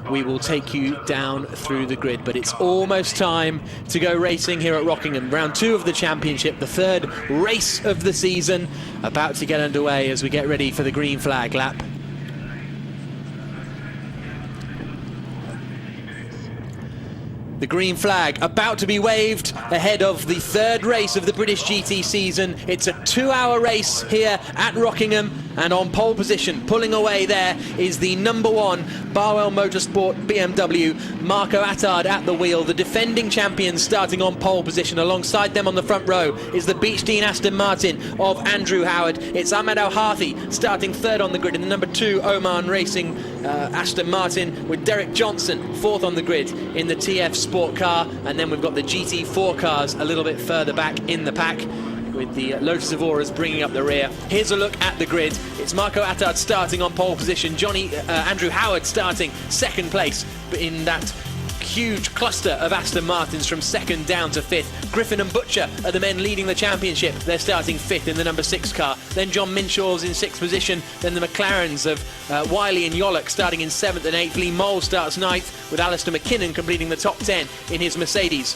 we will take you down through the grid. But it's almost time to go racing here at Rockingham. Round 2 of the championship, the 3rd race of the season, about to get underway as we get ready for the green flag lap. The green flag about to be waved ahead of the 3rd race of the British GT season. It's a 2-hour race here at Rockingham, and on pole position, pulling away there, is the number 1 Barwell Motorsport BMW, Marco Attard at the wheel. The defending champions starting on pole position. Alongside them on the front row is the Beechdene Aston Martin of Andrew Howard. It's Ahmed Al-Harthi starting 3rd on the grid in the number 2 Oman Racing Aston Martin, with Derek Johnson 4th on the grid in the TF Sport car. And then we've got the GT4 cars a little bit further back in the pack, with the Lotus Evoras bringing up the rear. Here's a look at the grid. It's Marco Attard starting on pole position. Andrew Howard starting 2nd place, but in that huge cluster of Aston Martins from 2nd down to 5th. Griffin and Butcher are the men leading the championship. They're starting 5th in the number 6 car. Then John Minshaw's in 6th position. Then the McLarens of Wiley and Yolok starting in 7th and 8th. Lee Mole starts 9th, with Alistair McKinnon completing the top 10 in his Mercedes.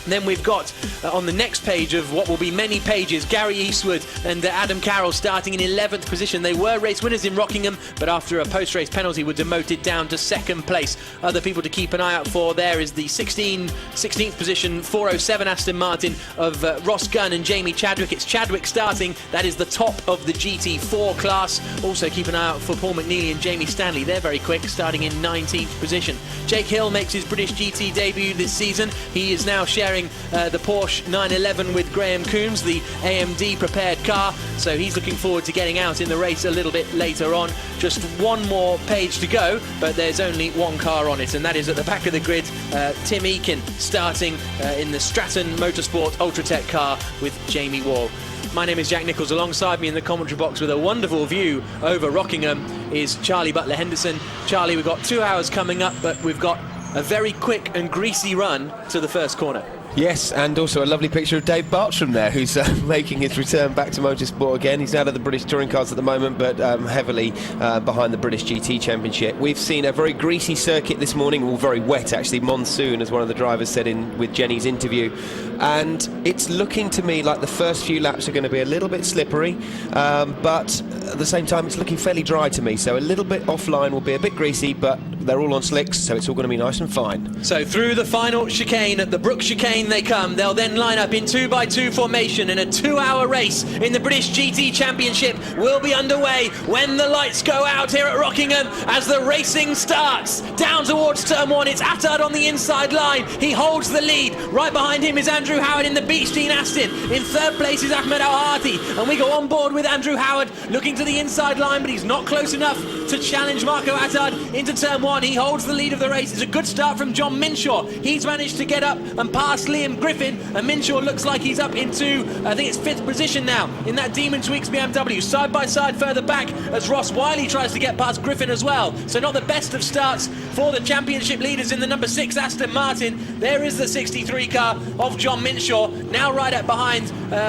Then we've got on the next page of what will be many pages, Gary Eastwood and Adam Carroll starting in 11th position. They were race winners in Rockingham, but after a post-race penalty were demoted down to 2nd place. Other people to keep an eye out for there is the 16th position 407 Aston Martin of Ross Gunn and Jamie Chadwick. It's Chadwick starting. That is the top of the GT4 class. Also keep an eye out for Paul McNeely and Jamie Stanley. They're very quick, starting in 19th position. Jake Hill makes his British GT debut this season. He is now sharing the Porsche 911 with Graham Coombs, the AMD prepared car, so he's looking forward to getting out in the race a little bit later on. Just one more page to go, but there's only one car on it, and that is at the back of the grid, Tim Eakin starting in the Stratton Motorsport Ultratech car with Jamie Wall. My name is Jack Nichols. Alongside me in the commentary box with a wonderful view over Rockingham is Charlie Butler Henderson. Charlie, we've got 2 hours coming up, but we've got a very quick and greasy run to the first corner. Yes, and also a lovely picture of Dave Bartram there, who's making his return back to motorsport again. He's out of the British Touring Cars at the moment, but heavily behind the British GT Championship. We've seen a very greasy circuit this morning, well, very wet actually, monsoon, as one of the drivers said in with Jenny's interview. And it's looking to me like the first few laps are going to be a little bit slippery, but at the same time it's looking fairly dry to me, so a little bit offline will be a bit greasy, but they're all on slicks, so it's all going to be nice and fine. So through the final chicane, at the Brook chicane they come. They'll then line up in 2x2 formation, and a 2-hour race in the British GT Championship will be underway when the lights go out here at Rockingham as the racing starts. Down towards turn 1, it's Attard on the inside line. He holds the lead. Right behind him is Andrew Howard in the Beechdene Aston. In 3rd place is Ahmed Al-Harthi, and we go on board with Andrew Howard looking to the inside line, but he's not close enough to challenge Marco Attard into turn 1. He holds the lead of the race. It's a good start from John Minshaw. He's managed to get up and pass Liam Griffin, and Minshaw looks like he's up into, I think it's 5th position now in that Demon Tweaks BMW. Side by side further back as Ross Wiley tries to get past Griffin as well. So not the best of starts for the championship leaders in the number 6 Aston Martin. There is the 63 car of John Minshaw, now right up behind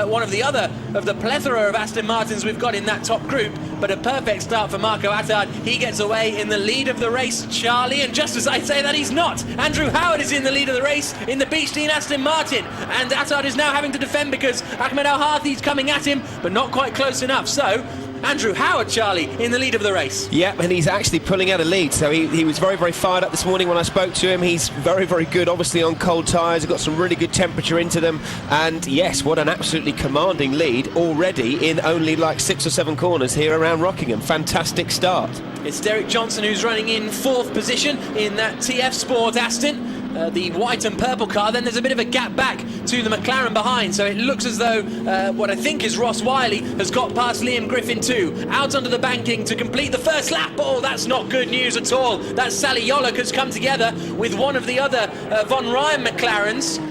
one of the other of the plethora of Aston Martins we've got in that top group. But a perfect start for Marco Attard. He gets away in the lead of the race, Charlie, and just as I say that, he's not. Andrew Howard is in the lead of the race in the Beechdene Aston Martin, and Attard is now having to defend because Ahmed Al-Harthi is coming at him, but not quite close enough. So Andrew Howard, Charlie, in the lead of the race. Yep, and he's actually pulling out a lead, so he was very, very fired up this morning when I spoke to him. He's very, very good, obviously, on cold tyres. He's got some really good temperature into them, and yes, what an absolutely commanding lead already in only like 6 or 7 corners here around Rockingham. Fantastic start. It's Derek Johnson who's running in 4th position in that TF Sport Aston. The white and purple car. Then there's a bit of a gap back to the McLaren behind, so it looks as though what I think is Ross Wiley has got past Liam Griffin too. Out onto the banking to complete the first lap. Oh, that's not good news at all. That Sally Yolok has come together with one of the other Von Ryan McLarens.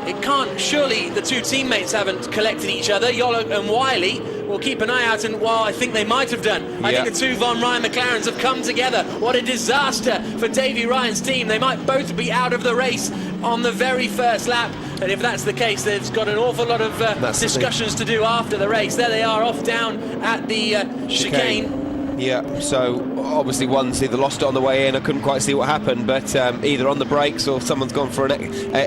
It can't, surely the two teammates haven't collected each other, Yolok and Wiley. We'll keep an eye out, and well, I think they might have done. I think the two Von Ryan McLarens have come together. What a disaster for Davy Ryan's team. They might both be out of the race on the very first lap, and if that's the case, they've got an awful lot of discussions to do after the race. There they are, off down at the chicane. Yeah, so obviously one's either lost it on the way in, I couldn't quite see what happened, but either on the brakes or someone's gone for an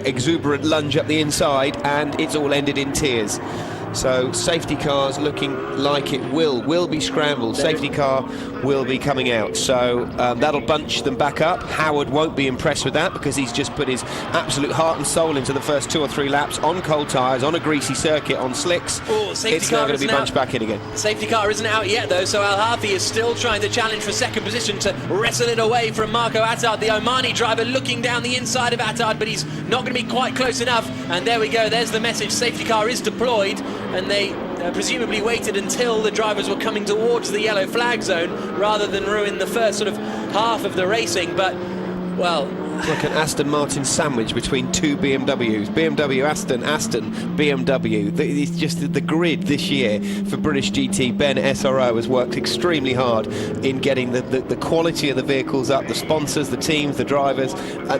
exuberant lunge up the inside, and it's all ended in tears. So safety car's looking like it will be scrambled. Safety car will be coming out, so that'll bunch them back up. Howard won't be impressed with that because he's just put his absolute heart and soul into the first 2 or 3 laps on cold tyres, on a greasy circuit, on slicks. Oh, safety it's car now going to be bunched back in again. Safety car isn't out yet though, so Al Harthi is still trying to challenge for second position to wrestle it away from Marco Attard, the Omani driver, looking down the inside of Attard, but he's not going to be quite close enough. And there we go, there's the message. Safety car is deployed, and they presumably waited until the drivers were coming towards the yellow flag zone rather than ruin the first sort of half of the racing. But, well, like an Aston Martin sandwich between 2 BMWs. BMW, Aston, BMW. It's just the grid this year for British GT. Ben SRO has worked extremely hard in getting the quality of the vehicles up, the sponsors, the teams, the drivers.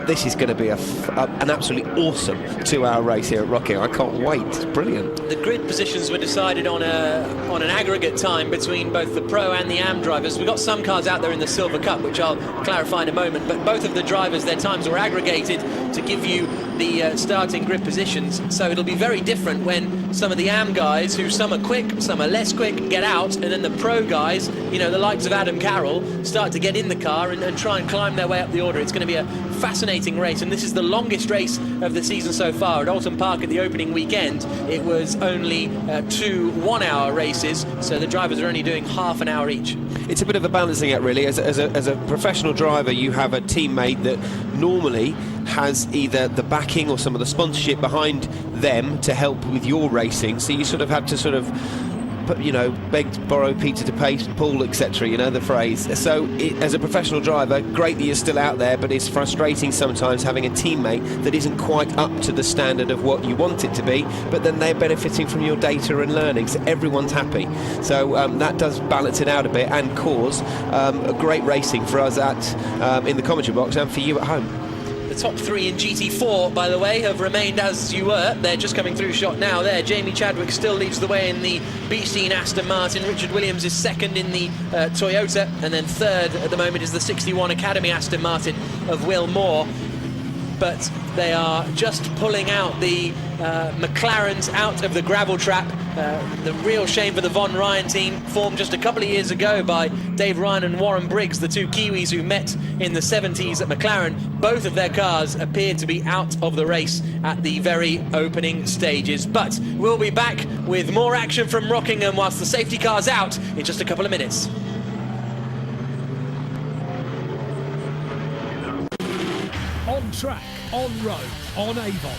This is going to be an absolutely awesome 2-hour race here at Rockingham. I can't wait. It's brilliant. The grid positions were decided on an aggregate time between both the Pro and the AM drivers. We've got some cars out there in the Silver Cup, which I'll clarify in a moment, but both of the drivers, their times were aggregated to give you the starting grid positions, so it'll be very different when some of the AM guys, who some are quick, some are less quick, get out, and then the Pro guys, you know, the likes of Adam Carroll, start to get in the car and try and climb their way up the order. It's going to be a fascinating race, and this is the longest race of the season so far. At Alton Park at the opening weekend, it was only 2 1-hour races, so the drivers are only doing half an hour each. It's a bit of a balancing act, really. As a professional driver, you have a teammate that normally has either the backing or some of the sponsorship behind them to help with your racing, so you sort of have to sort of, you know, beg, borrow, Peter to pay Paul, etc., you know the phrase. So as a professional driver, great that you're still out there, but it's frustrating sometimes having a teammate that isn't quite up to the standard of what you want it to be, but then they're benefiting from your data and learning, so everyone's happy. So that does balance it out a bit and cause a great racing for us in the commentary box and for you at home. The top 3 in GT4, by the way, have remained as you were. They're just coming through shot now there. Jamie Chadwick still leads the way in the Beechstein Aston Martin. Richard Williams is second in the Toyota, and then third at the moment is the 61 Academy Aston Martin of Will Moore. But they are just pulling out the McLarens out of the gravel trap. The real shame for the Von Ryan team, formed just a couple of years ago by Dave Ryan and Warren Briggs, the 2 Kiwis who met in the 70s at McLaren. Both of their cars appeared to be out of the race at the very opening stages. But we'll be back with more action from Rockingham whilst the safety car's out in just a couple of minutes. On track, on road, on Avon.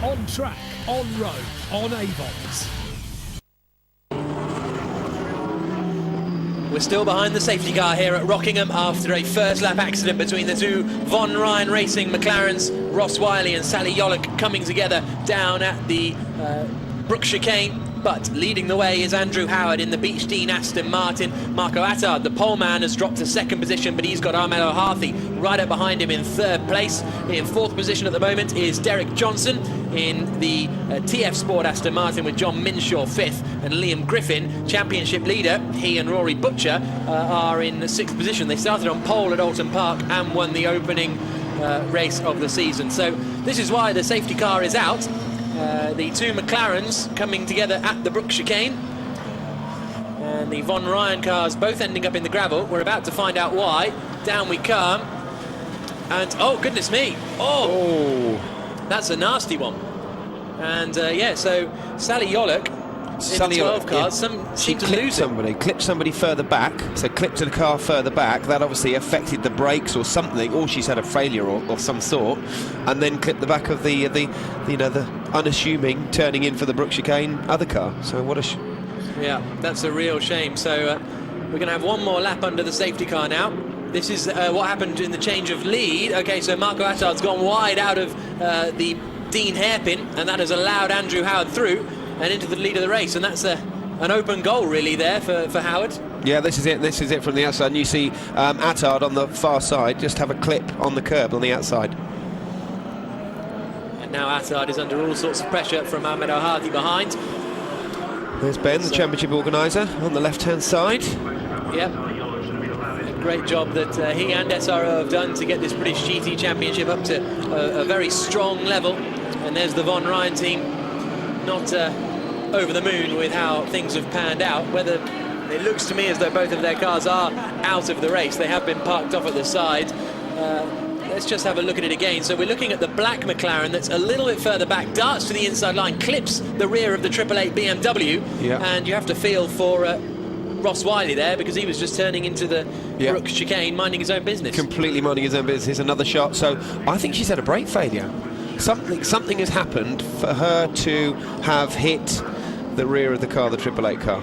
On track, on road, on Avons. We're still behind the safety car here at Rockingham after a first lap accident between the 2 Von Ryan Racing McLarens, Ross Wiley and Sally Yollick, coming together down at the Brook Chicane. But leading the way is Andrew Howard in the Beechstein Aston Martin. Marco Attard, the pole man, has dropped to second position, but he's got Ahmed O'Harthi right up behind him in third place. In fourth position at the moment is Derek Johnson in the TF Sport Aston Martin, with John Minshaw fifth, and Liam Griffin, championship leader. He and Rory Butcher are in the sixth position. They started on pole at Alton Park and won the opening race of the season. So this is why the safety car is out. The 2 McLarens coming together at the Brook Chicane, and the Von Ryan cars both ending up in the gravel. We're about to find out why. Down we come, and oh goodness me, oh. That's a nasty one. And yeah, so Sally Yollick in the 12 cars, seemed to lose clipped somebody further back, so clipped to the car further back. That obviously affected the brakes or something, or she's had a failure of some sort, and then clipped the back of the you know, the unassuming turning in for the Brook Chicane other car. So what a yeah, that's a real shame. So we're going to have one more lap under the safety car now. This is what happened in the change of lead. Okay, so Marco Attard's gone wide out of the Dean hairpin, and that has allowed Andrew Howard through and into the lead of the race, and that's an open goal really there for Howard. Yeah, this is it from the outside, and you see Attard on the far side just have a clip on the curb on the outside. And now Attard is under all sorts of pressure from Ahmed O'Harthi behind. There's Ben, the championship organiser, on the left-hand side. Yep. A great job that he and SRO have done to get this British GT Championship up to a very strong level. And there's the Von Ryan team, not over the moon with how things have panned out. Whether it looks to me as though both of their cars are out of the race. They have been parked off at the side. Let's just have a look at it again. So we're looking at the black McLaren that's a little bit further back, darts to the inside line, clips the rear of the 888 BMW, and you have to feel for Ross Wiley there, because he was just turning into the Brook chicane, minding his own business. Completely minding his own business. Another shot. So I think she's had a brake failure. Something has happened for her to have hit the rear of the car, the 888 car.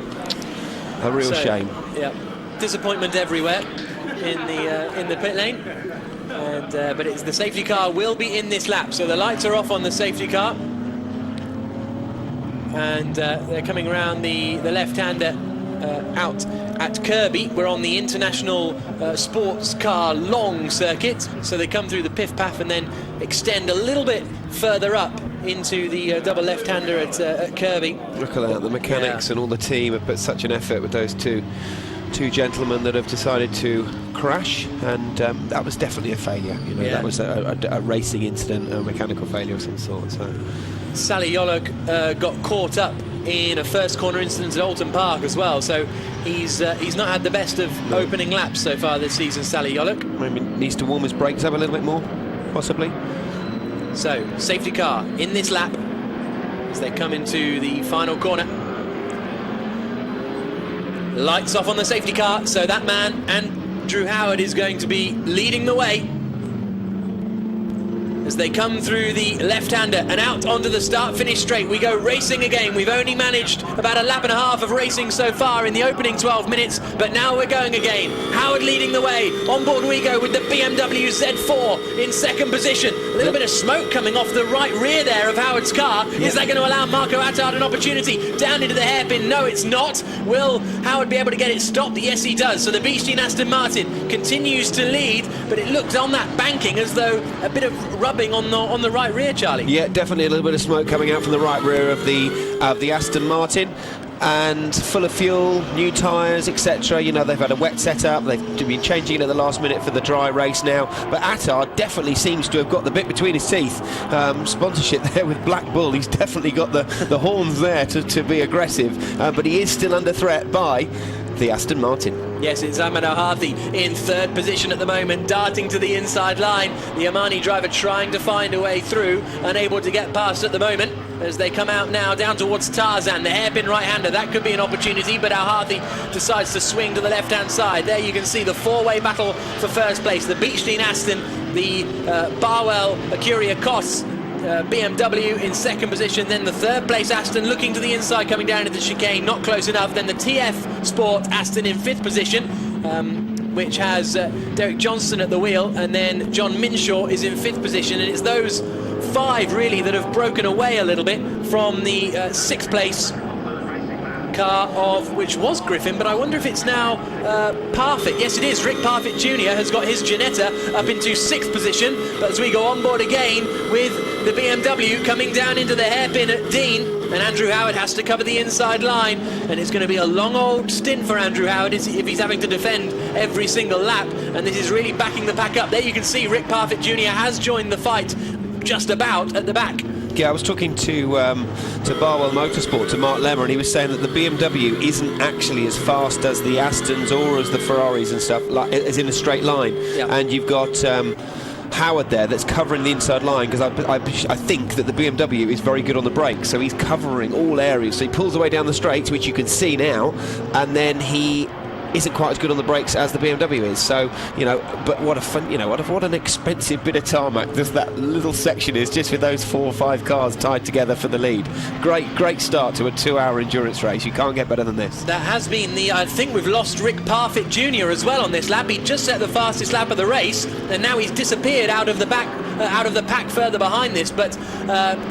A real shame. Yeah, disappointment everywhere in the pit lane. And, but it's the safety car will be in this lap, so the lights are off on the safety car, and they're coming around the left-hander out at Kirby. We're on the International Sports Car Long circuit, so they come through the Piff-Paff and then extend a little bit further up into the double left-hander at Kirby. Look at that, the mechanics and all the team have put such an effort with those two gentlemen that have decided to crash, and that was definitely a failure. You know, that was a racing incident, a mechanical failure of some sort. So Sally Yolok got caught up in a first corner incident at Alton Park as well, so he's not had the best of opening laps so far this season, Sally Yolok. Maybe needs to warm his brakes up a little bit more, possibly. So safety car in this lap as they come into the final corner. Lights off on the safety car, so that man, Andrew Howard, is going to be leading the way as they come through the left-hander and out onto the start-finish straight. We go racing again. We've only managed about a lap and a half of racing so far in the opening 12 minutes, but now we're going again. Howard leading the way. On board we go with the BMW Z4 in second position. A little bit of smoke coming off the right rear there of Howard's car. Is that going to allow Marco Attard an opportunity? Down into the hairpin. No, it's not. Will Howard be able to get it stopped? Yes, he does. So the Beechstein Aston Martin continues to lead, but it looked on that banking as though a bit of rubbing on the right rear, Charlie. Yeah, definitely a little bit of smoke coming out from the right rear of the Aston Martin, and full of fuel, new tyres, etc. You know, they've had a wet setup, they've been changing it at the last minute for the dry race now, but Attard definitely seems to have got the bit between his teeth. Sponsorship there with Black Bull, he's definitely got the horns there to be aggressive, but he is still under threat by the Aston Martin. Yes, it's Ahmed Al-Hathi in third position at the moment, darting to the inside line. The Omani driver trying to find a way through, unable to get past at the moment as they come out now down towards Tarzan, the hairpin right-hander. That could be an opportunity, but Al-Hathi decides to swing to the left-hand side. There you can see the four-way battle for first place. The Beechstein Aston, the Barwell Acuria Kos BMW in second position, then the third place Aston looking to the inside, coming down into the chicane, not close enough. Then the TF Sport Aston in fifth position, which has Derek Johnston at the wheel, and then John Minshaw is in fifth position, and it's those five really that have broken away a little bit from the sixth place car of which was Griffin, but I wonder if it's now Parfitt. Yes, it is. Rick Parfitt Jr. has got his Ginetta up into sixth position, but as we go on board again with the BMW coming down into the hairpin at Dean, and Andrew Howard has to cover the inside line, and it's going to be a long old stint for Andrew Howard if he's having to defend every single lap, and this is really backing the pack up. There you can see Rick Parfitt Jr. has joined the fight just about at the back. Yeah, I was talking to Barwell Motorsport, to Mark Lemmer, and he was saying that the BMW isn't actually as fast as the Astons or as the Ferraris and stuff, like as in a straight line. Yeah. And you've got Howard there that's covering the inside line, because I think that the BMW is very good on the brakes, so he's covering all areas. So he pulls away down the straights, which you can see now, and then he isn't quite as good on the brakes as the BMW is. So, you know, but what a fun, you know, what an expensive bit of tarmac that little section is, just with those 4 or 5 cars tied together for the lead. Great start to a 2-hour endurance race. You can't get better than this. That has been I think we've lost Rick Parfitt Jr. as well on this lap. He just set the fastest lap of the race, and now he's disappeared out of the pack further behind this. But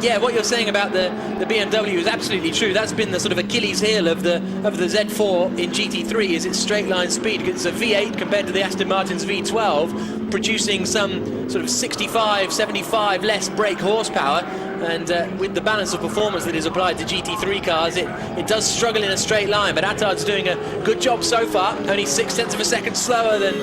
yeah, what you're saying about the BMW is absolutely true. That's been the sort of Achilles heel of the Z4 in GT3, is its straight line speed. It's a V8 compared to the Aston Martin's V12, producing some sort of 65, 75 less brake horsepower. and with the balance of performance that is applied to GT3 cars, it does struggle in a straight line, but Attard's doing a good job so far, only 0.6 of a second slower than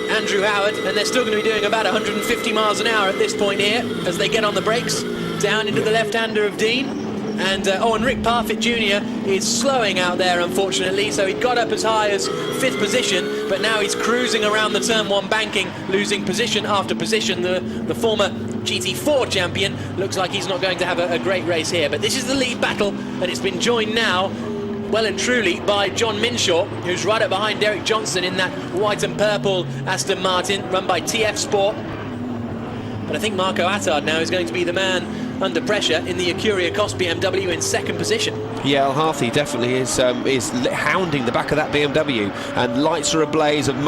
Andrew Howard, and they're still going to be doing about 150 miles an hour at this point here as they get on the brakes down into the left-hander of Dean. And Rick Parfitt Jr. is slowing out there, unfortunately, so he got up as high as 5th position, but now he's cruising around the turn 1 banking, losing position after position. The former GT4 champion looks like he's not going to have a great race here, but this is the lead battle, and it's been joined now well and truly by John Minshaw, who's right up behind Derek Johnson in that white and purple Aston Martin run by TF Sport. But I think Marco Attard now is going to be the man under pressure in the Acuria Cost BMW in 2nd position. Yeah, Al Harthy definitely is hounding the back of that BMW, and lights are ablaze, and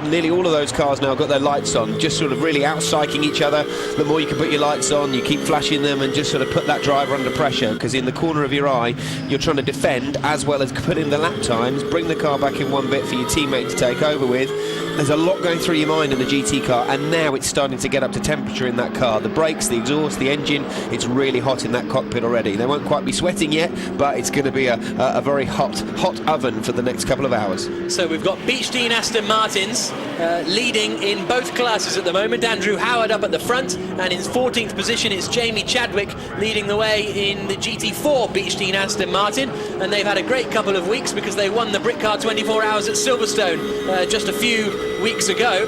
nearly all of those cars now got their lights on, just sort of really out-psyching each other. The more you can put your lights on, you keep flashing them and just sort of put that driver under pressure, because in the corner of your eye you're trying to defend as well as put in the lap times, bring the car back in one bit for your teammate to take over with. There's a lot going through your mind in the GT car, and now it's starting to get up to temperature in that car. The brakes, the exhaust, the engine, it's really hot in that cockpit already. They won't quite be sweating yet, but it's going to be a very hot oven for the next couple of hours. So we've got Beechdean Aston Martins leading in both classes at the moment. Andrew Howard up at the front, and in 14th position it's Jamie Chadwick leading the way in the GT4 Beechdean Aston Martin, and they've had a great couple of weeks because they won the Brit Car 24 Hours at Silverstone just a few weeks ago.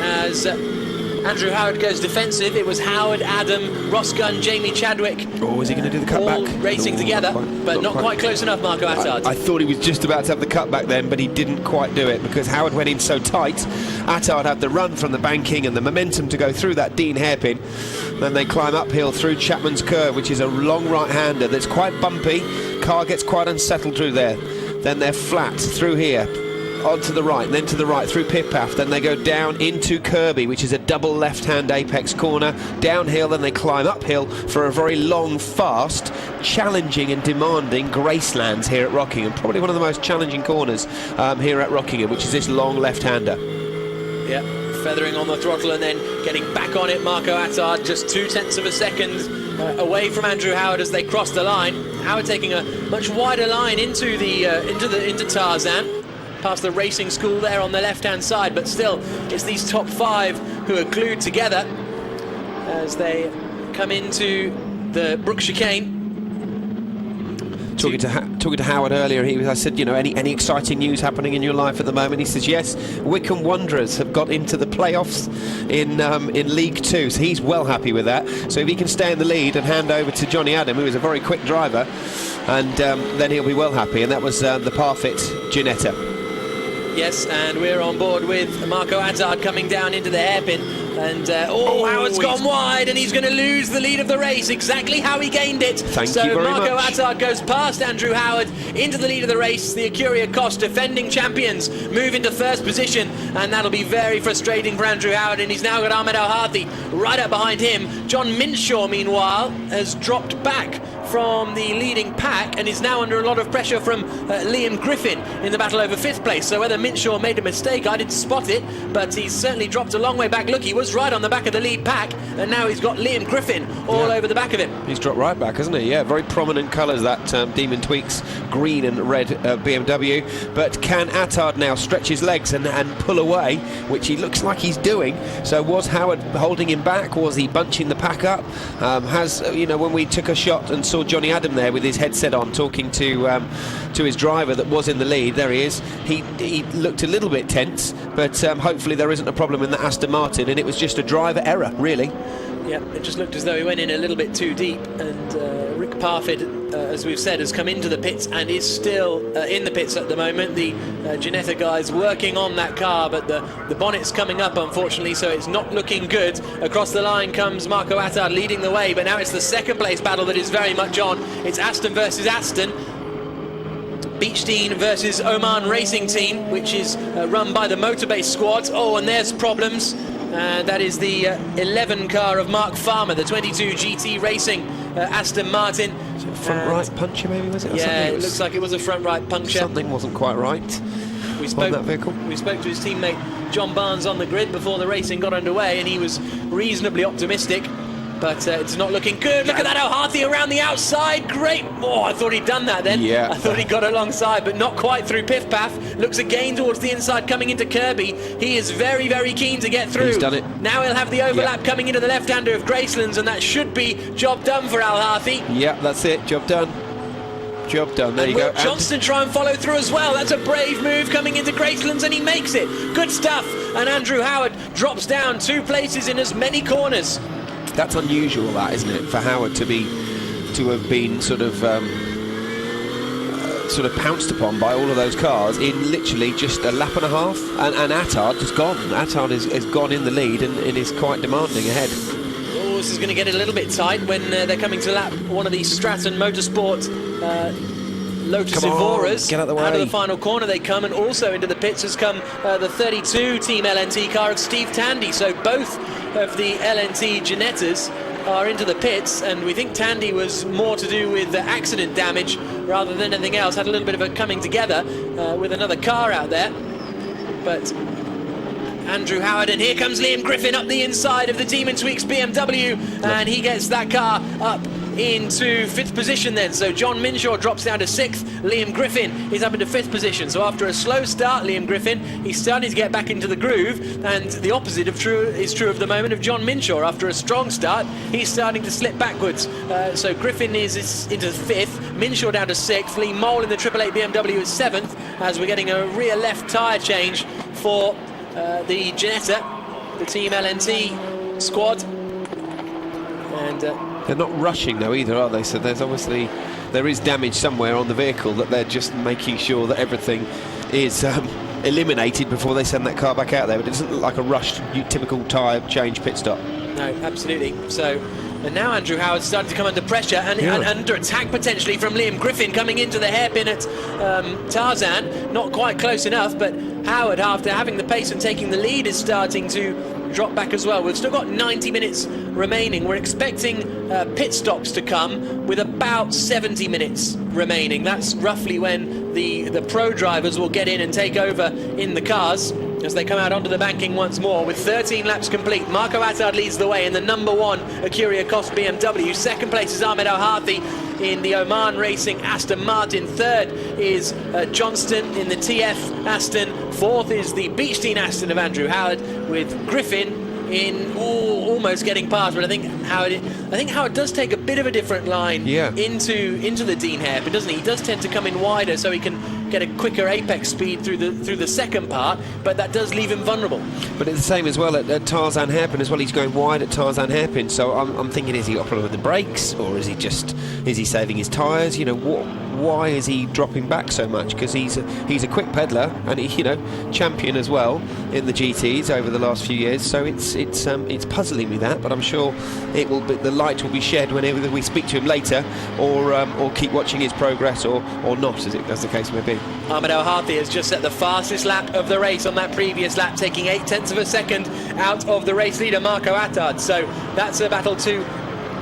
As Andrew Howard goes defensive, it was Howard, Adam, Ross Gunn, Jamie Chadwick. Oh, is he going to do the cutback? All racing together, but not quite close enough, Marco Attard. I thought he was just about to have the cutback then, but he didn't quite do it because Howard went in so tight. Attard had the run from the banking and the momentum to go through that Dean hairpin. Then they climb uphill through Chapman's Curve, which is a long right-hander that's quite bumpy. Car gets quite unsettled through there. Then they're flat through here. Onto the right, then to the right through Pitpath, then they go down into Kirby, which is a double left-hand apex corner, downhill, then they climb uphill for a very long, fast, challenging and demanding Gracelands here at Rockingham. Probably one of the most challenging corners here at Rockingham, which is this long left-hander. Yeah, feathering on the throttle and then getting back on it. Marco Attard just 0.2 of a second away from Andrew Howard as they cross the line. Howard taking a much wider line into Tarzan, past the racing school there on the left-hand side, but still it's these top 5 who are glued together as they come into the Brook Chicane. Talking to Howard earlier, I said, any exciting news happening in your life at the moment? He says, yes, Wycombe Wanderers have got into the playoffs in League 2, so he's well happy with that. So if he can stay in the lead and hand over to Johnny Adam, who is a very quick driver, and then he'll be well happy. And that was the Parfitt Ginetta. Yes, and we're on board with Marco Attard coming down into the hairpin, and Howard's gone wide, and he's going to lose the lead of the race, exactly how he gained it. Thank you very Marco much. Attard goes past Andrew Howard into the lead of the race. The Acuria Cost defending champions move into 1st position, and that'll be very frustrating for Andrew Howard, and he's now got Ahmed Al Harthy right up behind him. John Minshaw, meanwhile, has dropped back from the leading pack and is now under a lot of pressure from Liam Griffin in the battle over 5th place. So whether Minshaw made a mistake, I didn't spot it, but he's certainly dropped a long way back. Look, he was right on the back of the lead pack, and now he's got Liam Griffin all over the back of him. He's dropped right back, hasn't he? Yeah, very prominent colours, that Demon Tweaks green and red BMW. But can Attard now stretch his legs and pull away, which he looks like he's doing? So was Howard holding him back? Was he bunching the pack up? When we took a shot and saw Johnny Adam there with his headset on talking to his driver that was in the lead, there he is, he looked a little bit tense, but hopefully there isn't a problem in the Aston Martin, and it was just a driver error, really. Yeah, it just looked as though he went in a little bit too deep, and Rick Parfitt, as we've said, has come into the pits and is still in the pits at the moment. The Ginetta guys working on that car, but the bonnet's coming up, unfortunately, so it's not looking good. Across the line comes Marco Attard leading the way, but now it's the 2nd place battle that is very much on. It's Aston versus Aston. Beechdean versus Oman Racing Team, which is run by the Motorbase squad. Oh, and there's problems. That is the 11 car of Mark Farmer, the 22 GT Racing Aston Martin. Front right puncture, maybe, was it? Yeah, it looks like it was a front right puncture. Something wasn't quite right on that vehicle. We spoke to his teammate John Barnes on the grid before the racing got underway, and he was reasonably optimistic. but it's not looking good. Look at that, O'Harthy around the outside. Great. Oh, I thought he'd done that then. Yeah. I thought he got alongside, but not quite through Piff Paff. Looks again towards the inside, coming into Kirby. He is very, very keen to get through. He's done it. Now he'll have the overlap coming into the left-hander of Gracelands, and that should be job done for O'Harthy. Yeah, that's it. Job done. Job done. There And you go. will Johnston try and follow through as well? That's a brave move coming into Gracelands, and he makes it. Good stuff. And Andrew Howard drops down 2 places in as many corners. That's unusual, that, isn't it, for Howard to have been sort of pounced upon by all of those cars in literally just a lap and a half. And Attard has gone. Attard has gone in the lead and is quite demanding ahead. Oh, this is going to get a little bit tight when they're coming to lap one of these Stratton Motorsport Lotus Evoras. Get out the way. Out of the final corner they come, and also into the pits has come the 32 Team LNT car of Steve Tandy. So both of the LNT Ginettas are into the pits, and we think Tandy was more to do with accident damage rather than anything else. Had a little bit of a coming together with another car out there. But Andrew Howard, and here comes Liam Griffin up the inside of the Demon Tweaks BMW, and he gets that car up into 5th position then. So John Minshaw drops down to 6th. Liam Griffin is up into 5th position. So after a slow start, Liam Griffin, he's starting to get back into the groove, and the opposite is true of the moment of John Minshaw. After a strong start, he's starting to slip backwards. So Griffin is into 5th, Minshaw down to 6th, Lee Mole in the 888 BMW is 7th, as we're getting a rear left tyre change for the Ginetta, the Team LNT squad. And they're not rushing though either, are they? So there is damage somewhere on the vehicle that they're just making sure that everything is eliminated before they send that car back out there. But it doesn't look like a rushed, typical tyre change pit stop. No, absolutely. So, and now Andrew Howard's starting to come under pressure and under attack potentially from Liam Griffin coming into the hairpin at Tarzan. Not quite close enough, but Howard, after having the pace and taking the lead, is starting to drop back as well. We've still got 90 minutes remaining. We're expecting pit stops to come with about 70 minutes remaining. That's roughly when the pro drivers will get in and take over in the cars as they come out onto the banking once more. With 13 laps complete, Marco Attard leads the way in the number 1 Acuria Cost BMW. Second place is Ahmed O'Harthy in the Oman Racing Aston Martin. Third is Johnston in the TF Aston. Fourth is the Beechstein Aston of Andrew Howard, with Griffin in almost getting past. But I think Howard does take a bit of a different line into the Dean hairpin, doesn't he? He does tend to come in wider so he can get a quicker apex speed through the second part, but that does leave him vulnerable. But it's the same as well at Tarzan hairpin as well. He's going wide at Tarzan hairpin, so I'm thinking, is he got a problem with the brakes, or is he saving his tyres? You know, why is he dropping back so much? Because he's a quick peddler, and he, champion as well in the GTs over the last few years. So it's puzzling me that, but I'm sure the light will be shed whenever we speak to him later, or keep watching his progress, or not, as the case may be. Ahmed O'Harthy has just set the fastest lap of the race on that previous lap, taking 0.8 of a second out of the race leader Marco Attard. So that's a battle to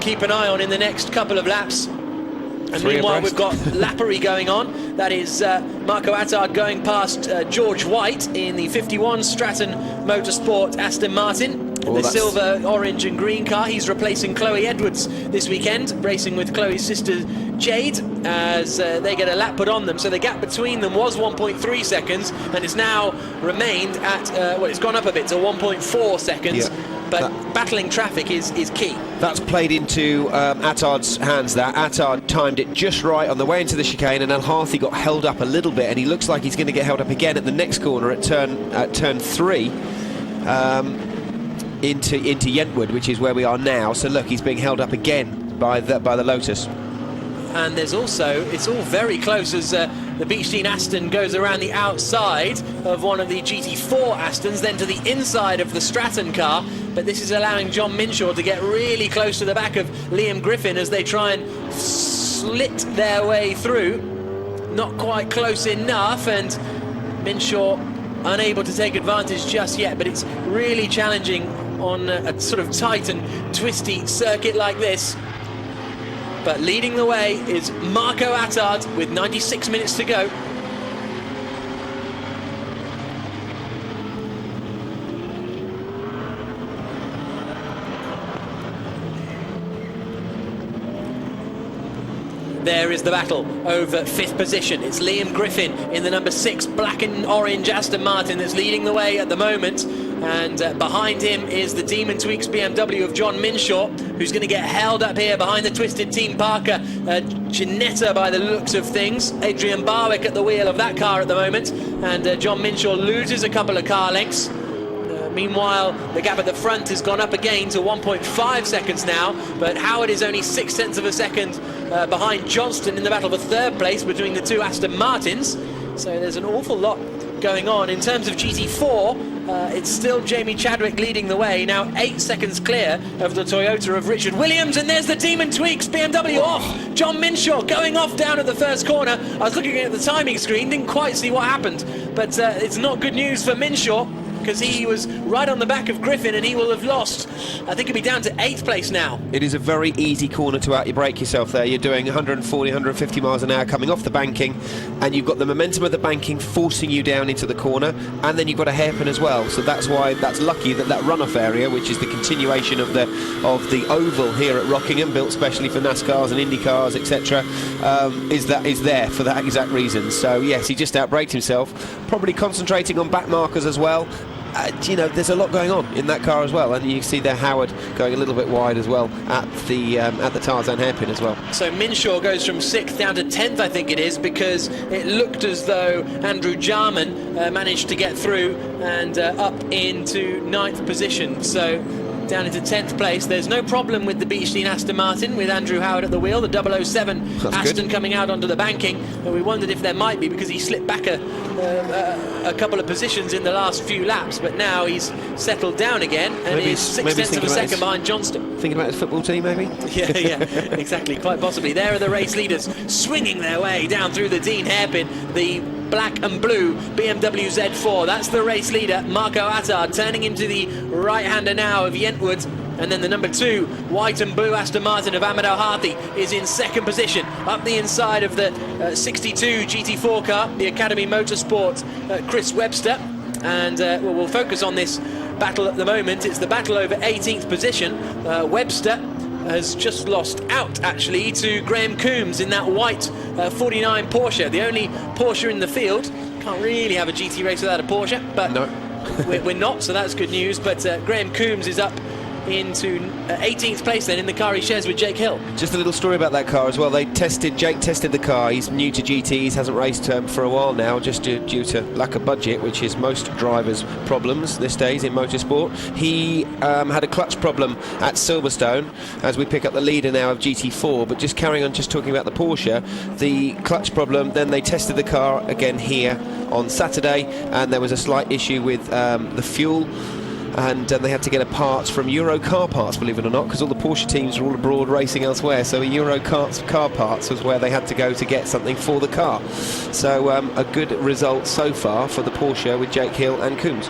keep an eye on in the next couple of laps. And meanwhile, we've got lappery going on. That is Marco Attard going past George White in the 51 Stratton Motorsport Aston Martin. The silver, orange and green car. He's replacing Chloe Edwards this weekend, racing with Chloe's sister Jade, as they get a lap put on them. So the gap between them was 1.3 seconds, and it's now remained at, it's gone up a bit to 1.4 seconds. Yeah. But battling traffic is key. That's played into Attard's hands. That Attard timed it just right on the way into the chicane, and O'Harthy got held up a little bit, and he looks like he's going to get held up again at the next corner at turn 3. Into Yentwood, which is where we are now. So look, he's being held up again by the Lotus. And there's also, it's all very close as the Beechstein Aston goes around the outside of one of the GT4 Astons, then to the inside of the Stratton car. But this is allowing John Minshaw to get really close to the back of Liam Griffin as they try and slit their way through. Not quite close enough, and Minshaw unable to take advantage just yet, but it's really challenging on a sort of tight and twisty circuit like this. But leading the way is Marco Attard with 96 minutes to go. there is the battle over 5th position. It's Liam Griffin in the number 6 black and orange Aston Martin that's leading the way at the moment. And behind him is the Demon Tweaks BMW of John Minshaw, who's going to get held up here behind the Twisted Team Parker Ginetta by the looks of things. Adrian Barwick at the wheel of that car at the moment, and John Minshaw loses a couple of car lengths. Meanwhile, the gap at the front has gone up again to 1.5 seconds now, but Howard is only 0.6 of a second behind Johnston in the battle for 3rd place between the two Aston Martins. So there's an awful lot going on. In terms of GT4, it's still Jamie Chadwick leading the way, now 8 seconds clear of the Toyota of Richard Williams, and there's the Demon Tweaks BMW off. John Minshaw going off down at the first corner. I was looking at the timing screen, didn't quite see what happened, but it's not good news for Minshaw, because he was right on the back of Griffin and he will have lost. I think he'll be down to 8th place now. It is a very easy corner to out-brake yourself there. You're doing 140, 150 miles an hour coming off the banking, and you've got the momentum of the banking forcing you down into the corner, and then you've got a hairpin as well. So that's why that's lucky that runoff area, which is the continuation of the oval here at Rockingham, built specially for NASCARs and Indy cars, etc., is there for that exact reason. So yes, he just out-braked himself, probably concentrating on back markers as well. You know, there's a lot going on in that car as well, and you see there Howard going a little bit wide as well at the Tarzan hairpin as well. So Minshaw goes from 6th down to 10th, I think it is, because it looked as though Andrew Jarman managed to get through and up into 9th position. So down into 10th place. There's no problem with the Beechstein Aston Martin with Andrew Howard at the wheel, the 007 That's Aston good. Coming out onto the banking, and we wondered if there might be, because he slipped back a couple of positions in the last few laps, but now he's settled down again and Maybe is 0.6 of a second behind Johnston. Thinking about his football team, maybe? Yeah, exactly, quite possibly. There are the race leaders swinging their way down through the Dean hairpin, the black and blue BMW Z4. That's the race leader, Marco Attard, turning into the right-hander now of Yentwood. And then the number 2 white and blue Aston Martin of Ahmed Al Harthi is in 2nd position, up the inside of the 62 GT4 car, the Academy Motorsport Chris Webster. And we'll focus on this battle at the moment. It's the battle over 18th position. Webster has just lost out, actually, to Graham Coombs in that white 49 Porsche, the only Porsche in the field. Can't really have a GT race without a Porsche, but No. we're not, so that's good news. But Graham Coombs is up into 18th place then in the car he shares with Jake Hill. Just a little story about that car as well. Jake tested the car. He's new to GTs, hasn't raced for a while now, just due to lack of budget, which is most drivers' problems these days in motorsport. He had a clutch problem at Silverstone, as we pick up the leader now of GT4. But just carrying on, just talking about the Porsche, the clutch problem, then they tested the car again here on Saturday, and there was a slight issue with the fuel, and they had to get a parts from Euro car parts, believe it or not, because all the Porsche teams are all abroad racing elsewhere. So Euro car parts was where they had to go to get something for the car. So a good result so far for the Porsche with Jake Hill and Coombs.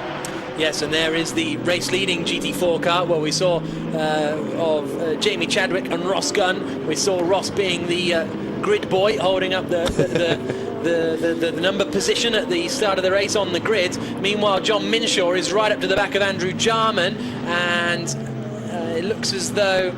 Yes, and there is the race-leading GT4 car, where we saw of Jamie Chadwick and Ross Gunn. We saw Ross being the grid boy, holding up the number position at the start of the race on the grid. Meanwhile, John Minshaw is right up to the back of Andrew Jarman, and it looks as though,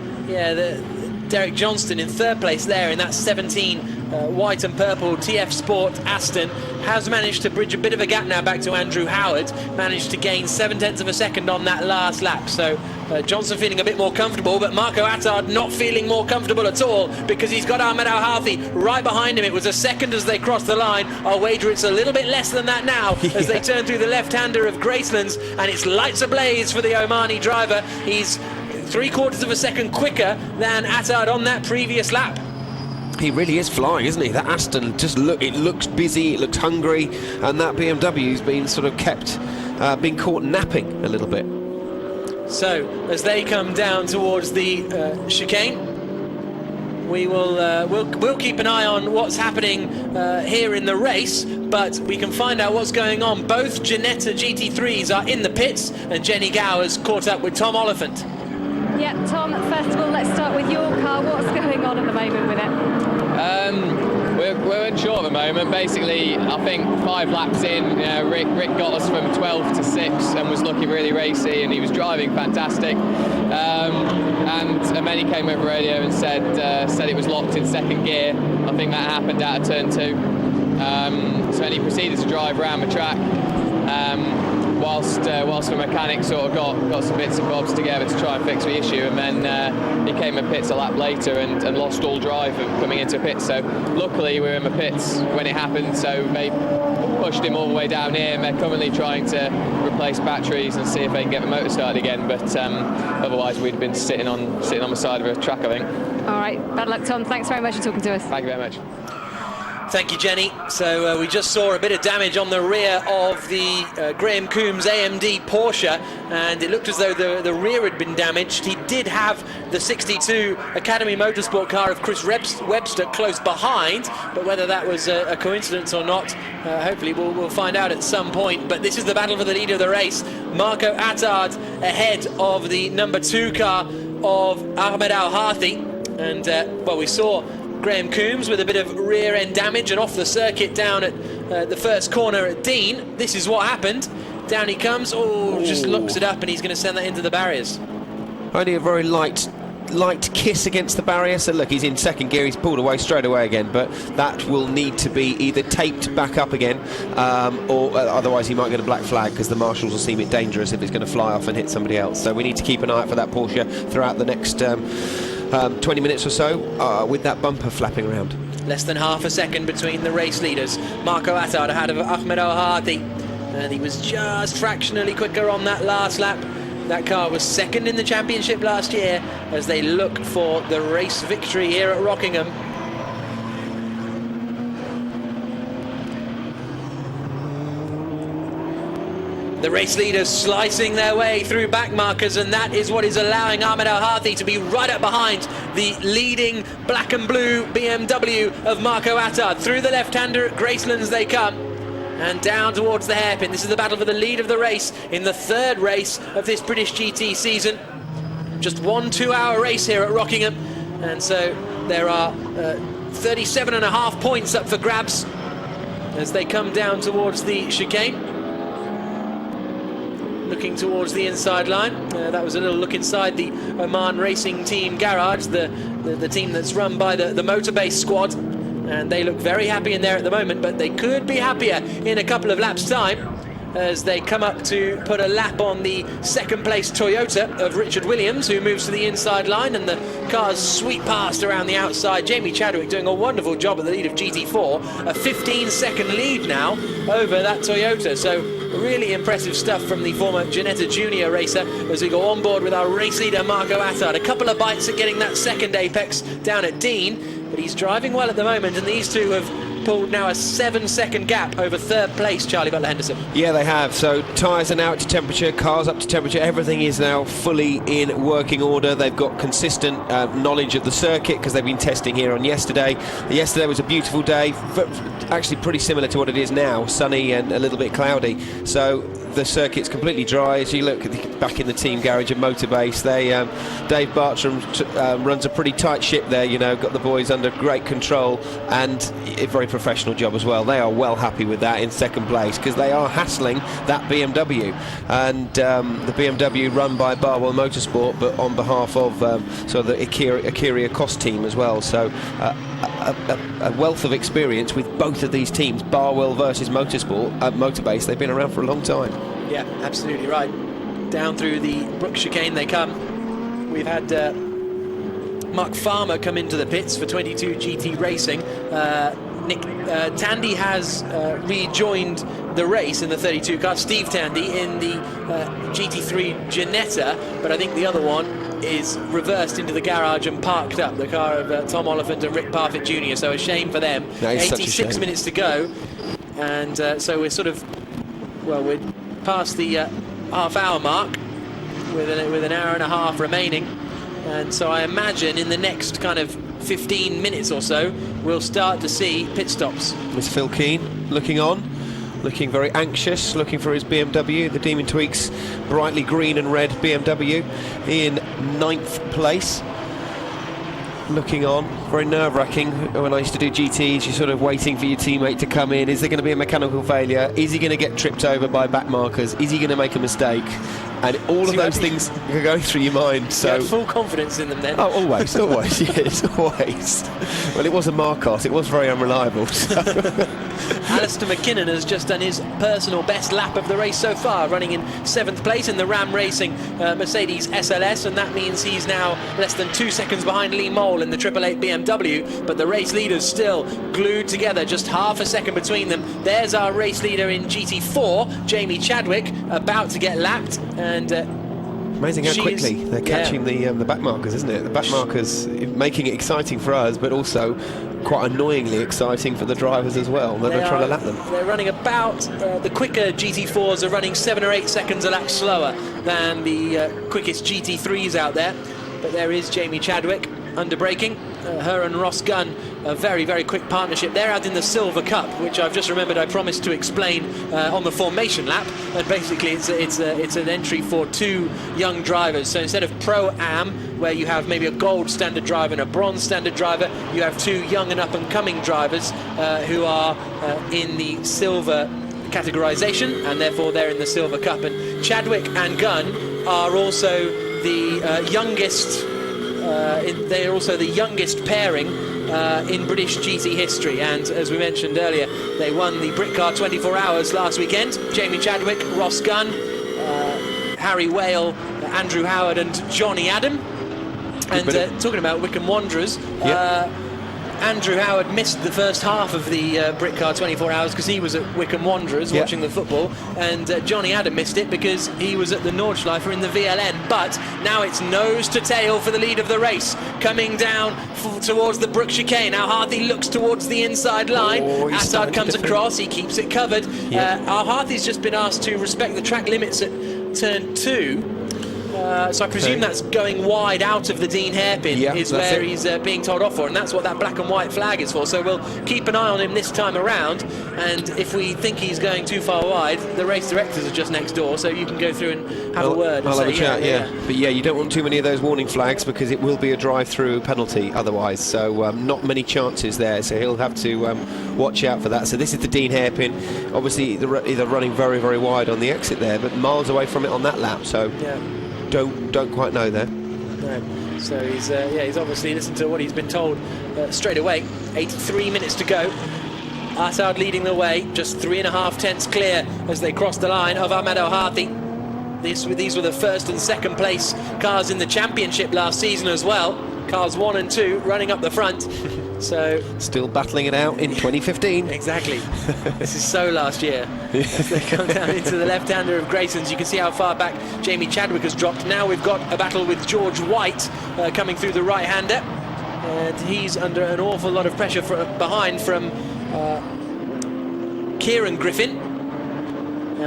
Derek Johnston in 3rd place there in that 17 white and purple TF Sport Aston has managed to bridge a bit of a gap now back to Andrew Howard, managed to gain 0.7 of a second on that last lap. So Johnson feeling a bit more comfortable, but Marco Attard not feeling more comfortable at all, because he's got Ahmed Al Harthi right behind him. It was a second as they crossed the line. I'll wager it's a little bit less than that now as they turn through the left-hander of Gracelands, and it's lights ablaze for the Omani driver. He's 3/4 of a second quicker than Attard on that previous lap. He really is flying, isn't he? That Aston it looks busy, it looks hungry, and that BMW's been sort of been caught napping a little bit. So as they come down towards the chicane, we'll keep an eye on what's happening here in the race, but we can find out what's going on. Both Ginetta GT3s are in the pits, and Jenny Gow has caught up with Tom Oliphant. Yeah, Tom, first of all, let's start with your car. What's going on at the moment with it? We're we're unsure at the moment. Basically, I think 5 laps in, Rick got us from 12 to 6 and was looking really racy, and he was driving fantastic. And then he came over radio and said it was locked in second gear. I think that happened out of turn 2. So then he proceeded to drive around the track. Whilst the mechanic sort of got some bits and bobs together to try and fix the issue, and then he came in pits a lap later and lost all drive coming into pits. So luckily we were in the pits when it happened, so they pushed him all the way down here, and they're currently trying to replace batteries and see if they can get the motor started again, but otherwise we'd been sitting on the side of a track, I think. All right, bad luck, Tom. Thanks very much for talking to us. Thank you very much. Thank you, Jenny. So we just saw a bit of damage on the rear of the Graham Coombs AMD Porsche, and it looked as though the rear had been damaged. He did have the 62 Academy Motorsport car of Chris Webster close behind, but whether that was a coincidence or not, hopefully we'll find out at some point. But this is the battle for the lead of the race. Marco Attard ahead of the number 2 car of Ahmed Al-Harthi, and well, we saw Graham Coombs with a bit of rear end damage and off the circuit down at the first corner at Dean. This is what happened. Down he comes. Oh, just looks it up, and he's going to send that into the barriers. Only a very light kiss against the barrier. So look, he's in second gear. He's pulled away straight away again, but that will need to be either taped back up again, or otherwise he might get a black flag, because the marshals will seem a bit dangerous if it's going to fly off and hit somebody else. So we need to keep an eye out for that Porsche throughout the next 20 minutes or so, with that bumper flapping around. Less than half a second between the race leaders. Marco Attard ahead of Ahmed Al-Harthi, and he was just fractionally quicker on that last lap. That car was second in the championship last year as they look for the race victory here at Rockingham. The race leaders slicing their way through back markers, and that is what is allowing Ahmed Al-Harthi to be right up behind the leading black and blue BMW of Marco Attard. Through the left-hander at Gracelands they come, and down towards the hairpin. This is the battle for the lead of the race in the 3rd race of this British GT season. Just 1 2-hour race here at Rockingham, and so there are 37.5 points up for grabs as they come down towards the chicane. Looking towards the inside line. That was a little look inside the Oman Racing Team garage, the team that's run by the Motorbase squad, and they look very happy in there at the moment, but they could be happier in a couple of laps' time as they come up to put a lap on the 2nd place Toyota of Richard Williams, who moves to the inside line, and the cars sweep past around the outside. Jamie Chadwick doing a wonderful job at the lead of GT4, a 15-second lead now over that Toyota, so really impressive stuff from the former Ginetta Junior racer as we go on board with our race leader Marco Attard. A couple of bites at getting that 2nd apex down at Dean, but he's driving well at the moment, and these two have pulled now a 7-second gap over 3rd place Charlie Butler Henderson. Yeah, they have. So tyres are now up to temperature, cars up to temperature, everything is now fully in working order. They've got consistent knowledge of the circuit because they've been testing here on yesterday. Yesterday was a beautiful day, actually pretty similar to what it is now, sunny and a little bit cloudy. So the circuit's completely dry. As you look at back in the team garage at Motorbase, Dave Bartram runs a pretty tight ship there, you know, got the boys under great control, and a very professional job as well. They are well happy with that in 2nd place because they are hassling that BMW, and the BMW run by Barwell Motorsport, but on behalf of the Akira Cost team as well. So a wealth of experience with both of these teams. Barwell versus Motorbase, they've been around for a long time. Yeah, absolutely right. Down through the Brook chicane they come. We've had Mark Farmer come into the pits for 22 GT Racing. Nick Tandy has rejoined the race in the 32 car. Steve Tandy in the GT3 Ginetta, but I think the other one is reversed into the garage and parked up, the car of Tom Oliphant and Rick Parfitt Jr. So a shame for them. 86 minutes to go, and so we're sort of, well, we're past the half-hour mark with an hour and a half remaining, and so I imagine in the next kind of 15 minutes or so we'll start to see pit stops. It's Phil Keane looking on, looking very anxious, looking for his BMW, the Demon Tweaks brightly green and red BMW in 9th place. looking on. Very nerve-wracking. When I used to do GTs, you're sort of waiting for your teammate to come in. Is there going to be a mechanical failure? Is he going to get tripped over by back markers? Is he going to make a mistake? And all of those things are going through your mind. So you had full confidence in them then. Oh, always, yes, always. Well, it was a Marcos. It was very unreliable. So. Alistair McKinnon has just done his personal best lap of the race so far, running in 7th place in the Ram Racing Mercedes SLS, and that means he's now less than 2 seconds behind Lee Mole in the 888 BMW, but the race leaders still glued together, just half a second between them. There's our race leader in GT4, Jamie Chadwick, about to get lapped, and amazing how quickly they're catching the back markers, isn't it? The back markers making it exciting for us, but also quite annoyingly exciting for the drivers as well. They're trying to lap them. They're running about, the quicker GT4s are running 7 or 8 seconds a lap slower than the quickest GT3s out there. But there is Jamie Chadwick under braking. Her and Ross Gunn, a very, very quick partnership. They're out in the Silver Cup, which I've just remembered I promised to explain on the formation lap. And basically, it's an entry for 2 young drivers. So instead of Pro-Am, where you have maybe a gold standard driver and a bronze standard driver, you have 2 young and up-and-coming drivers who are in the silver categorization, and therefore they're in the Silver Cup. And Chadwick and Gunn are also the youngest. They're also the youngest pairing in British GT history, and as we mentioned earlier, they won the Britcar 24 Hours last weekend. Jamie Chadwick, Ross Gunn, Harry Whale, Andrew Howard and Johnny Adam. And talking about Wycombe Wanderers, Andrew Howard missed the first half of the Britcar 24 Hours because he was at Wycombe Wanderers watching the football, and Johnny Adam missed it because he was at the Nordschleifer in the VLN. But now it's nose to tail for the lead of the race, coming down towards the Brook chicane. Now Harthy looks towards the inside line. Assad comes across, he keeps it covered. Our Harthy's just been asked to respect the track limits at turn 2. So I presume that's going wide out of the Dean hairpin is where he's being told off for, and that's what that black and white flag is for. So we'll keep an eye on him this time around, and if we think he's going too far wide, the race directors are just next door, so you can go through and have a word. I'll have a chat, But you don't want too many of those warning flags because it will be a drive-through penalty otherwise, so not many chances there, so he'll have to watch out for that. So this is the Dean hairpin. Obviously they're running very, very wide on the exit there, but miles away from it on that lap, so don't quite know there. No. So he's obviously listened to what he's been told straight away. 83 minutes to go. Assad leading the way, just 3.5 tenths clear as they cross the line of Ahmed El Harthy. These were the first and second place cars in the championship last season as well. Cars 1 and 2 running up the front. So still battling it out in 2015. Exactly. This is so last year. As they come down into the left-hander of Grayson's, you can see how far back Jamie Chadwick has dropped. Now we've got a battle with George White coming through the right-hander, and he's under an awful lot of pressure behind from Kieran Griffin.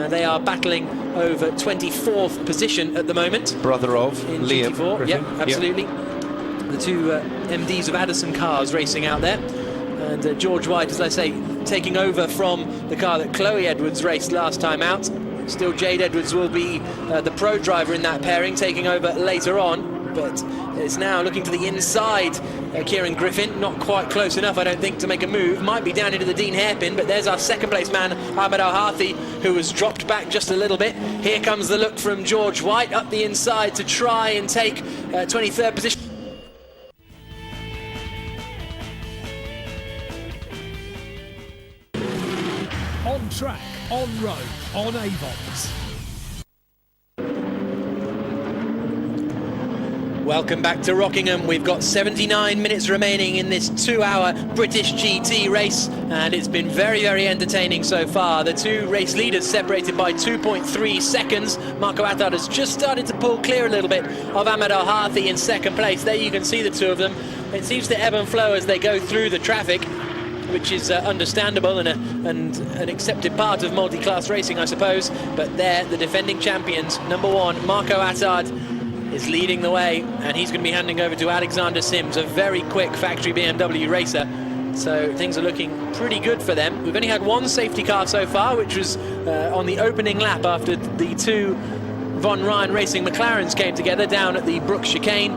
They are battling over 24th position at the moment. Brother of in Liam GT4. Griffin. Yep, absolutely. The 2 MDs of Addison cars racing out there, and George White, as I say, taking over from the car that Chloe Edwards raced last time out. Still, Jade Edwards will be the pro driver in that pairing, taking over later on, but it's now looking to the inside. Kieran Griffin, not quite close enough, I don't think, to make a move. Might be down into the Dean hairpin, but there's our second place man, Ahmed El Harthy, who has dropped back just a little bit. Here comes the look from George White up the inside to try and take 23rd position. On track, on road, on Avons. Welcome back to Rockingham. We've got 79 minutes remaining in this 2-hour British GT race, and it's been very, very entertaining so far. The 2 race leaders separated by 2.3 seconds. Marco Attard has just started to pull clear a little bit of Ahmed El Harthy in second place. There you can see the 2 of them. It seems to ebb and flow as they go through the traffic, which is understandable and an accepted part of multi-class racing, I suppose. But they're the defending champions. Number 1, Marco Attard, is leading the way, and he's going to be handing over to Alexander Sims, a very quick factory BMW racer. So things are looking pretty good for them. We've only had 1 safety car so far, which was on the opening lap after the 2 Von Ryan Racing McLarens came together down at the Brook chicane.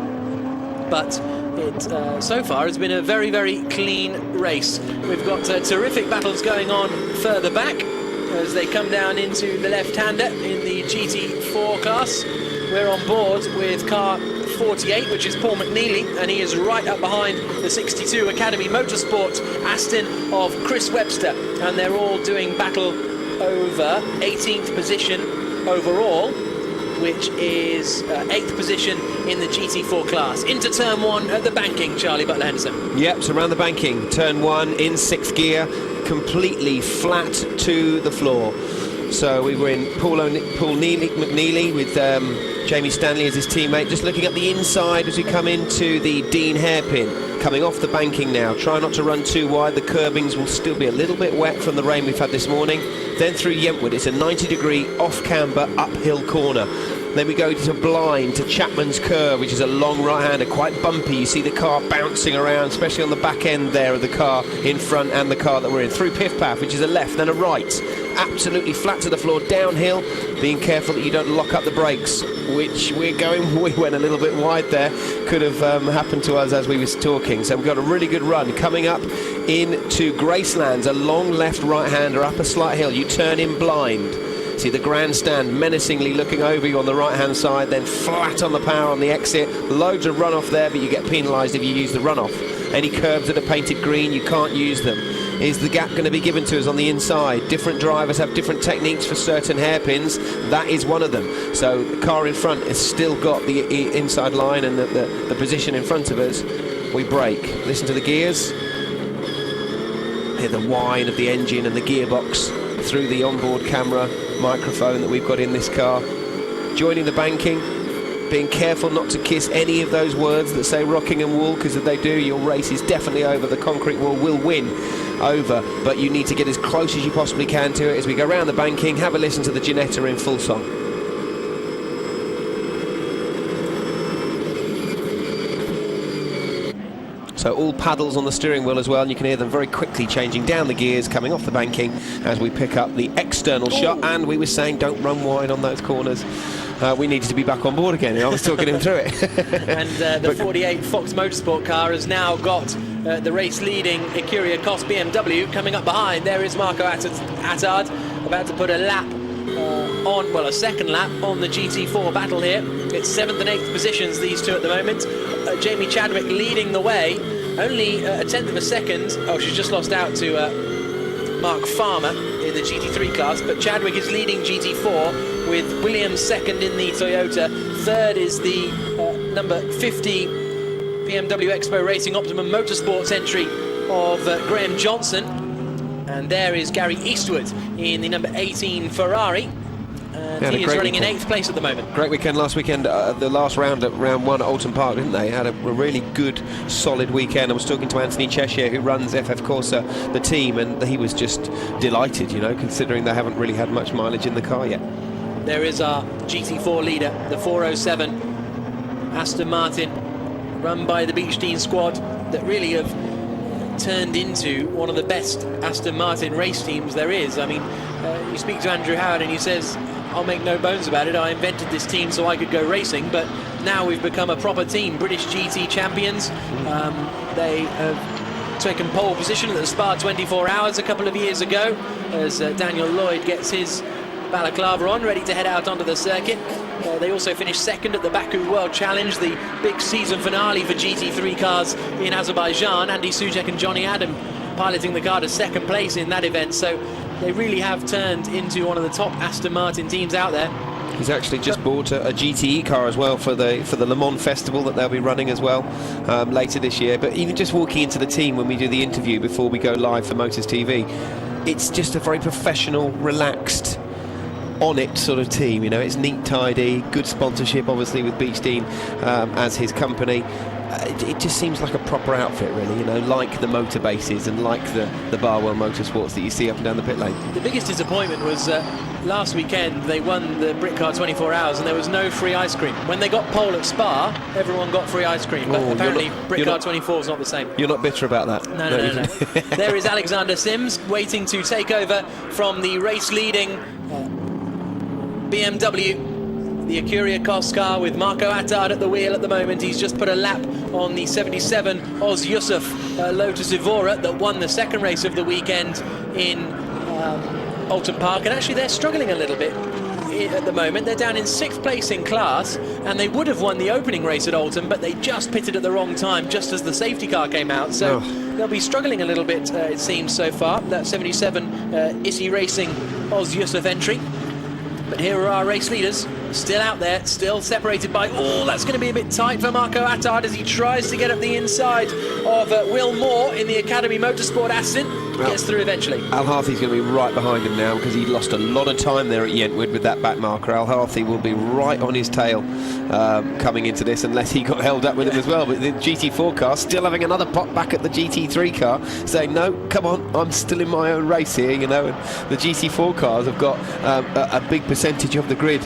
But It so far has been a very, very clean race. We've got terrific battles going on further back as they come down into the left-hander in the GT4 class. We're on board with car 48, which is Paul McNeely, and he is right up behind the 62 Academy Motorsport Aston of Chris Webster, and they're all doing battle over 18th position overall, which is 8th position in the GT4 class. Into turn 1 at the banking, Charlie Butler-Henderson. Yep, so around the banking, turn 1 in 6th gear, completely flat to the floor. So we were in Paul McNeely with Jamie Stanley as his teammate, just looking at the inside as we come into the Dean hairpin. Coming off the banking now, try not to run too wide, the curbings will still be a little bit wet from the rain we've had this morning. Then through Yentwood, it's a 90-degree off-camber uphill corner. Then we go to Blind, to Chapman's Curve, which is a long right-hander, quite bumpy. You see the car bouncing around, especially on the back end there of the car in front and the car that we're in. Through Piffpaff, which is a left, then a right. Absolutely flat to the floor, downhill, being careful that you don't lock up the brakes, which we're going. We went a little bit wide there. Could have happened to us as we was talking. So we've got a really good run. Coming up into Gracelands, a long left right-hander up a slight hill. You turn in Blind. See the grandstand menacingly looking over you on the right-hand side, then flat on the power on the exit. Loads of runoff there, but you get penalised if you use the runoff. Any curves that are painted green, you can't use them. Is the gap going to be given to us on the inside? Different drivers have different techniques for certain hairpins. That is one of them. So the car in front has still got the inside line and the position in front of us. We brake. Listen to the gears. Hear the whine of the engine and the gearbox through the onboard camera microphone that we've got in this car. Joining the banking, being careful not to kiss any of those words that say Rockingham wall, because if they do, your race is definitely over. The concrete wall will win over, but you need to get as close as you possibly can to it. As we go around the banking, have a listen to the Ginetta in full song. So all paddles on the steering wheel as well, and you can hear them very quickly changing down the gears, coming off the banking as we pick up the external shot. And we were saying don't run wide on those corners. We needed to be back on board again. I was talking him through it. And the 48 Fox Motorsport car has now got the race-leading Ecuria Cos BMW coming up behind. There is Marco Attard about to put a lap a second lap on the GT4 battle here. It's 7th and 8th positions, these two at the moment. Jamie Chadwick leading the way, only a tenth of a second. Oh, she's just lost out to Mark Farmer in the GT3 class, but Chadwick is leading GT4 with Williams second in the Toyota. Third is the number 50 BMW Expo Racing Optimum Motorsports entry of Graham Johnson. And there is Gary Eastwood in the number 18 Ferrari. And he is running in 8th place at the moment. Great weekend last weekend, the last round at round 1 at Alton Park, didn't they? Had a really good, solid weekend. I was talking to Anthony Cheshire, who runs FF Corsa, the team, and he was just delighted, you know, considering they haven't really had much mileage in the car yet. There is our GT4 leader, the 407 Aston Martin, run by the Beechdean squad that really have turned into one of the best Aston Martin race teams there is. I mean, you speak to Andrew Howard and he says, I'll make no bones about it, I invented this team so I could go racing, but now we've become a proper team. British GT champions. They have taken pole position at the Spa 24 Hours a couple of years ago as Daniel Lloyd gets his balaclava on, ready to head out onto the circuit. They also finished second at the Baku World Challenge, the big season finale for GT3 cars in Azerbaijan. Andy Suchek and Johnny Adam piloting the car to second place in that event. So they really have turned into one of the top Aston Martin teams out there. He's actually just bought a GTE car as well for the Le Mans Festival that they'll be running as well later this year. But even just walking into the team when we do the interview before we go live for Motors TV, it's just a very professional, relaxed, on it sort of team. You know, it's neat, tidy, good sponsorship obviously with Beechdean as his company. It just seems like a proper outfit, really, you know, like the motor bases and like the Barwell Motorsports that you see up and down the pit lane. The biggest disappointment was last weekend they won the Britcar 24 Hours and there was no free ice cream. When they got pole at Spa, everyone got free ice cream, but apparently Britcar 24 is not the same. You're not bitter about that? No. There is Alexander Sims waiting to take over from the race-leading BMW the Acuria Cos car with Marco Attard at the wheel at the moment. He's just put a lap on the 77 Oz Yusuf Lotus Evora that won the second race of the weekend in Oulton Park, and actually they're struggling a little bit at the moment. They're down in 6th place in class, and they would have won the opening race at Oulton, but they just pitted at the wrong time just as the safety car came out, so they'll be struggling a little bit, it seems, so far. That 77 Issy Racing Oz Yusuf entry. But here are our race leaders, still out there, still separated by... Oh, that's going to be a bit tight for Marco Attard as he tries to get up the inside of Will Moore in the Academy Motorsport Aston. Gets through eventually. Al Harthy's going to be right behind him now because he lost a lot of time there at Yentwood with that back marker. Al Harthy will be right on his tail coming into this, unless he got held up with him as well. But the GT4 car still having another pop back at the GT3 car, saying, no, come on, I'm still in my own race here, you know. And the GT4 cars have got a big percentage of the grid,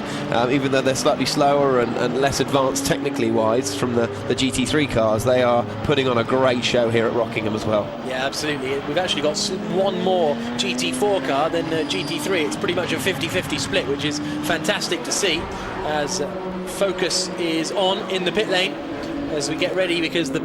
even though they're slightly slower and less advanced technically wise from the GT3 cars. They are putting on a great show here at Rockingham as well. Yeah, absolutely. We've actually got one more GT4 car than GT3. It's pretty much a 50-50 split, which is fantastic to see, as focus is on in the pit lane as we get ready, because the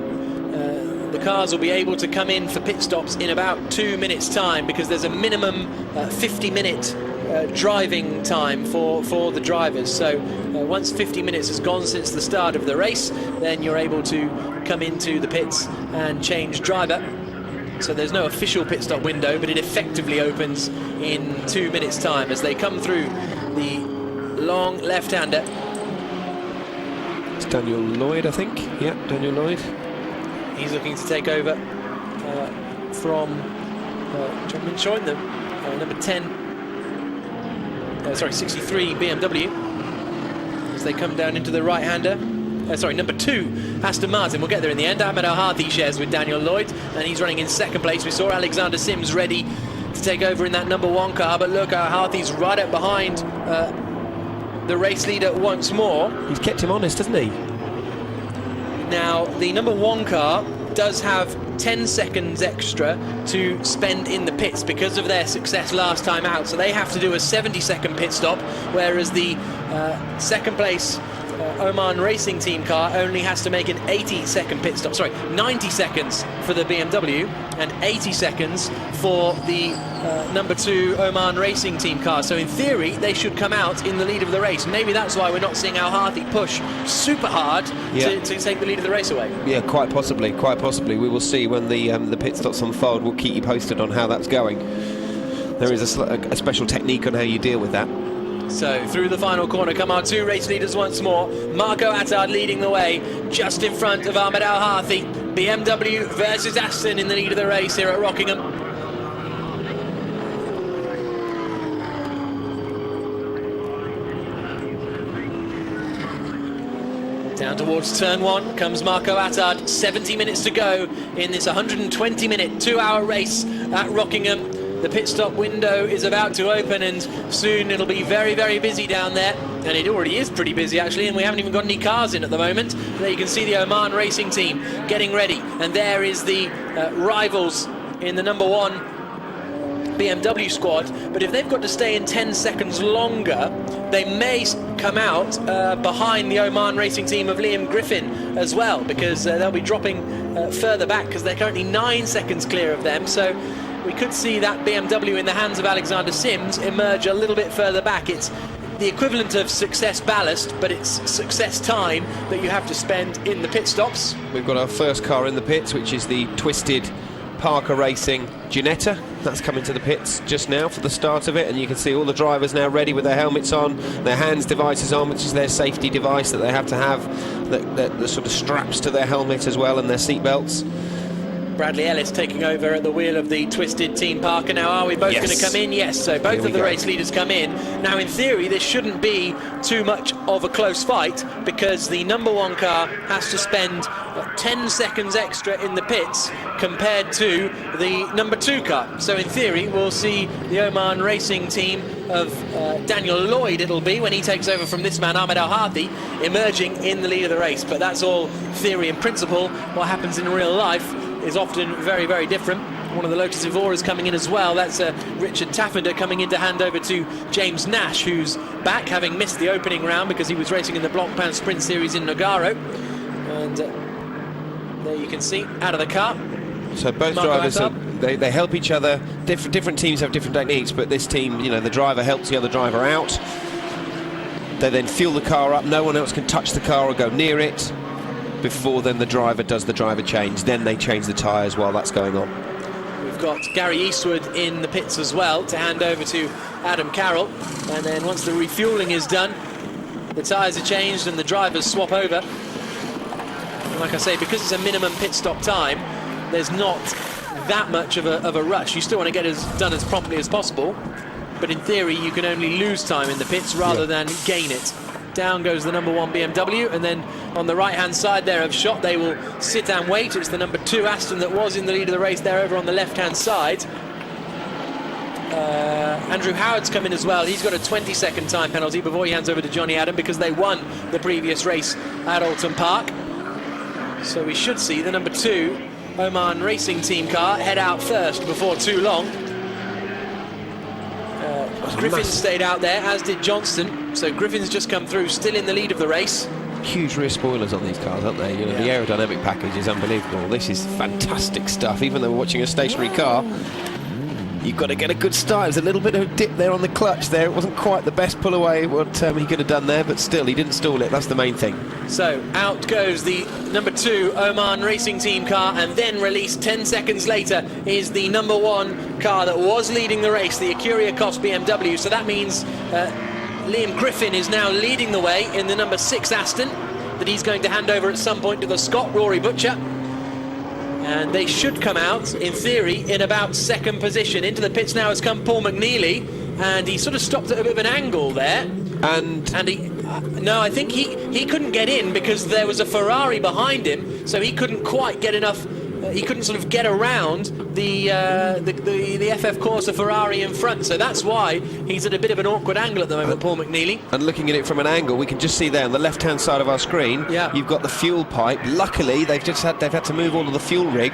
cars will be able to come in for pit stops in about 2 minutes time, because there's a minimum 50-minute driving time for the drivers. So once 50 minutes has gone since the start of the race, then you're able to come into the pits and change driver. So there's no official pit stop window, but it effectively opens in 2 minutes time as they come through the long left-hander. It's Daniel Lloyd, I think. Yeah, Daniel Lloyd. He's looking to take over from John Minchoin, the number 10, 63 BMW, as they come down into the right-hander. Number 2, Aston Martin. We'll get there in the end. Ahmed Al-Harthi shares with Daniel Lloyd, and he's running in 2nd place. We saw Alexander Sims ready to take over in that number 1 car, but look, Al-Harthi's right up behind the race leader once more. He's kept him honest, hasn't he? Now, the number 1 car does have 10 seconds extra to spend in the pits because of their success last time out, so they have to do a 70-second pit stop, whereas the 2nd place Oman Racing Team car only has to make an 80-second pit stop. 90 seconds for the BMW and 80 seconds for the number 2 Oman Racing Team car. So in theory, they should come out in the lead of the race. Maybe that's why we're not seeing Al Harthi push super hard to take the lead of the race away. Yeah, quite possibly. We will see when the pit stops unfold. We'll keep you posted on how that's going. There is a special technique on how you deal with that. So through the final corner come our 2 race leaders once more. Marco Attard leading the way, just in front of Ahmed Al-Harthi. BMW versus Aston in the lead of the race here at Rockingham. Down towards turn 1 comes Marco Attard. 70 minutes to go in this 120-minute, 2-hour race at Rockingham. The pit stop window is about to open, and soon it'll be very, very busy down there. And it already is pretty busy, actually, and we haven't even got any cars in at the moment. There you can see the Oman Racing Team getting ready. And there is the rivals in the number 1 BMW squad. But if they've got to stay in 10 seconds longer, they may come out behind the Oman Racing Team of Liam Griffin as well, because they'll be dropping further back, because they're currently 9 seconds clear of them. So we could see that BMW in the hands of Alexander Sims emerge a little bit further back. It's the equivalent of success ballast, but it's success time that you have to spend in the pit stops. We've got our first car in the pits, which is the Twisted Parker Racing Ginetta. That's coming to the pits just now for the start of it, and you can see all the drivers now ready with their helmets on, their hands devices on, which is their safety device that they have to have, the sort of straps to their helmet as well, and their seat belts. Bradley Ellis taking over at the wheel of the Twisted Team Parker. Now, are we both going to come in? Yes, so both of the race leaders come in. Now, in theory, this shouldn't be too much of a close fight, because the number 1 car has to spend 10 seconds extra in the pits compared to the number 2 car. So, in theory, we'll see the Oman Racing Team of Daniel Lloyd, it'll be, when he takes over from this man, Ahmed Al-Harthi, emerging in the lead of the race. But that's all theory and principle. What happens in real life is often very, very different. one of the Lotus Evoras coming in as well. That's Richard Taffender coming in to hand over to James Nash, who's back, having missed the opening round because he was racing in the Blancpain Sprint Series in Nogaro. And there you can see, out of the car. So both drivers, they help each other. Different teams have different techniques, but this team, you know, the driver helps the other driver out. They then fuel the car up. No one else can touch the car or go near it before then the driver does the driver change. Then they change the tyres while that's going on. We've got Gary Eastwood in the pits as well to hand over to Adam Carroll. And then once the refueling is done, the tyres are changed and the drivers swap over. And like I say, because it's a minimum pit stop time, there's not that much of a rush. You still want to get it done as promptly as possible, but in theory you can only lose time in the pits rather than gain it. Down goes the number 1 BMW, and then on the right hand side there of shot they will sit and wait. It's the number 2 Aston that was in the lead of the race there over on the left hand side. Andrew Howard's come in as well. He's got a 20-second time penalty before he hands over to Johnny Adam because they won the previous race at Alton Park. So we should see the number 2 Oman Racing Team car head out first before too long. Griffin stayed out there, as did Johnston. So Griffin's just come through, still in the lead of the race. Huge rear spoilers on these cars, aren't they? You know, the aerodynamic package is unbelievable. This is fantastic stuff. Even though we're watching a stationary car, you've got to get a good start. There's a little bit of a dip there on the clutch there. It wasn't quite the best pull away what he could have done there, but still, he didn't stall it. That's the main thing. So out goes the number 2 Oman Racing Team car, and then released 10 seconds later is the number 1 car that was leading the race, the Acuria Cos BMW. So that means Liam Griffin is now leading the way in the number 6 Aston that he's going to hand over at some point to the Scot, Rory Butcher. And they should come out, in theory, in about 2nd position. Into the pits now has come Paul McNeely, and he sort of stopped at a bit of an angle there. And he... no, I think he couldn't get in because there was a Ferrari behind him, so he couldn't quite get enough... he couldn't sort of get around the FF Corsa Ferrari in front, so that's why he's at a bit of an awkward angle at the moment, Paul McNeely. And looking at it from an angle, we can just see there on the left-hand side of our screen, you've got the fuel pipe. Luckily, they've had to move all of the fuel rig,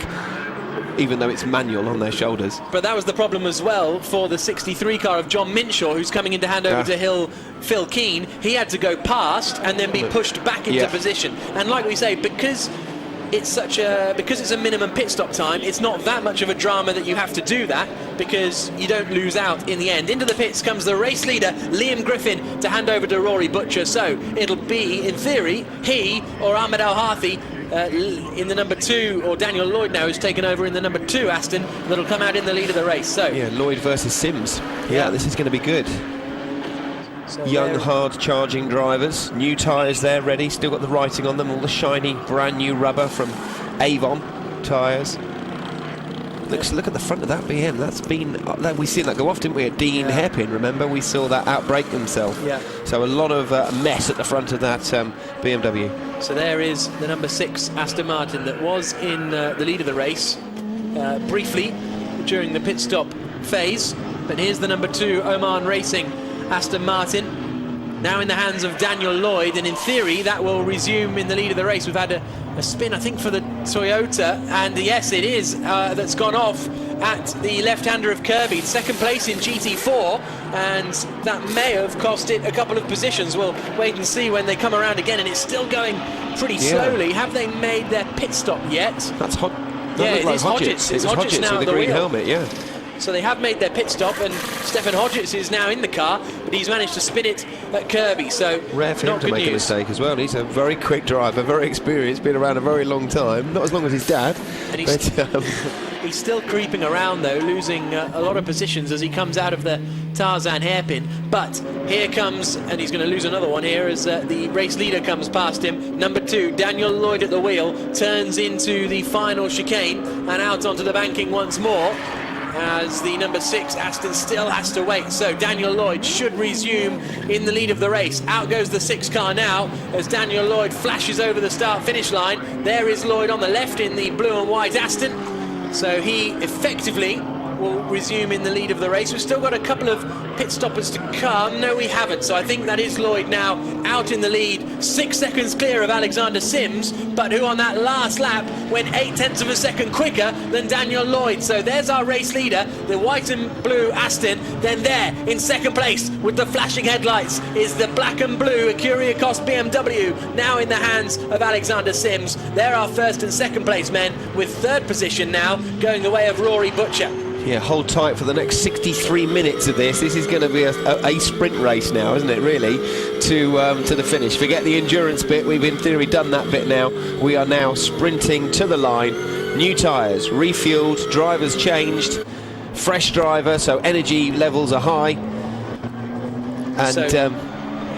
even though it's manual on their shoulders. But that was the problem as well for the 63 car of John Minshaw, who's coming in to hand over to Phil Keane. He had to go past and then be pushed back into position. And like we say, because it's a minimum pit stop time, it's not that much of a drama that you have to do that, because you don't lose out in the end. Into the pits comes the race leader, Liam Griffin, to hand over to Rory Butcher. So it'll be, in theory, he or Ahmed Al-Hathi in the number 2, or Daniel Lloyd now, who's taken over in the number 2 Aston, that'll come out in the lead of the race. So Lloyd versus Sims. This is going to be good. So young, hard-charging drivers. New tyres there, ready. Still got the writing on them. All the shiny, brand-new rubber from Avon tyres. Look at the front of that BM. That's been... we've seen that go off, didn't we, at Dean Hairpin, remember? We saw that outbreak themselves. So a lot of mess at the front of that BMW. So there is the number 6 Aston Martin that was in the lead of the race briefly during the pit stop phase. But here's the number 2 Oman Racing Aston Martin, now in the hands of Daniel Lloyd, and in theory that will resume in the lead of the race. We've had a spin, I think, for the Toyota, and yes, it is, that's gone off at the left-hander of Kirby, 2nd place in GT4, and that may have cost it a couple of positions. We'll wait and see when they come around again, and it's still going pretty slowly. Have they made their pit stop yet? That's hot. It is Hodgetts. It's Hodgetts now with at the green wheel. helmet, So they have made their pit stop, and Stefan Hodgetts is now in the car, but he's managed to spin it at Kirby, so rare for him to make a mistake as well. He's a very quick driver, very experienced, been around a very long time, not as long as his dad. And he's still creeping around, though, losing a lot of positions as he comes out of the Tarzan hairpin. But here comes, and he's going to lose another one here as the race leader comes past him. Number 2, Daniel Lloyd at the wheel, turns into the final chicane and out onto the banking once more, as the number 6 Aston still has to wait. So Daniel Lloyd should resume in the lead of the race. Out goes the 6 car now as Daniel Lloyd flashes over the start-finish line. There is Lloyd on the left in the blue and white Aston. So he effectively will resume in the lead of the race. We've still got a couple of pit stoppers to come. No, we haven't. So I think that is Lloyd now out in the lead, 6 seconds clear of Alexander Sims, but who on that last lap went 0.8 of a second quicker than Daniel Lloyd. So there's our race leader, the white and blue Aston. Then there in second place with the flashing headlights is the black and blue Curiacos BMW, now in the hands of Alexander Sims. They're our first and second place men, with third position now going the way of Rory Butcher. Yeah, hold tight for the next 63 minutes of this. This is going to be a sprint race now, isn't it, really, to the finish. Forget the endurance bit. We've, in theory, done that bit now. We are now sprinting to the line. New tyres, refueled, drivers changed, fresh driver, so energy levels are high. And So-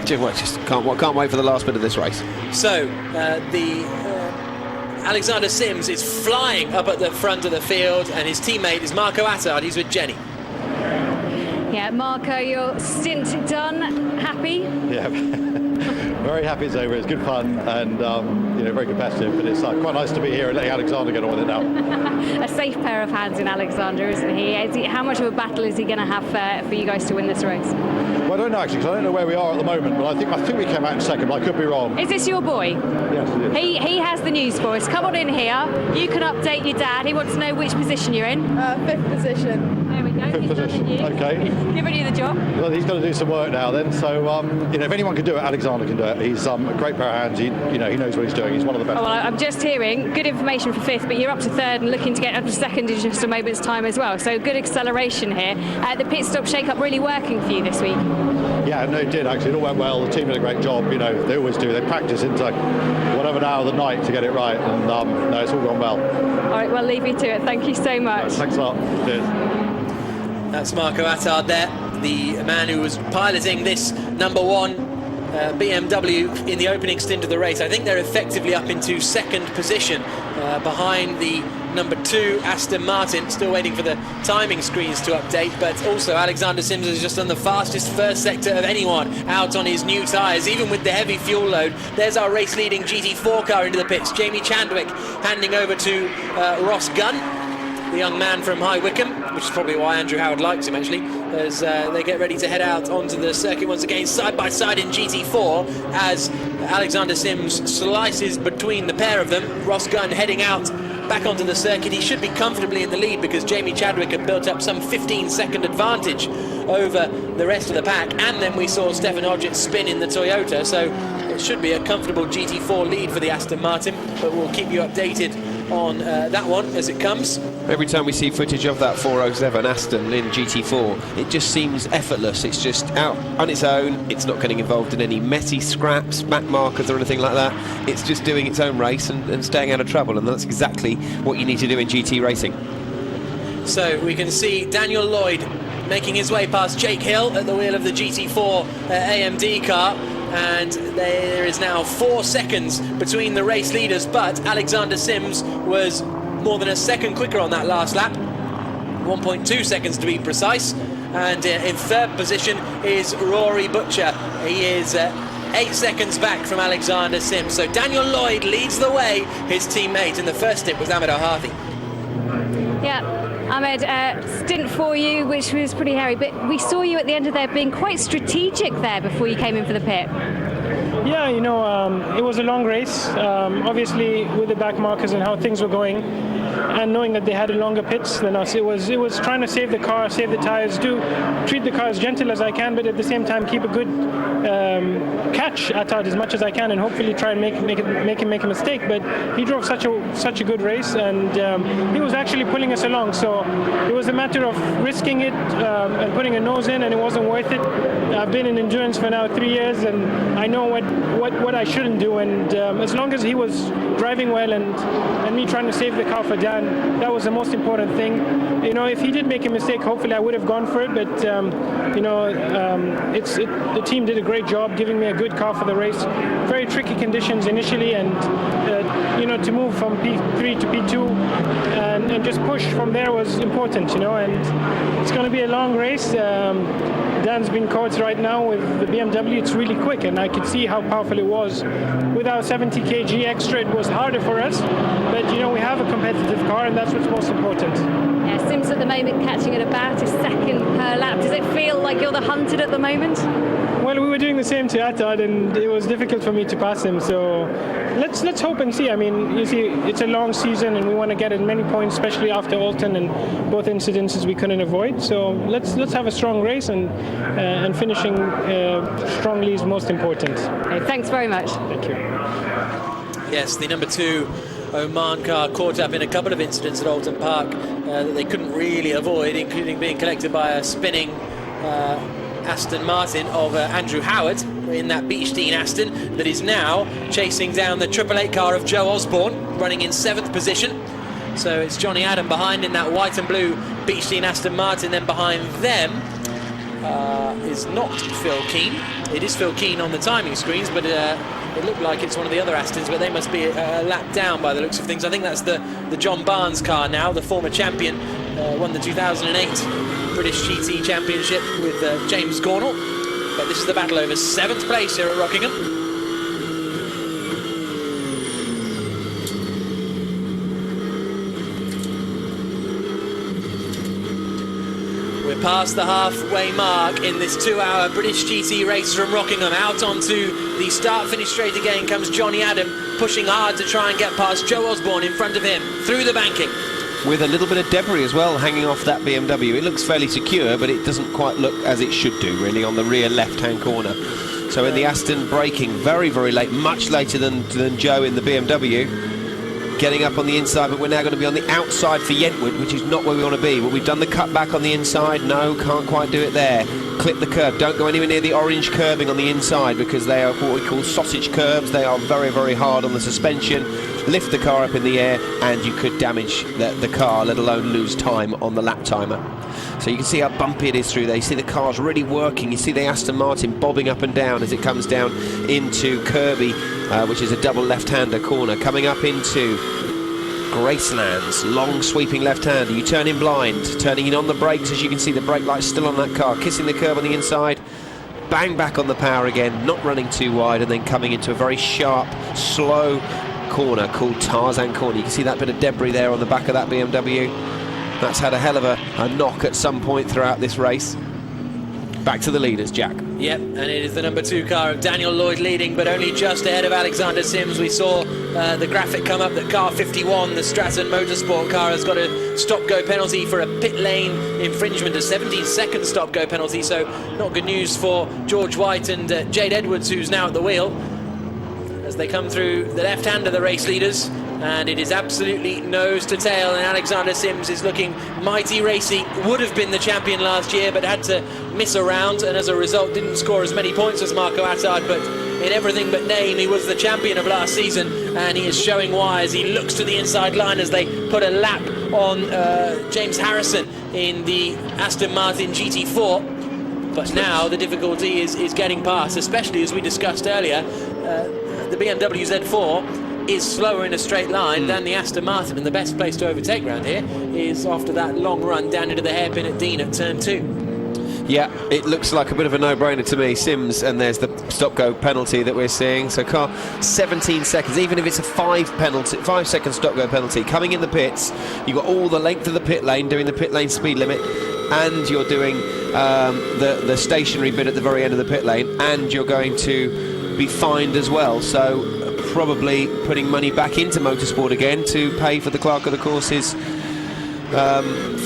just can't wait for the last bit of this race. So Alexander Sims is flying up at the front of the field, and his teammate is Marco Attard. He's with Jenny. Yeah, Marco, your stint done. Happy? Yeah, very happy it's over. It's good fun and very competitive. But it's quite nice to be here and letting Alexander get on with it now. A safe pair of hands in Alexander, isn't he? How much of a battle is he going to have for you guys to win this race? Well, I don't know actually, because I don't know where we are at the moment. But I think we came out in second, but I could be wrong. Is this your boy? Yes, it is. He has the news for us. Come on in here. You can update your dad. He wants to know which position you're in. Fifth position. There we go. Fifth He's position. nudging you. Okay. Giving you the job. Well, he's got to do some work now then. So if anyone can do it, Alexander can do it. He's a great pair of hands. He knows what he's doing. He's one of the best. Oh, well, I'm just hearing good information for fifth, but you're up to third and looking to get up to second in just a moment's time as well. So good acceleration here. The pit stop shake-up really working for you this week. Yeah, no, it did actually. It all went well. The team did a great job. They always do. They practice into whatever hour of the night to get it right, and no, it's all gone well. All right, well, leave you to it. Thank you so much. Thanks a lot. Cheers. That's Marco Attard there, the man who was piloting this number one BMW in the opening stint of the race. I think they're effectively up into second position behind the number 2 Aston Martin, still waiting for the timing screens to update, but also Alexander Sims has just done the fastest first sector of anyone out on his new tyres, even with the heavy fuel load. There's our race leading GT4 car into the pits, Jamie Chandwick handing over to Ross Gunn, the young man from High Wycombe, which is probably why Andrew Howard likes him actually, as they get ready to head out onto the circuit once again, side by side in GT4, as Alexander Sims slices between the pair of them. Ross Gunn heading out back onto the circuit. He should be comfortably in the lead because Jamie Chadwick had built up some 15-second advantage over the rest of the pack, and then we saw Stefan Hodgett spin in the Toyota, so it should be a comfortable GT4 lead for the Aston Martin, but we'll keep you updated on that one as it comes. Every time we see footage of that 407 Aston in GT4, it just seems effortless. It's just out on its own. It's not getting involved in any messy scraps, back markers or anything like that. It's just doing its own race and staying out of trouble, and that's exactly what you need to do in GT racing. So we can see Daniel Lloyd making his way past Jake Hill at the wheel of the GT4 AMD car, and there is now 4 seconds between the race leaders, but Alexander Sims was more than a second quicker on that last lap, 1.2 seconds to be precise, and in third position is Rory Butcher. He is 8 seconds back from Alexander Sims. So Daniel Lloyd leads the way. His teammate in the first stint was Ahmed Al-Harthi. Yeah. Ahmed, stint for you, which was pretty hairy, but we saw you at the end of there being quite strategic there before you came in for the pit. Yeah, it was a long race, obviously with the back markers and how things were going, and knowing that they had a longer pits than us, it was trying to save the car, save the tires, treat the car as gentle as I can, but at the same time keep a good catch Attard as much as I can, and hopefully try and make him make a mistake. But he drove such a good race, and he was actually pulling us along. So it was a matter of risking it and putting a nose in, and it wasn't worth it. I've been in endurance for now 3 years, and I know what I shouldn't do. And as long as he was driving well and me trying to save the car for Dan, that was the most important thing. If he did make a mistake, hopefully I would have gone for it. But the team did a great job giving me a good car for the race. Very tricky conditions initially, and to move from P3 to P2 and just push from there was important. And it's going to be a long race. Dan's been coached right now with the BMW. It's really quick, and I could see how powerful powerful it was. Without 70 kg extra, it was harder for us. But you know, we have a competitive car, and that's what's most important. Yeah, Sims at the moment catching at about a second per lap. Does it feel like you're the hunted at the moment? Well, we were doing the same to Attard, and it was difficult for me to pass him. So let's hope and see. I mean, you see, it's a long season, and we want to get as many points, especially after Alton and both incidences we couldn't avoid. So let's have a strong race, and finishing strongly is most important. Okay, thanks very much. Thank you. Yes, the number 2 Oman car caught up in a couple of incidents at Alton Park that they couldn't really avoid, including being collected by a spinning Aston Martin of Andrew Howard in that Beechstein Aston that is now chasing down the 888 car of Joe Osborne, running in 7th position. So it's Johnny Adam behind in that white and blue Beechstein Aston Martin. Then behind them is not Phil Keane. It is Phil Keane on the timing screens, but it looked like it's one of the other Astons, but they must be a lap down by the looks of things. I think that's the John Barnes car now, the former champion, won the 2008 British GT Championship with James Gornall. But this is the battle over 7th place here at Rockingham. We're past the halfway mark in this 2-hour British GT race from Rockingham. Out onto the start-finish straight again comes Johnny Adam, pushing hard to try and get past Joe Osborne in front of him, through the banking. With a little bit of debris as well hanging off that BMW. It looks fairly secure, but it doesn't quite look as it should do, really, on the rear left-hand corner. So in the Aston, braking very, very late, much later than Joe in the BMW. Getting up on the inside, but we're now going to be on the outside for Yentwood, which is not where we want to be. But we've done the cut back on the inside. No, can't quite do it there. Clip the curb. Don't go anywhere near the orange curbing on the inside, because they are what we call sausage curbs. They are very, very hard on the suspension. Lift the car up in the air, and you could damage the car, let alone lose time on the lap timer. So you can see how bumpy it is through there. You see the car's really working. You see the Aston Martin bobbing up and down as it comes down into Kirby, which is a double left-hander corner. Coming up into Graceland's long sweeping left-hander. You turn in blind, turning in on the brakes. As you can see, the brake light's still on that car, kissing the curb on the inside. Bang back on the power again, not running too wide, and then coming into a very sharp, slow corner called Tarzan Corner. You can see that bit of debris there on the back of that BMW. That's had a hell of a knock at some point throughout this race. Back to the leaders, Jack. Yep, and it is the number 2 car of Daniel Lloyd leading, but only just ahead of Alexander Sims. We saw the graphic come up that car 51, the Stratton Motorsport car, has got a stop-go penalty for a pit lane infringement, a 17-second stop-go penalty, so not good news for George White and Jade Edwards, who's now at the wheel, as they come through the left hand of the race leaders. And it is absolutely nose to tail, and Alexander Sims is looking mighty racy. Would have been the champion last year, but had to miss a round, and as a result didn't score as many points as Marco Attard, but in everything but name he was the champion of last season, and he is showing why as he looks to the inside line as they put a lap on James Harrison in the Aston Martin GT4. But now the difficulty is getting past, especially as we discussed earlier, the BMW Z4 is slower in a straight line than the Aston Martin, and the best place to overtake round here is after that long run down into the hairpin at Dean at turn 2. Yeah, it looks like a bit of a no-brainer to me. Sims, and there's the stop-go penalty that we're seeing. So car 17 seconds, even if it's a 5-second stop-go penalty, coming in the pits, you've got all the length of the pit lane, doing the pit lane speed limit, and you're doing the stationary bit at the very end of the pit lane, and you're going to be fined as well. So probably putting money back into motorsport again to pay for the clerk of the course's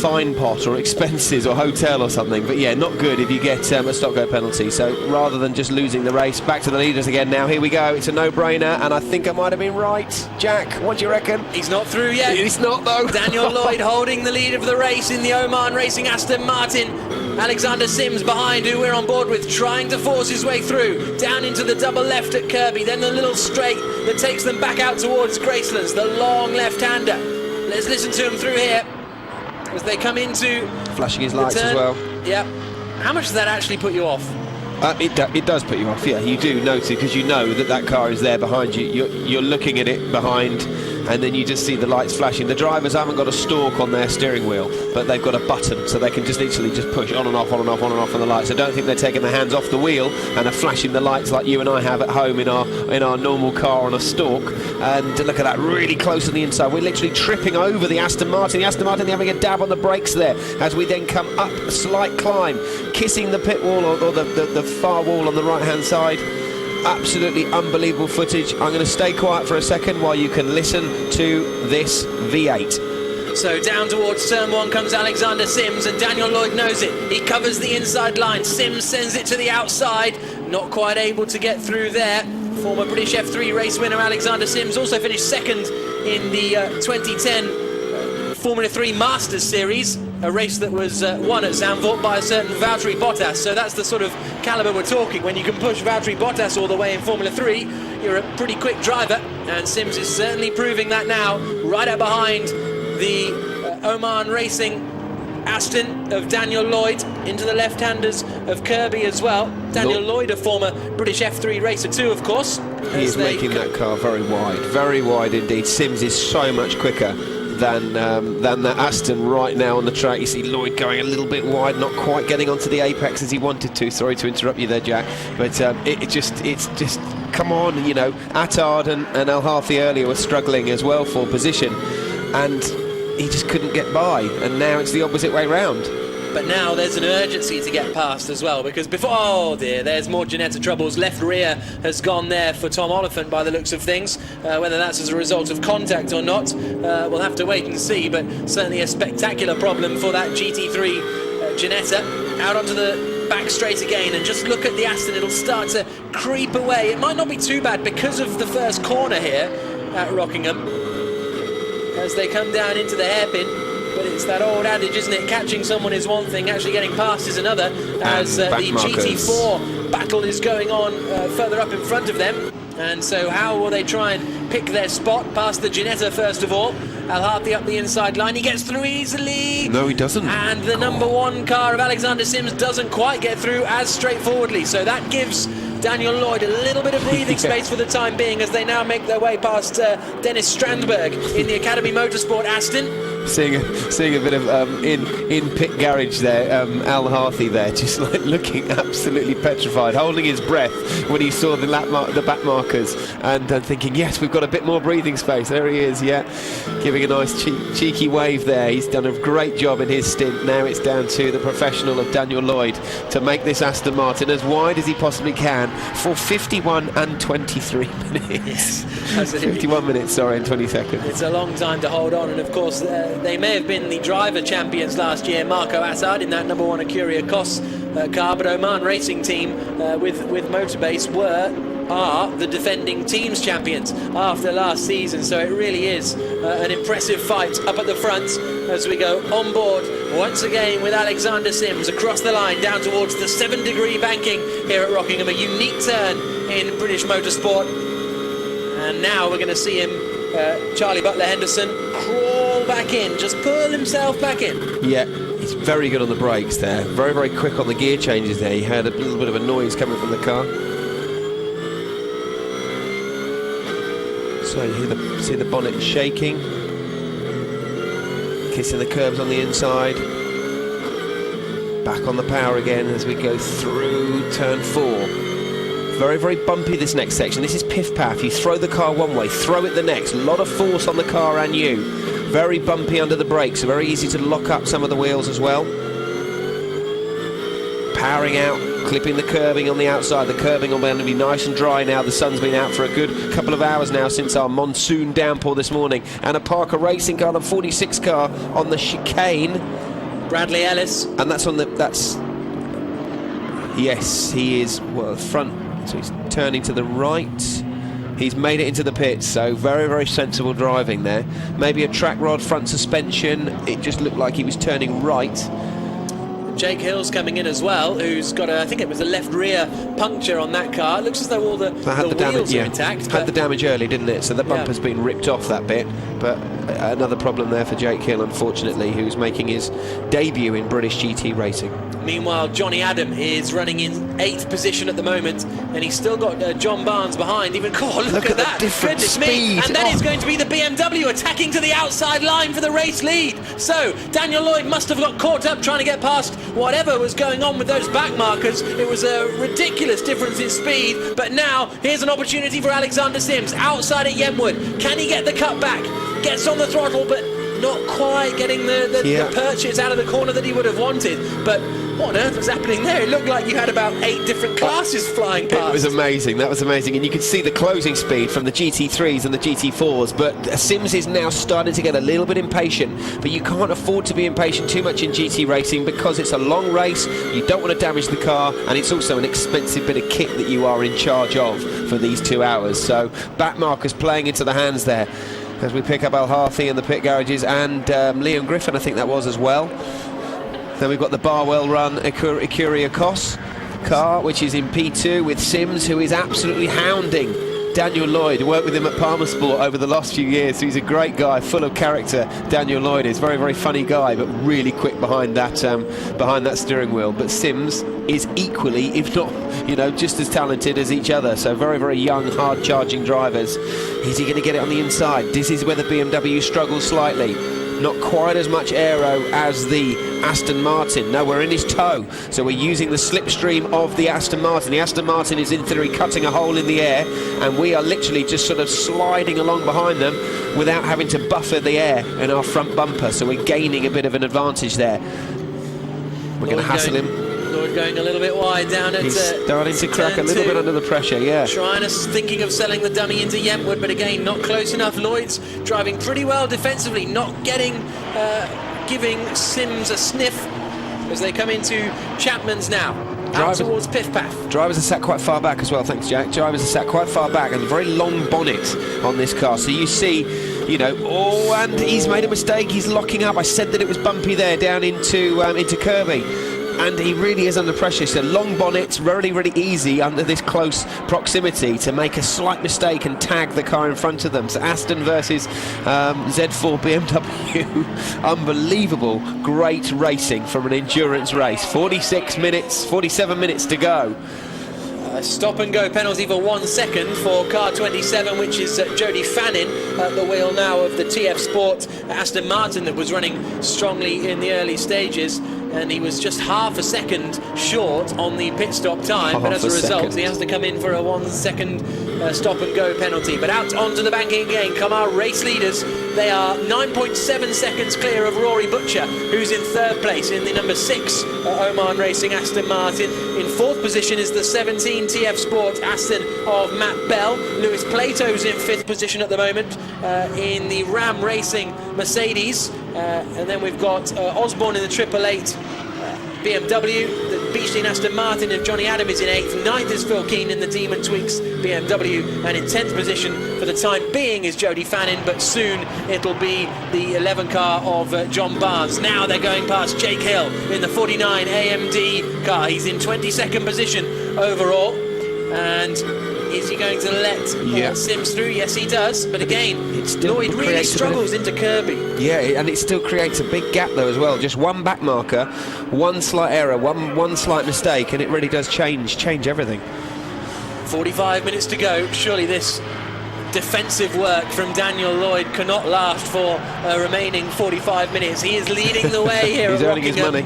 fine pot or expenses or hotel or something. But yeah, not good if you get a stop-go penalty. So rather than just losing the race, back to the leaders again now. Here we go. It's a no-brainer, and I think I might have been right. Jack, what do you reckon? He's not through yet. He's not, though. Daniel Lloyd holding the lead of the race in the Oman Racing Aston Martin. Alexander Sims behind, who we're on board with, trying to force his way through, down into the double left at Kirby, then the little straight that takes them back out towards Gracelands, the long left-hander. Let's listen to him through here as they come into flashing his lights as well. Yep. How much does that actually put you off? It does put you off, yeah. You do notice, because you know that car is there behind you. You're looking at it behind and then you just see the lights flashing. The drivers haven't got a stalk on their steering wheel, but they've got a button, so they can just literally just push on and off, on and off, on and off on the lights. I don't think they're taking their hands off the wheel and are flashing the lights like you and I have at home in our normal car on a stalk. And look at that, really close on the inside. We're literally tripping over the Aston Martin. The Aston Martin having a dab on the brakes there as we then come up a slight climb, kissing the pit wall or the far wall on the right-hand side. Absolutely unbelievable footage. I'm going to stay quiet for a second while you can listen to this V8. So down towards turn 1 comes Alexander Sims, and Daniel Lloyd knows it. He covers the inside line. Sims sends it to the outside. Not quite able to get through there. Former British F3 race winner Alexander Sims also finished second in the 2010 Formula 3 Masters Series, a race that was won at Zandvoort by a certain Valtteri Bottas. So that's the sort of calibre we're talking. When you can push Valtteri Bottas all the way in Formula 3, you're a pretty quick driver, and Sims is certainly proving that now, right up behind the Oman Racing Aston of Daniel Lloyd, into the left-handers of Kirby as well. Daniel Lloyd, a former British F3 racer too, of course. He is making that car very wide indeed. Sims is so much quicker than that Aston right now on the track. You see Lloyd going a little bit wide, not quite getting onto the apex as he wanted to. Sorry to interrupt you there, Jack, but it's just come on, you know. Attard and Al Harthi earlier were struggling as well for position, and he just couldn't get by, and now it's the opposite way round. But now there's an urgency to get past as well, because before, oh dear, there's more Ginetta troubles. Left rear has gone there for Tom Oliphant by the looks of things. Whether that's as a result of contact or not, we'll have to wait and see, but certainly a spectacular problem for that GT3 Ginetta. Out onto the back straight again, and just look at the Aston. It'll start to creep away. It might not be too bad because of the first corner here at Rockingham as they come down into the hairpin. But it's that old adage, isn't it? Catching someone is one thing, actually getting past is another, as the GT4 battle is going on further up in front of them. And so how will they try and pick their spot past the Ginetta first of all? Al Harthi up the inside line, he gets through easily. No, he doesn't. And the number 1 car of Alexander Sims doesn't quite get through as straightforwardly. So that gives Daniel Lloyd a little bit of breathing space for the time being, as they now make their way past Dennis Strandberg in the Academy Motorsport Aston. Seeing a bit of in pit garage there, Al Harthi there, just like looking absolutely petrified, holding his breath when he saw the back markers, and thinking, yes, we've got a bit more breathing space. There he is, yeah, giving a nice cheeky wave there. He's done a great job in his stint. Now it's down to the professional of Daniel Lloyd to make this Aston Martin as wide as he possibly can for 51 and 23 minutes. Yes, 51 minutes, sorry, and 20 seconds. It's a long time to hold on, and of course they may have been the driver champions last year, Marco Assad in that number 1 Acuria Cos car, but Oman Racing Team with Motorbase are the defending teams champions after last season. So it really is an impressive fight up at the front as we go on board once again with Alexander Sims across the line down towards the 7-degree banking here at Rockingham, a unique turn in British motorsport. And now we're going to see him, Charlie Butler Henderson, crawl back in, just pull himself back in. Yeah, he's very good on the brakes there, very quick on the gear changes there. He heard a little bit of a noise coming from the car. So you see the bonnet shaking, kissing the curbs on the inside. Back on the power again as we go through turn 4. Very bumpy this next section. This is piff paff. You throw the car one way, throw it the next. A lot of force on the car and you. Very bumpy under the brakes, so very easy to lock up some of the wheels as well. Powering out, clipping the curbing on the outside. The curbing will going to be nice and dry now. The sun's been out for a good couple of hours now since our monsoon downpour this morning. And a Parker Racing car, the 46 car on the chicane. Bradley Ellis. And that's on the, yes, he is, well, front. So he's turning to the right. He's made it into the pits, so very sensible driving there. Maybe a track rod front suspension. It just looked like he was turning right. Jake Hill's coming in as well, who's got I think it was a left rear puncture on that car. It looks as though all the wheels are intact. Had the damage early, didn't it? So the bumper's been ripped off that bit. But another problem there for Jake Hill, unfortunately, who's making his debut in British GT racing. Meanwhile, Johnny Adam is running in 8th position at the moment, and he's still got John Barnes behind. Even look at that! Different Goodness speed. me! And then it's going to be the BMW attacking to the outside line for the race lead. So Daniel Lloyd must have got caught up trying to get past whatever was going on with those back markers. It was a ridiculous difference in speed. But now here's an opportunity for Alexander Sims outside at Yenwood. Can he get the cut back? Gets on the throttle, but not quite getting the purchase out of the corner that he would have wanted. But what on earth was happening there? It looked like you had about 8 different classes flying past. It was amazing. That was amazing. And you could see the closing speed from the GT3s and the GT4s. But Sims is now starting to get a little bit impatient. But you can't afford to be impatient too much in GT racing because it's a long race. You don't want to damage the car. And it's also an expensive bit of kit that you are in charge of for these 2 hours. So back markers playing into the hands there as we pick up Al Harthy in the pit garages, and Liam Griffin, I think that was as well. Then we've got the Barwell run Ikuria Kos car, which is in P2 with Sims, who is absolutely hounding Daniel Lloyd. Worked with him at Palmer Sport over the last few years. He's a great guy, full of character. Daniel Lloyd is very, very funny guy, but really quick behind that steering wheel. But Sims is equally, if not, just as talented as each other. So very, very young, hard-charging drivers. Is he going to get it on the inside? This is where the BMW struggles slightly. Not quite as much aero as the Aston Martin. No, we're in his toe, so we're using the slipstream of the Aston Martin. The Aston Martin is in theory cutting a hole in the air, and we are literally just sort of sliding along behind them without having to buffer the air in our front bumper, so we're gaining a bit of an advantage there. We're going to hassle him. Lloyd going a little bit wide down at... He's starting to crack a little bit under the pressure, yeah. Thinking of selling the dummy into Yenwood, but again, not close enough. Lloyd's driving pretty well defensively, not giving Sims a sniff as they come into Chapman's now. Out towards Piff Paff. Drivers are sat quite far back as well, thanks Jack. Drivers are sat quite far back and a very long bonnet on this car. So you see, and he's made a mistake, he's locking up. I said that it was bumpy there down into Kirby. And he really is under pressure. So long bonnets, really, really easy under this close proximity to make a slight mistake and tag the car in front of them. So Aston versus Z4 BMW. Unbelievable, great racing from an endurance race. 47 minutes to go. Stop and go penalty for 1 second for car 27, which is Jody Fannin at the wheel now of the TF Sport Aston Martin that was running strongly in the early stages, and he was just half a second short on the pit stop time, but as a result he has to come in for a 1 second stop and go penalty. But out onto the banking again come our race leaders. They are 9.7 seconds clear of Rory Butcher, who's in 3rd place in the number 6 Oman Racing Aston Martin. In 4th position is the 17 TF Sport Aston of Matt Bell. Lewis Plato's in 5th position at the moment in the Ram Racing Mercedes. And then we've got Osborne in the 888 BMW, the Beechley Aston Martin of Johnny Adam is in 8th, 9th is Phil Keane in the Demon Tweaks BMW, and in 10th position for the time being is Jody Fannin, but soon it'll be the 11 car of John Barnes. Now they're going past Jake Hill in the 49 AMD car. He's in 22nd position overall, and is he going to let Sims through? Yes, he does. But again, Lloyd really struggles into Kirby. Yeah, and it still creates a big gap though as well. Just one back marker, one slight error, one slight mistake, and it really does change everything. 45 minutes to go. Surely this defensive work from Daniel Lloyd cannot last for a remaining 45 minutes. He is leading the way here. He's at earning his money.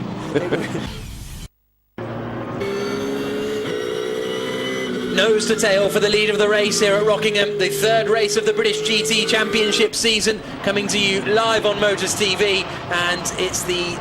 Nose to tail for the lead of the race here at Rockingham, the 3rd race of the British GT Championship season, coming to you live on Motors TV, and it's the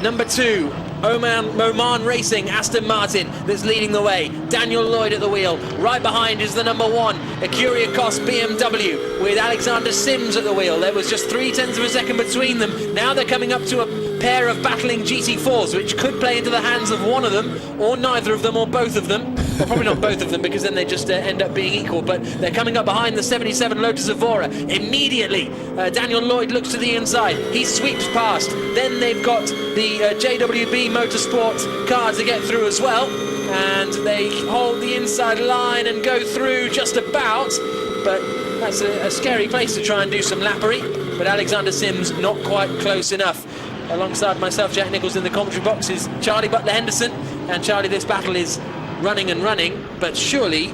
number 2 Oman Racing Aston Martin that's leading the way. Daniel Lloyd at the wheel. Right behind is the number 1 Ikuria Kos BMW with Alexander Sims at the wheel. There was just 0.3 of a second between them. Now they're coming up to a pair of battling GT4s, which could play into the hands of one of them, or neither of them, or both of them. Well, probably not both of them, because then they just end up being equal, but they're coming up behind the 77 Lotus Evora. Immediately, Daniel Lloyd looks to the inside. He sweeps past. Then they've got the JWB Motorsport car to get through as well, and they hold the inside line and go through just about, but that's a scary place to try and do some lappery. But Alexander Sims not quite close enough. alongside myself, Jack Nichols, in the commentary box is Charlie Butler-Henderson. And Charlie, this battle is running and running, but surely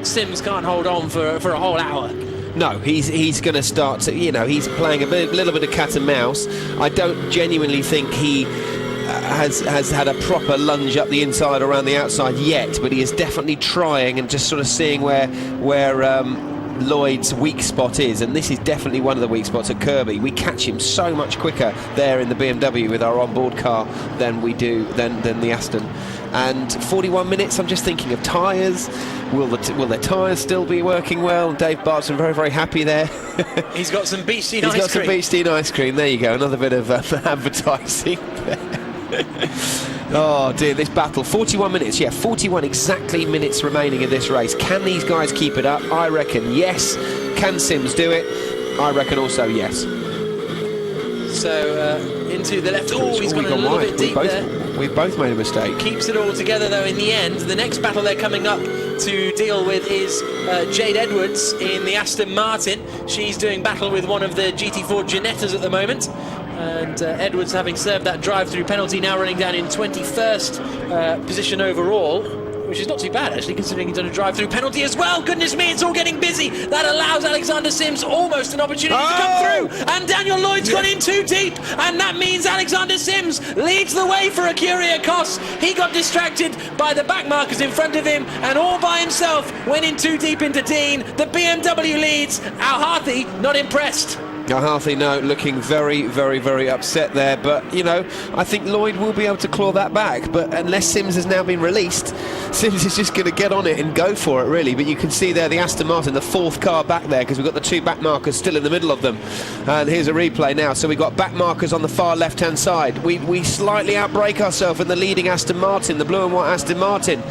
Sims can't hold on for a whole hour. No, he's going to start to, he's playing a little bit of cat and mouse. I don't genuinely think he has had a proper lunge up the inside or around the outside yet, but he is definitely trying and just sort of seeing where Lloyd's weak spot is, and this is definitely one of the weak spots at Kirby. We catch him so much quicker there in the BMW with our onboard car than we do than the Aston. And 41 minutes, I'm just thinking of tyres. Will their tyres still be working well? Dave Bartson very, very happy there. He's got some beach steam ice cream. He's got some beach steam ice cream. There you go, another bit of advertising there. Oh dear, this battle, 41 minutes, 41 exactly minutes remaining in this race. Can these guys keep it up? I reckon yes. Can Sims do it? I reckon also yes. So into the left. Oh, he's gone a little bit deep there. We've both made a mistake. Keeps it all together though in the end. The next battle they're coming up to deal with is Jade Edwards in the Aston Martin. She's doing battle with one of the GT4 Ginettas at the moment. And Edwards, having served that drive-through penalty, now running down in 21st position overall, which is not too bad actually, considering he's done a drive-through penalty as well. Goodness me, it's all getting busy. That allows Alexander Sims almost an opportunity to come through, and Daniel Lloyd's gone in too deep, and that means Alexander Sims leads the way for Akira Kos. He got distracted by the back markers in front of him, and all by himself went in too deep into Dean. The BMW leads. Al Harthy not impressed. Harthy, no, looking very, very, very upset there. But, I think Lloyd will be able to claw that back. But unless Sims has now been released, Sims is just going to get on it and go for it, really. But you can see there the Aston Martin, the fourth car back there, because we've got the two back markers still in the middle of them. And here's a replay now. So we've got back markers on the far left-hand side. We slightly outbrake ourselves in the leading Aston Martin, the blue and white Aston Martin.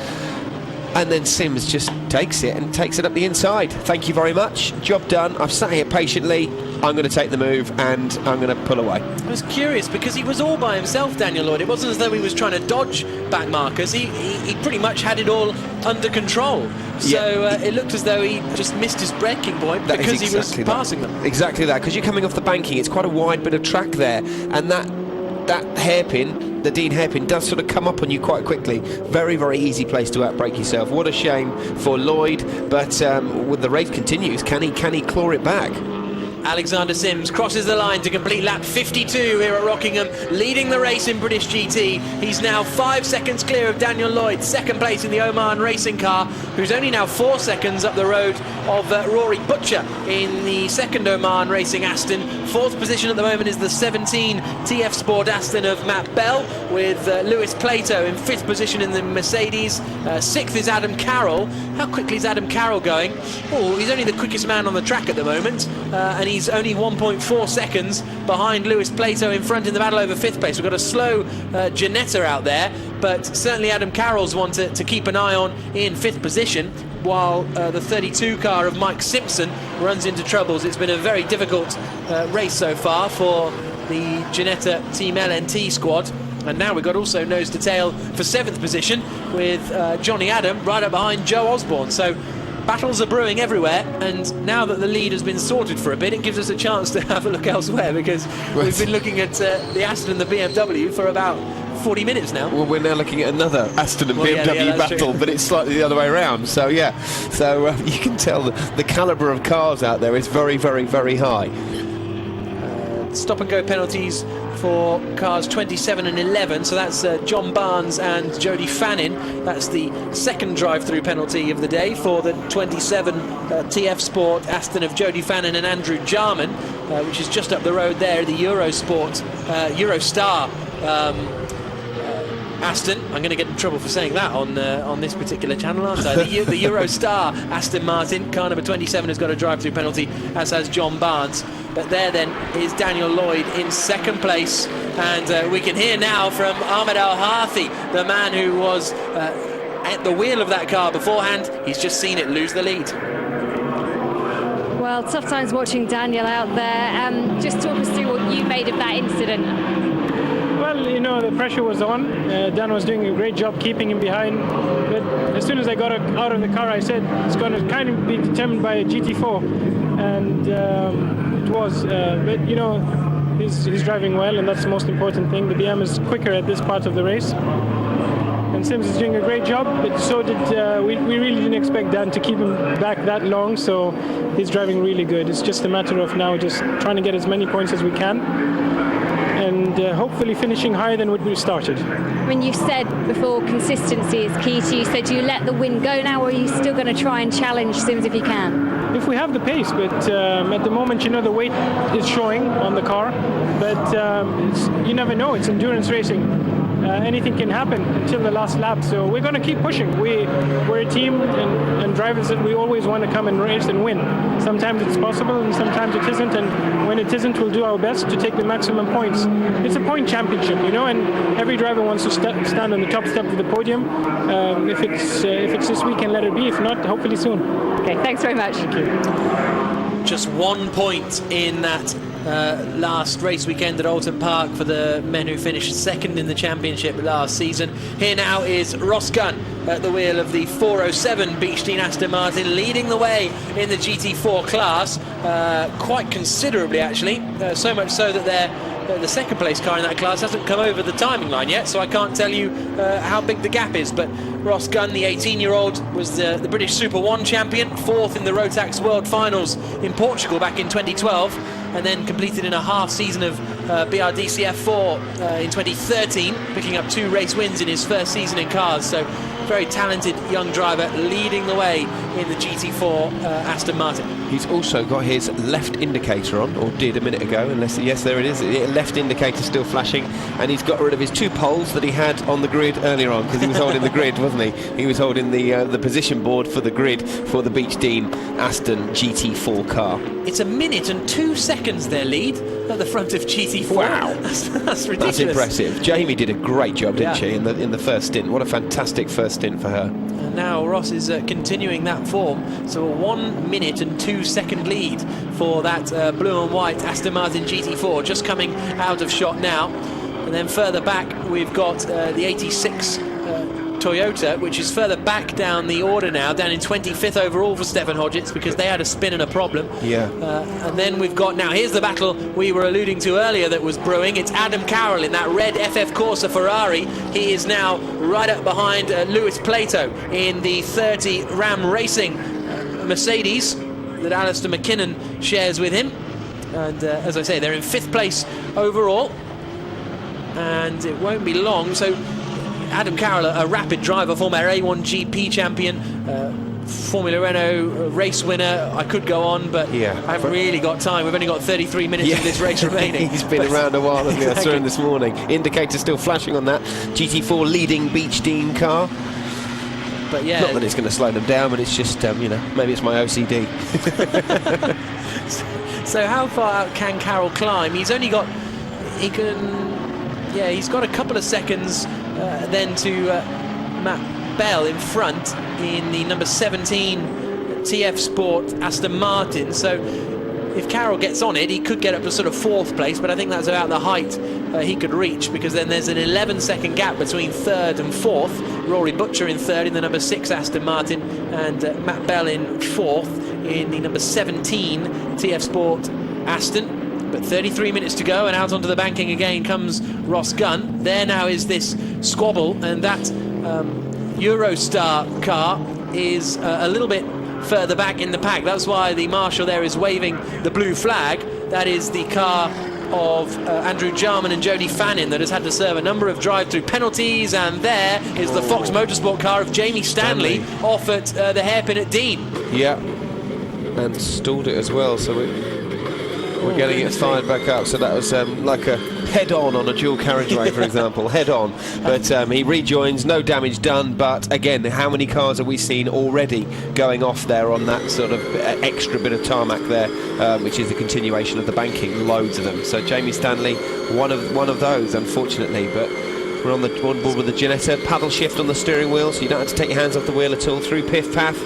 And then Sims just takes it and takes it up the inside. Thank you very much. Job done. I've sat here patiently. I'm going to take the move and I'm going to pull away. I was curious because he was all by himself, Daniel Lloyd. It wasn't as though he was trying to dodge back markers. He pretty much had it all under control. So it looked as though he just missed his braking point because he was passing them. Exactly that, because you're coming off the banking. It's quite a wide bit of track there, and that hairpin, the Dean hairpin, does sort of come up on you quite quickly. Very, very easy place to outbrake yourself. What a shame for Lloyd, but the race continues. Can he claw it back? Alexander Sims crosses the line to complete lap 52 here at Rockingham, leading the race in British GT. He's now 5 seconds clear of Daniel Lloyd, second place in the Oman racing car, who's only now 4 seconds up the road of Rory Butcher in the second Oman racing Aston. Fourth position at the moment is the 17 TF Sport Aston of Matt Bell, with Lewis Plato in fifth position in the Mercedes. Sixth is Adam Carroll. How quickly is Adam Carroll going? Oh, he's only the quickest man on the track at the moment, and he's only 1.4 seconds behind Lewis Plato in front in the battle over fifth place. We've got a slow Ginetta out there, but certainly Adam Carroll's one to keep an eye on in fifth position, while the 32 car of Mike Simpson runs into troubles. It's been a very difficult race so far for the Ginetta Team LNT squad. And now we've got also nose to tail for seventh position with Johnny Adam right up behind Joe Osborne. So battles are brewing everywhere, and now that the lead has been sorted for a bit, it gives us a chance to have a look elsewhere, because we've been looking at the Aston and the BMW for about 40 minutes now. Well, we're now looking at another Aston and BMW battle, but it's slightly the other way around. So you can tell the calibre of cars out there is very, very, very high. Stop and go penalties for cars 27 and 11, so that's John Barnes and Jodie Fannin. That's the second drive-through penalty of the day for the 27 TF Sport Aston of Jodie Fannin and Andrew Jarman, which is just up the road there, the Eurostar Aston. I'm going to get in trouble for saying that on this particular channel, aren't I? The Eurostar Aston Martin, car number 27, has got a drive-through penalty, as has John Barnes. But there then is Daniel Lloyd in second place, and we can hear now from Ahmed Al Harthy, the man who was at the wheel of that car beforehand. He's just seen it lose the lead. Well, tough times watching Daniel out there. Just talk us through what you made of that incident. Well, the pressure was on. Dan was doing a great job keeping him behind. But as soon as I got out of the car, I said it's going to kind of be determined by a GT4. And it was. But, He's driving well, and that's the most important thing. The BM is quicker at this part of the race. And Sims is doing a great job, but so did we really didn't expect Dan to keep him back that long, so he's driving really good. It's just a matter of now just trying to get as many points as we can, and hopefully finishing higher than what we started. I mean, you've said before consistency is key to you, so do you let the wind go now, or are you still going to try and challenge Sims if you can? If we have the pace, but at the moment, the weight is showing on the car, but you never know, it's endurance racing. Anything can happen until the last lap, so we're going to keep pushing. We're a team and drivers that we always want to come and race and win. Sometimes it's possible and sometimes it isn't, and when it isn't, we'll do our best to take the maximum points. It's a point championship, and every driver wants to stand on the top step of the podium. If it's this weekend, let it be. If not, hopefully soon. Okay, thanks very much. Thank you. Just 1 point in that last race weekend at Alton Park for the men who finished second in the championship last season. Here now is Ross Gunn at the wheel of the 407 Beech Dean Aston Martin, leading the way in the GT4 class, quite considerably actually, so much so that the second place car in that class hasn't come over the timing line yet, so I can't tell you how big the gap is. But Ross Gunn, the 18-year-old, was the British Super 1 champion, fourth in the Rotax World Finals in Portugal back in 2012, and then completed in a half season of BRDCF4 in 2013, picking up 2 race wins in his first season in cars. So very talented young driver leading the way in the GT4 Aston Martin. He's also got his left indicator on, or did a minute ago, unless, yes, there it is, left indicator still flashing, and he's got rid of his 2 poles that he had on the grid earlier on, because he was holding the grid, wasn't he? He was holding the position board for the grid for the Beech Dean Aston GT4 car. It's 1 minute and 2 seconds their lead at the front of GT4. Wow, that's ridiculous. That's impressive. Jamie did a great job, didn't Yeah. she, in the first stint? What a fantastic first stint for her. And now Ross is continuing that form, so a 1 minute and 2 second lead for that blue and white Aston Martin GT4, just coming out of shot now. And then further back we've got the 86 Toyota, which is further back down the order now, down in 25th overall for Stefan Hodgetts, because they had a spin and a problem. Yeah. And then we've got, now here's the battle we were alluding to earlier that was brewing. It's Adam Carroll in that red FF Corsa Ferrari. He is now right up behind Lewis Plato in the 30 Ram Racing Mercedes that Alistair McKinnon shares with him. And as I say, they're in 5th place overall, and it won't be long. So Adam Carroll, a rapid driver, former A1 GP champion, Formula Renault race winner. I could go on, but yeah, I haven't really got time. We've only got 33 minutes of this race remaining. He's been around a while, hasn't he? I saw him this morning. Indicator still flashing on that GT4 leading Beech Dean car. But yeah, not that it's going to slow them down, but it's just, maybe it's my OCD. So how far out can Carroll climb? He's only got, he's got a couple of seconds then to Matt Bell in front in the number 17 TF Sport Aston Martin. So if Carroll gets on it, he could get up to sort of 4th place, but I think that's about the height he could reach, because then there's an 11-second gap between 3rd and 4th. Rory Butcher in 3rd in the number 6 Aston Martin, and Matt Bell in 4th in the number 17 TF Sport Aston. But 33 minutes to go, and out onto the banking again comes Ross Gunn. There now is this squabble, and that Eurostar car is a little bit further back in the pack. That's why the marshal there is waving the blue flag. That is the car of Andrew Jarman and Jody Fannin that has had to serve a number of drive-through penalties, and there is the Fox Motorsport car of Jamie Stanley off at the hairpin at Dean. Yeah, and stalled it as well, so we're getting it fired back up. So that was like a head-on on a dual carriageway, for example, head-on. But he rejoins, no damage done. But again, how many cars have we seen already going off there on that sort of extra bit of tarmac there, which is the continuation of the banking? Loads of them. So Jamie Stanley, one of those, unfortunately. But we're on board with the Ginetta paddle shift on the steering wheel, so you don't have to take your hands off the wheel at all. Through Piff Paff.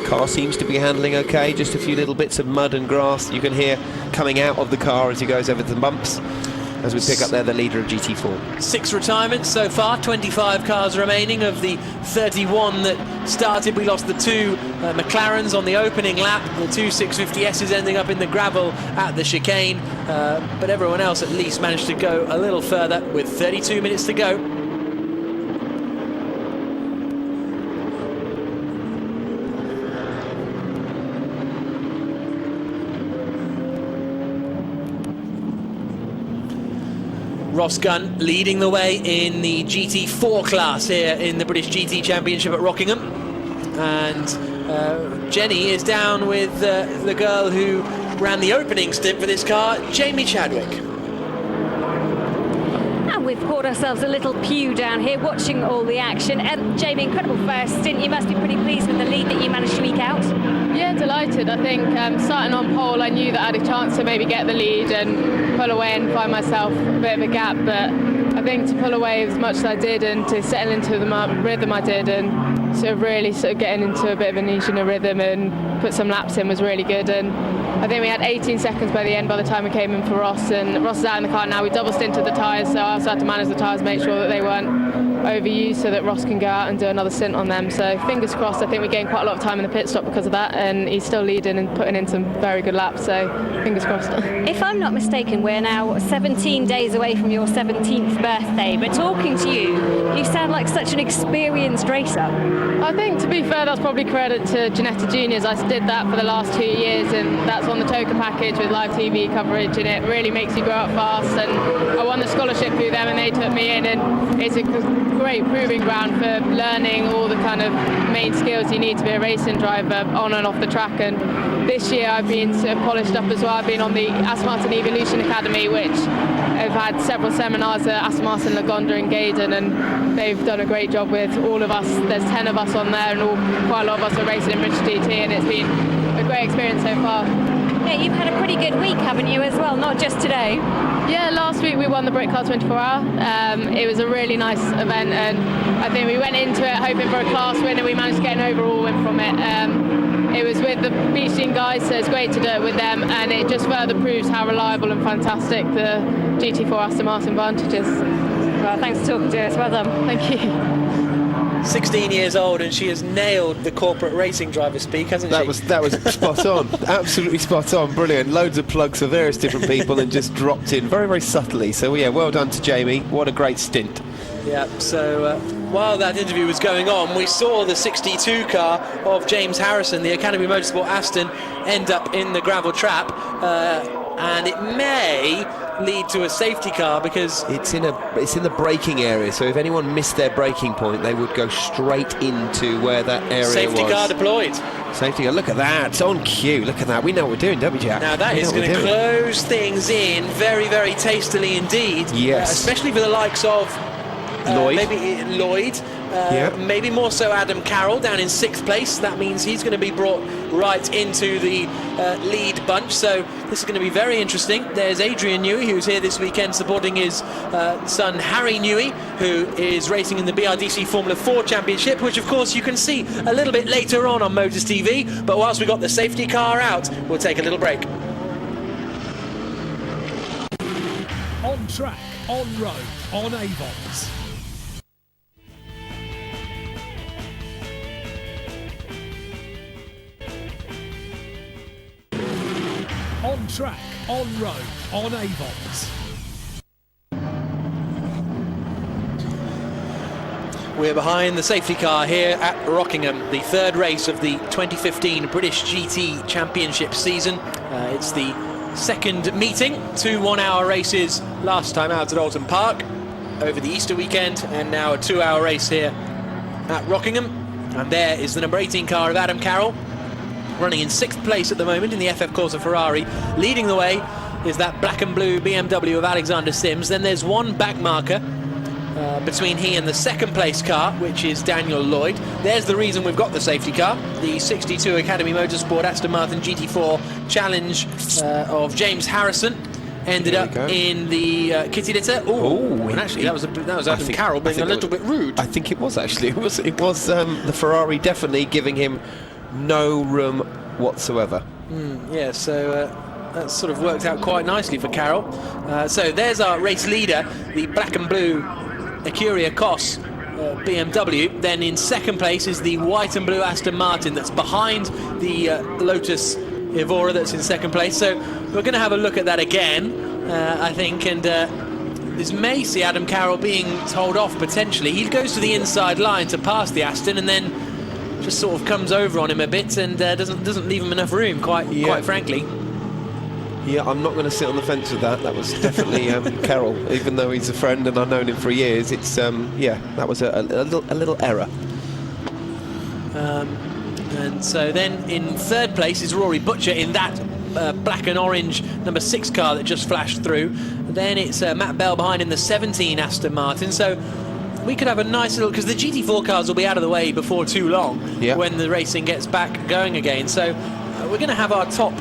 Car seems to be handling okay, just a few little bits of mud and grass you can hear coming out of the car as he goes over the bumps. as we pick up there the leader of GT4. 6 retirements so far, 25 cars remaining of the 31 that started. We lost the 2 McLarens on the opening lap, the 2 650Ss ending up in the gravel at the chicane, but everyone else at least managed to go a little further with 32 minutes to go. Ross Gunn leading the way in the GT4 class here in the British GT Championship at Rockingham. And Jenny is down with the girl who ran the opening stint for this car, Jamie Chadwick. And we've caught ourselves a little pew down here watching all the action. Jamie, incredible first stint. You must be pretty pleased with the lead that you managed to eke out. Yeah, delighted. I think starting on pole, I knew that I had a chance to maybe get the lead and pull away and find myself a bit of a gap. But I think to pull away as much as I did and to settle into the rhythm I did and sort of really getting into a bit of a niche and a rhythm and put some laps in was really good. And I think we had 18 seconds by the end by the time we came in for Ross. And Ross is out in the car now. We double stinted the tyres, so I also had to manage the tyres, make sure that they weren't overused so that Ross can go out and do another stint on them. So fingers crossed. I think we gained quite a lot of time in the pit stop because of that, and he's still leading and putting in some very good laps, so fingers crossed. If I'm not mistaken, we're now 17 days away from your 17th birthday, but talking to you, you sound like such an experienced racer. I think, to be fair, that's probably credit to Ginetta Juniors. I did that for the last 2 years, and that's on the Toka package with live TV coverage, and it really makes you grow up fast. And I won the scholarship through them, and they took me in, and it's a great proving ground for learning all the kind of main skills you need to be a racing driver on and off the track. And this year I've been sort of polished up as well. I've been on the Aston Martin Evolution Academy, which I've had several seminars at Aston Martin, Lagonda and Gaydon, and they've done a great job with all of us. There's 10 of us on there, and quite a lot of us are racing in British GT, and it's been a great experience so far. Yeah, you've had a pretty good week, haven't you, as well, not just today? Yeah, last week we won the Brit Car 24 Hour. It was a really nice event, and I think we went into it hoping for a class win, and we managed to get an overall win from it. It was with the Beach Team guys, so it's great to do it with them, and it just further proves how reliable and fantastic the GT4 Aston Martin Vantage is. Well, thanks for talking to us. Well done. Thank you. 16 years old, and she has nailed the corporate racing driver speak, hasn't she? That was spot on. Absolutely spot on. Brilliant. Loads of plugs for various different people and just dropped in very, very subtly. So yeah, well done to Jamie. What a great stint. Yeah, so while that interview was going on, we saw the 62 car of James Harrison, the Academy Motorsport Aston, end up in the gravel trap, and it may lead to a safety car because it's in the braking area, so if anyone missed their braking point, they would go straight into where that area safety was. car deployed. Safety car, look at that, it's on cue, look at that. We know what we're doing, don't we, Jack? Now that is going to close things in very, very tastily indeed. Yes. Especially for the likes of Lloyd. Maybe Lloyd. Maybe more so Adam Carroll down in 6th place. That means he's going to be brought right into the lead bunch, so this is going to be very interesting. There's Adrian Newey, who's here this weekend supporting his son Harry Newey, who is racing in the BRDC Formula 4 Championship, which of course you can see a little bit later on Motors TV. But whilst we got the safety car out, we'll take a little break. On track, on road, on Avons. On track, on road, on Avons. We're behind the safety car here at Rockingham, the 3rd race of the 2015 British GT Championship season. It's the 2nd meeting, 2 one-hour races last time out at Alton Park over the Easter weekend, and now a 2-hour race here at Rockingham. And there is the number 18 car of Adam Carroll, running in 6th place at the moment in the FF Corsa Ferrari. Leading the way is that black and blue BMW of Alexander Sims. Then there's one back marker between he and the 2nd place car, which is Daniel Lloyd. There's the reason we've got the safety car, the 62 Academy Motorsport Aston Martin GT4 Challenge of James Harrison. Ended up in the kitty litter. And actually that was Adam Carroll being a little bit rude. I think it was actually. It was the Ferrari definitely giving him no room whatsoever. Yeah, so that's sort of worked out quite nicely for Carroll. So there's our race leader, the black and blue Ecuria Cos BMW. Then in second place is the white and blue Aston Martin that's behind the Lotus Evora that's in second place. So we're going to have a look at that again, I think, and this may see Adam Carroll being told off potentially. He goes to the inside line to pass the Aston and then just sort of comes over on him a bit and doesn't leave him enough room, quite frankly. Yeah, I'm not going to sit on the fence with that. That was definitely Carroll, even though he's a friend and I've known him for years. It's yeah, that was a little error. And so then in third place is Rory Butcher in that black and orange number 6 car that just flashed through. Then it's Matt Bell behind in the 17 Aston Martin. So we could have a nice little, because the GT4 cars will be out of the way before too long when the racing gets back going again. So we're going to have our top,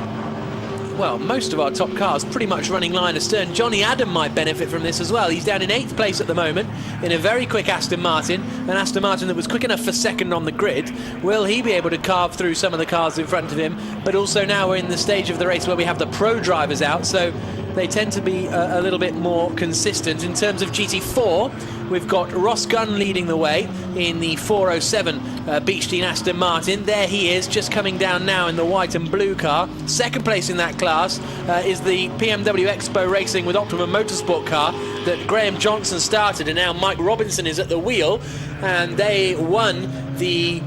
well, most of our top cars pretty much running line astern. Johnny Adam might benefit from this as well. He's down in 8th place at the moment in a very quick Aston Martin, an Aston Martin that was quick enough for second on the grid. Will he be able to carve through some of the cars in front of him? But also now we're in the stage of the race where we have the pro drivers out, so they tend to be a little bit more consistent. In terms of GT4, we've got Ross Gunn leading the way in the 407 Beechstein Aston Martin. There he is, just coming down now in the white and blue car. Second place in that class is the BMW Expo Racing with Optimum Motorsport car that Graham Johnson started, and now Mike Robinson is at the wheel, and they won the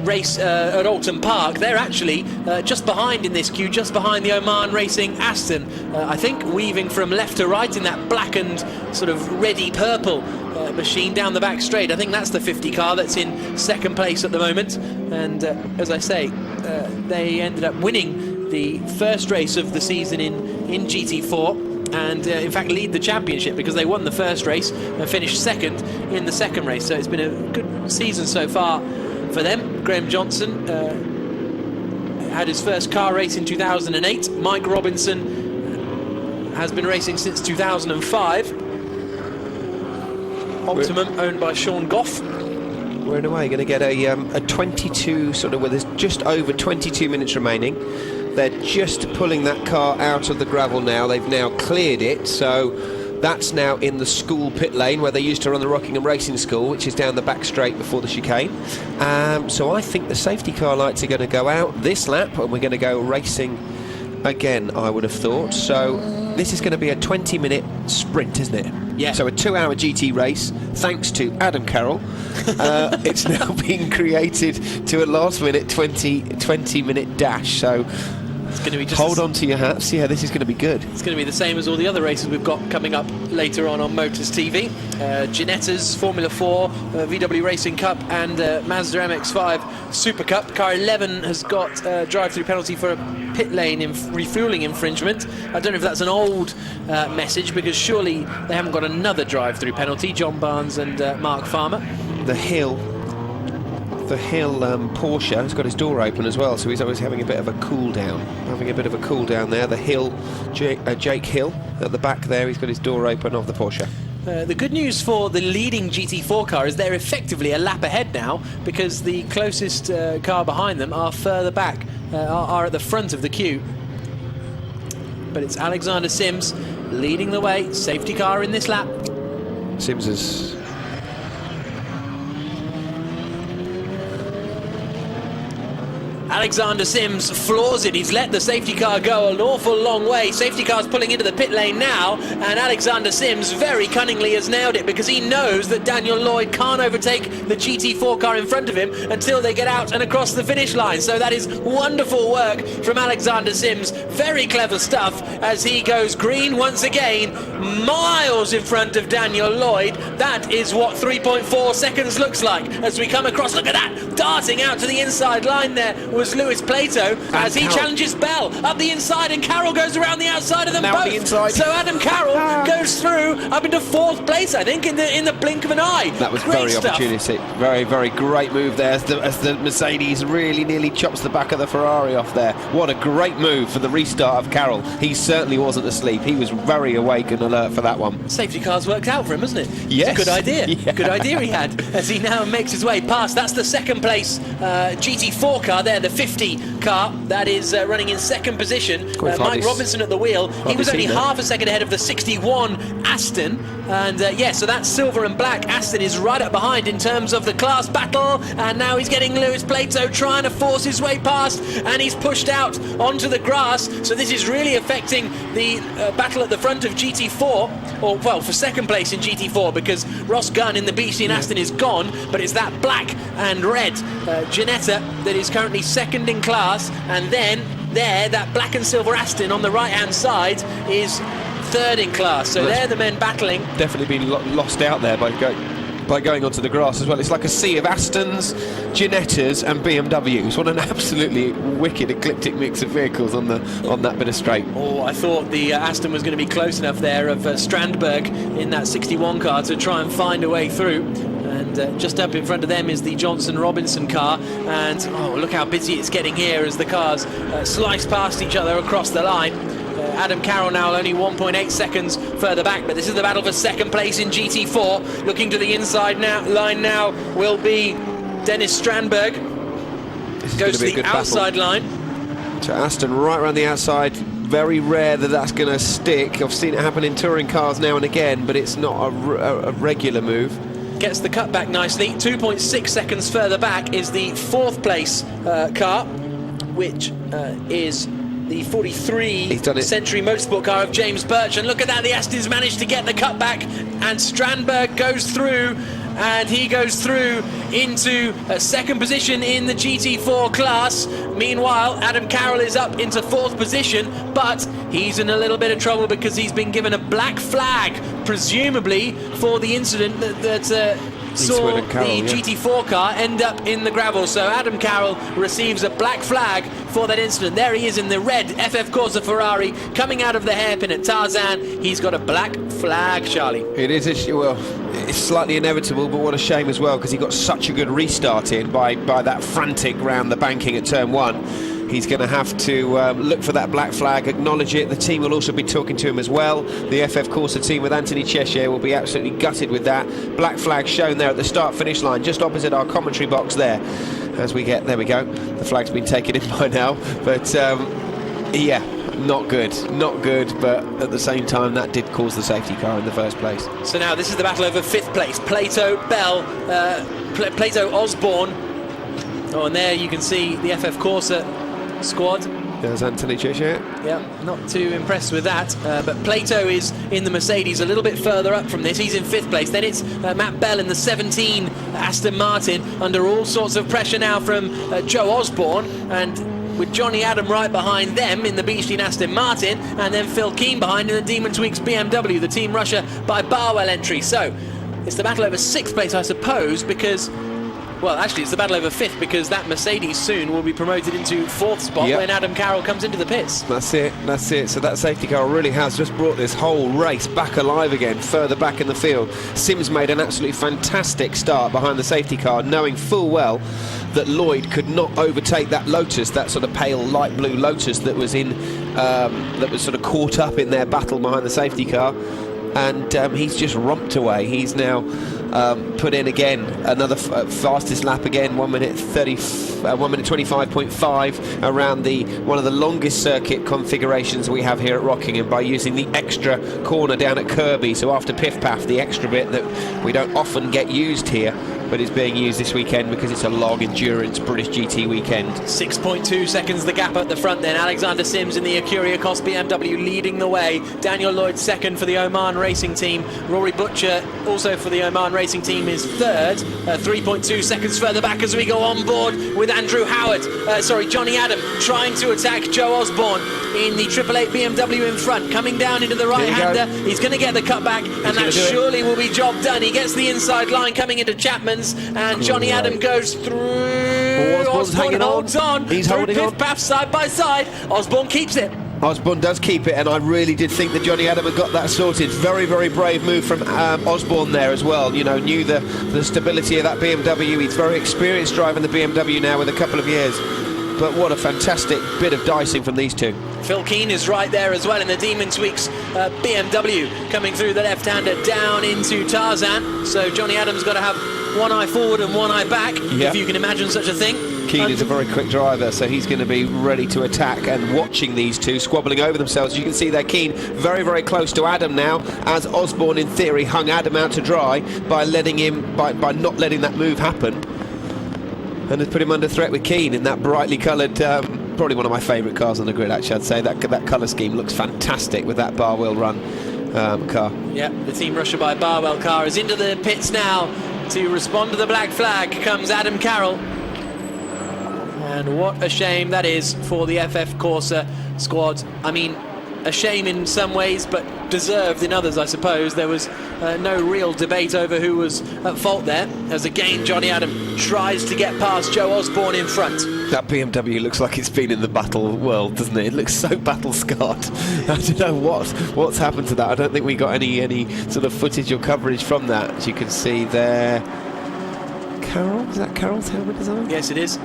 race at Alton Park. They're actually just behind in this queue, just behind the Oman Racing Aston. I think weaving from left to right in that blackened sort of reddy purple machine down the back straight. I think that's the 50 car that's in second place at the moment. And as I say, they ended up winning the first race of the season in GT4. And in fact lead the championship because they won the first race and finished second in the second race. So it's been a good season so far for them. Graham Johnson had his first car race in 2008. Mike Robinson has been racing since 2005. Optimum, owned by Sean Goff. We're in a way going to get a 22 sort of, well, there's just over 22 minutes remaining. They're just pulling that car out of the gravel now. They've now cleared it, so that's now in the school pit lane where they used to run the Rockingham Racing School, which is down the back straight before the chicane. So I think the safety car lights are going to go out this lap and we're going to go racing again, I would have thought. So this is going to be a 20-minute sprint, isn't it? Yeah. So a 2-hour GT race, thanks to Adam Carroll. It's now being created to a last-minute 20-minute dash. So it's going to be just hold on to your hats. Yeah, this is going to be good. It's going to be the same as all the other races we've got coming up later on Motors TV. Ginetta's Formula 4, VW Racing Cup and Mazda MX-5 Super Cup. Car 11 has got drive-through penalty for a pit lane refueling infringement. I don't know if that's an old message because surely they haven't got another drive-through penalty. John Barnes and Mark Farmer. The Hill Porsche has got his door open as well, so he's always having a bit of a cool down. There. The Hill, Jake Hill at the back there, he's got his door open of the Porsche. The good news for the leading GT4 car is they're effectively a lap ahead now because the closest car behind them are further back, are at the front of the queue. But it's Alexander Sims leading the way, safety car in this lap. Sims is... Alexander Sims floors it. He's let the safety car go an awful long way. Safety car's pulling into the pit lane now, and Alexander Sims very cunningly has nailed it because he knows that Daniel Lloyd can't overtake the GT4 car in front of him until they get out and across the finish line. So that is wonderful work from Alexander Sims. Very clever stuff as he goes green once again, miles in front of Daniel Lloyd. That is what 3.4 seconds looks like as we come across. Look at that, darting out to the inside line there was Lewis Plato as he challenges Bell up the inside, and Carroll goes around the outside of them now both. The inside. So Adam Carroll goes through up into 4th place, I think, in the blink of an eye. That was great very stuff. Opportunistic. Very, very great move there as the Mercedes really nearly chops the back of the Ferrari off there. What a great move for the restart of Carroll. He certainly wasn't asleep. He was very awake and alert for that one. Safety car's worked out for him, hasn't it? Yes. It's a good idea. Yeah. Good idea he had as he now makes his way past. That's the second place GT4 car there, the 50 car that is running in second position. Mike Robinson at the wheel. He was only half a second ahead of the 61 Aston. And yeah, so that silver and black Aston is right up behind in terms of the class battle. And now he's getting Lewis Plato trying to force his way past, and he's pushed out onto the grass. So this is really affecting the battle at the front of GT4, or well, for second place in GT4, because Ross Gunn in the BC and Aston is gone, but it's that black and red Ginetta that is currently second in class, and then there, that black and silver Aston on the right-hand side is third in class. So they're the men battling. Definitely been lost out there by going onto the grass as well. It's like a sea of Astons, Ginettas and BMWs. What an absolutely wicked eclectic mix of vehicles on that bit of straight. Oh, I thought the Aston was going to be close enough there of Strandberg in that 61 car to try and find a way through. And just up in front of them is the Johnson-Robinson car, and oh, look how busy it's getting here as the cars slice past each other across the line. Adam Carroll now only 1.8 seconds further back, but this is the battle for second place in GT4. Looking to the inside line now will be Dennis Strandberg. Goes to the outside line. So Aston right around the outside. Very rare that that's going to stick. I've seen it happen in touring cars now and again, but it's not a regular move. Gets the cut back nicely. 2.6 seconds further back is the fourth place car, which is the 43 Century Motorsport car of James Birch. And look at that, the Aston's managed to get the cut back, and Strandberg goes through, and he goes through into second position in the GT4 class. Meanwhile, Adam Carroll is up into fourth position, but he's in a little bit of trouble because he's been given a black flag, presumably for the incident that saw the GT4 car end up in the gravel. So Adam Carroll receives a black flag for that incident. There he is in the red FF Corsa Ferrari coming out of the hairpin at Tarzan. He's got a black flag, Charlie. It is, well, it's slightly inevitable, but what a shame as well, because he got such a good restart in by that frantic round the banking at turn 1. He's going to have to look for that black flag, acknowledge it. The team will also be talking to him as well. The FF Corsa team with Anthony Cheshire will be absolutely gutted with that. Black flag shown there at the start-finish line, just opposite our commentary box there. As we get, there we go. The flag's been taken in by now. But, yeah, not good, but at the same time that did cause the safety car in the first place. So now this is the battle over fifth place. Plato, Bell, Plato, Osborne. Oh, and there you can see the FF Corsa squad. There's Anthony Cheshire. Yeah, not too impressed with that. But Plato is in the Mercedes a little bit further up from this. He's in fifth place. Then it's Matt Bell in the 17 Aston Martin, under all sorts of pressure now from Joe Osborne, and with Johnny Adam right behind them in the Beechstein Aston Martin, and then Phil Keane behind in the Demon Tweaks BMW, the Team Russia by Barwell entry. So it's the battle over sixth place, I suppose, because, well, actually it's the battle over fifth, because that Mercedes soon will be promoted into fourth spot when Adam Carroll comes into the pits. That's it. So that safety car really has just brought this whole race back alive again, further back in the field. Sims made an absolutely fantastic start behind the safety car, knowing full well that Lloyd could not overtake that Lotus, that sort of pale light blue Lotus that was that was sort of caught up in their battle behind the safety car. And he's just romped away. He's now put in again another fastest lap again, 1 minute 25.5 around one of the longest circuit configurations we have here at Rockingham, by using the extra corner down at Kirby. So after Piff Paff, the extra bit that we don't often get used here, but is being used this weekend because it's a long endurance British GT weekend. 6.2 seconds the gap at the front then. Alexander Sims in the Acuria Cos BMW leading the way. Daniel Lloyd second for the Oman Racing Team. Rory Butcher also for the Oman Racing Team is third. 3.2 seconds further back as we go on board with Andrew Howard, Johnny Adam trying to attack Joe Osborne in the 888 BMW in front, coming down into the right-hander. He's going to get the cutback, and that surely will be job done. He gets the inside line coming into Chapman's, and Johnny Adam goes through. Osborne holds on. He's holding on. Piff Paff side by side. Osborne keeps it. Osborne does keep it, and I really did think that Johnny Adam had got that sorted. Very, very brave move from Osborne there as well. You know, knew the stability of that BMW. He's very experienced driving the BMW now with a couple of years. But what a fantastic bit of dicing from these two. Phil Keane is right there as well in the Demon Tweaks BMW, coming through the left-hander down into Tarzan. So Johnny Adams got to have one eye forward and one eye back, if you can imagine such a thing. Keane is a very quick driver, so he's going to be ready to attack, and watching these two squabbling over themselves. As you can see there, Keane very, very close to Adam now, as Osborne in theory hung Adam out to dry by letting him, by not letting that move happen, and has put him under threat with Keane in that brightly coloured, probably one of my favourite cars on the grid, actually. I'd say that colour scheme looks fantastic with that Barwell run car. Yeah, the Team Russia by Barwell car is into the pits now. To respond to the black flag comes Adam Carroll. And what a shame that is for the FF Corsa squad. I mean, a shame in some ways, but deserved in others, I suppose. There was no real debate over who was at fault there, as again Johnny Adam tries to get past Joe Osborne in front. That BMW looks like it's been in the battle world, doesn't it? It looks so battle-scarred. I don't know what's happened to that. I don't think we got any sort of footage or coverage from that. As you can see there, Carroll? Is that Carroll's helmet design? Yes, it is.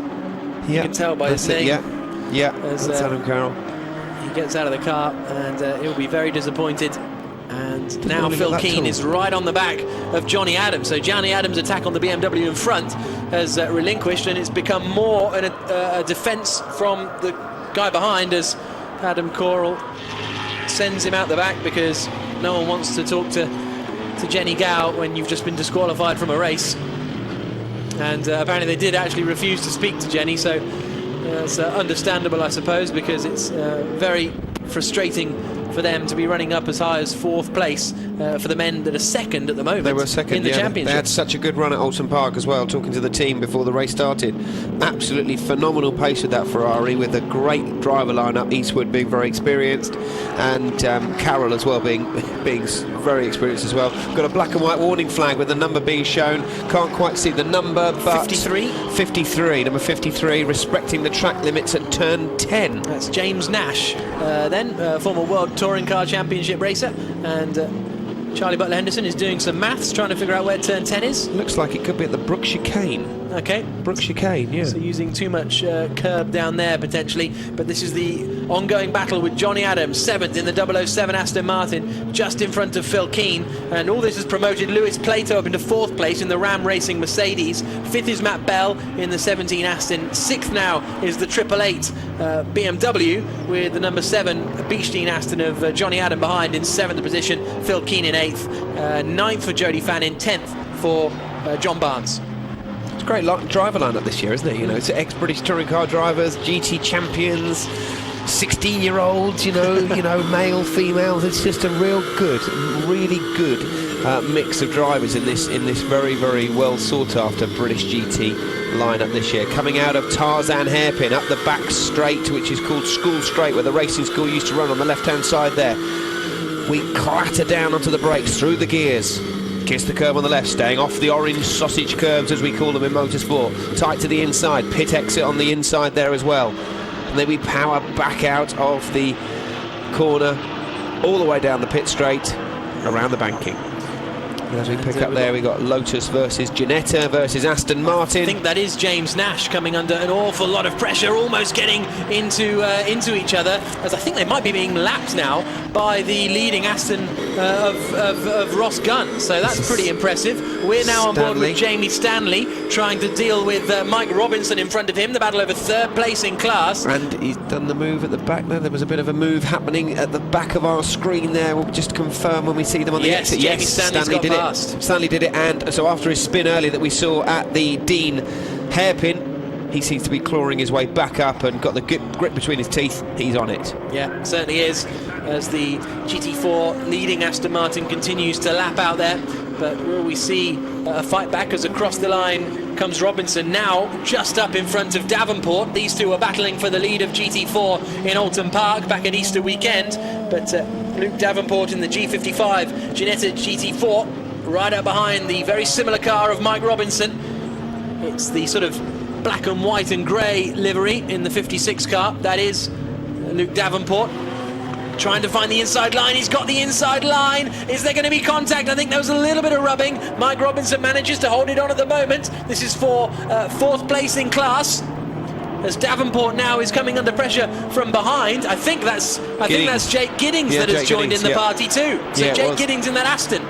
Yeah, you can tell by his name. Yeah, that's Adam Carroll. He gets out of the car and he'll be very disappointed. And now Phil Keane is right on the back of Johnny Adams. So Johnny Adams' attack on the BMW in front has relinquished, and it's become more a defence from the guy behind, as Adam Carroll sends him out the back because no one wants to talk to Jenny Gow when you've just been disqualified from a race. And apparently they did actually refuse to speak to Jenny, so it's understandable, I suppose, because it's very frustrating for them to be running up as high as 4th place for the men that are second at the moment. They were second in the championship. They had such a good run at Oulton Park as well, talking to the team before the race started. Absolutely phenomenal pace with that Ferrari, with a great driver lineup, Eastwood being very experienced, and Carroll as well being very experienced as well. Got a black and white warning flag with the number being shown. Can't quite see the number, but 53, number 53, respecting the track limits at turn 10. That's James Nash, former World Touring Car Championship racer, and Charlie Butler Henderson is doing some maths, trying to figure out where turn 10 is. Looks like it could be at the Brook Chicane. Okay. Brook Chicane, yeah. So using too much curb down there potentially, but this is the ongoing battle with Johnny Adams, 7th in the 007 Aston Martin, just in front of Phil Keane, and all this has promoted Lewis Plato up into 4th place in the Ram Racing Mercedes. 5th is Matt Bell in the 17 Aston. 6th now is the 888 BMW with the number 7 Beechstein Aston of Johnny Adam behind in 7th position, Phil Keane in 8th, 9th for Jody Fan, in 10th for John Barnes. It's a great driver lineup this year, isn't it? You know, it's ex-British touring car drivers, GT champions, 16-year-olds, you know, male, female. It's just a really good mix of drivers in this very, very well sought after British GT lineup this year. Coming out of Tarzan Hairpin up the back straight, which is called School Straight, where the racing school used to run on the left-hand side there. We clatter down onto the brakes through the gears. Kiss the curb on the left, staying off the orange sausage curves, as we call them in motorsport. Tight to the inside, pit exit on the inside there as well. And then we power back out of the corner, all the way down the pit straight, around the banking. And as we pick up there, we got Lotus versus Ginetta versus Aston Martin. I think that is James Nash coming under an awful lot of pressure, almost getting into each other, as I think they might be being lapped now by the leading Aston of Ross Gunn. So that's pretty impressive. We're now on board with Jamie Stanley, trying to deal with Mike Robinson in front of him. The battle over 3rd place in class. And he's done the move at the back there. There was a bit of a move happening at the back of our screen there. We'll just confirm when we see them on the exit. Jamie Stanley did it. Stanley did it, and so after his spin earlier that we saw at the Dean hairpin, he seems to be clawing his way back up and got the grip between his teeth. He's on it. Yeah, certainly is, as the GT4 leading Aston Martin continues to lap out there. But will we see a fight back, as across the line comes Robinson, now just up in front of Davenport. These two are battling for the lead of GT4 in Oulton Park back at Easter weekend, but Luke Davenport in the G55, Ginetta GT4 right up behind the very similar car of Mike Robinson. It's the sort of black and white and grey livery in the 56 car. That is Luke Davenport trying to find the inside line. He's got the inside line. Is there going to be contact? I think there was a little bit of rubbing. Mike Robinson manages to hold it on at the moment. This is for 4th place in class, as Davenport now is coming under pressure from behind. I think that's Jake Giddings that has joined in the party too. So Jake Giddings in that Aston.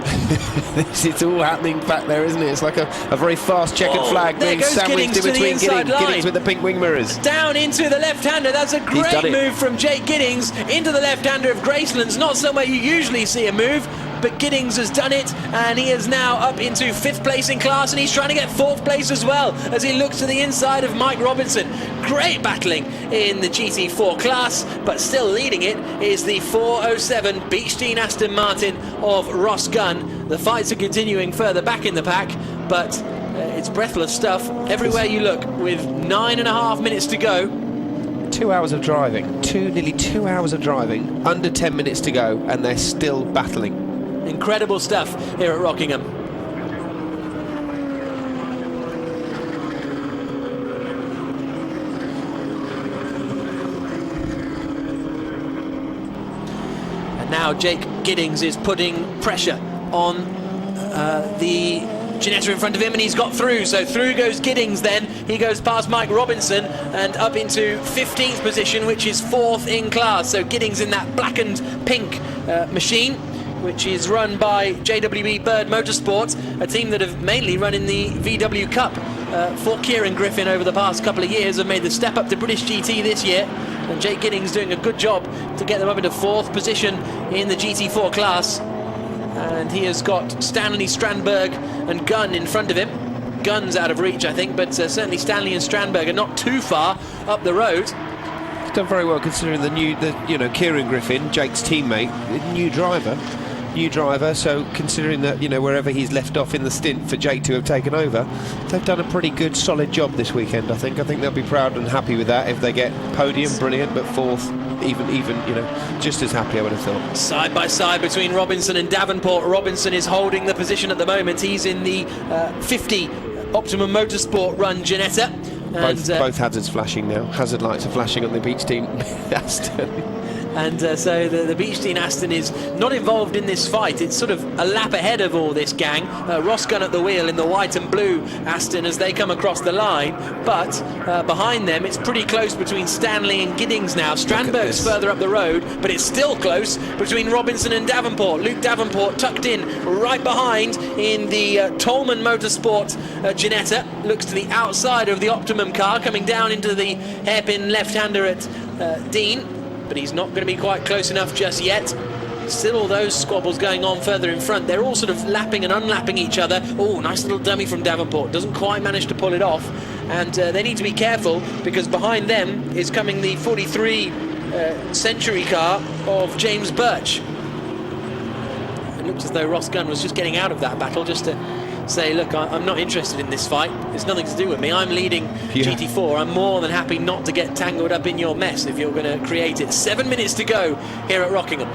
It's all happening back there, isn't it? It's like a very fast checkered flag there being goes sandwiched Giddings in to the between inside line. Giddings with the pink wing mirrors. Down into the left-hander. That's a He's done great it. move from Jake Giddings into the left-hander of Graceland's. Not somewhere you usually see a move, but Giddings has done it, and he is now up into 5th place in class, and he's trying to get 4th place as well as he looks to the inside of Mike Robinson. Great battling in the GT4 class, but still leading it is the 407 Beechstein Aston Martin of Ross Gunn. The fights are continuing further back in the pack, but it's breathless stuff everywhere you look, with 9.5 minutes to go. 2 hours of driving, nearly 2 hours of driving, under 10 minutes to go, and they're still battling. Incredible stuff here at Rockingham. And now Jake Giddings is putting pressure on the Ginetta in front of him, and he's got through. So through goes Giddings then. He goes past Mike Robinson and up into 15th position, which is 4th in class. So Giddings in that black and pink machine, which is run by JWB Bird Motorsports, a team that have mainly run in the VW Cup for Kieran Griffin over the past couple of years, have made the step up to British GT this year, and Jake Giddings doing a good job to get them up into 4th position in the GT4 class. And he has got Stanley, Strandberg and Gunn in front of him. Gunn's out of reach, I think, but certainly Stanley and Strandberg are not too far up the road. He's done very well considering Kieran Griffin, Jake's teammate, new driver, so considering that, wherever he's left off in the stint for Jake to have taken over, they've done a pretty good solid job this weekend. I think they'll be proud and happy with that. If they get podium, brilliant, but 4th, even just as happy, I would have thought. Side by side between Robinson and Davenport. Robinson is holding the position at the moment. He's in the 50 Optimum Motorsport run Ginetta. Both hazards flashing now. Hazard lights are flashing on the Beechstein Aston. And so the Beechstein Aston is not involved in this fight. It's sort of a lap ahead of all this gang. Ross Gunn at the wheel in the white and blue Aston as they come across the line. But behind them, it's pretty close between Stanley and Giddings now. Strandberg's further up the road, but it's still close between Robinson and Davenport. Luke Davenport tucked in right behind in the Tolman Motorsport Ginetta. Looks to the outside of the Optimum car, coming down into the hairpin left-hander at Dean. But he's not going to be quite close enough just yet. Still all those squabbles going on further in front. They're all sort of lapping and unlapping each other. Oh, nice little dummy from Davenport. Doesn't quite manage to pull it off. And they need to be careful, because behind them is coming the 43 Century car of James Birch. It looks as though Ross Gunn was just getting out of that battle just to say, look, I'm not interested in this fight. It's nothing to do with me. I'm leading GT4. I'm more than happy not to get tangled up in your mess if you're going to create it. 7 minutes to go here at Rockingham.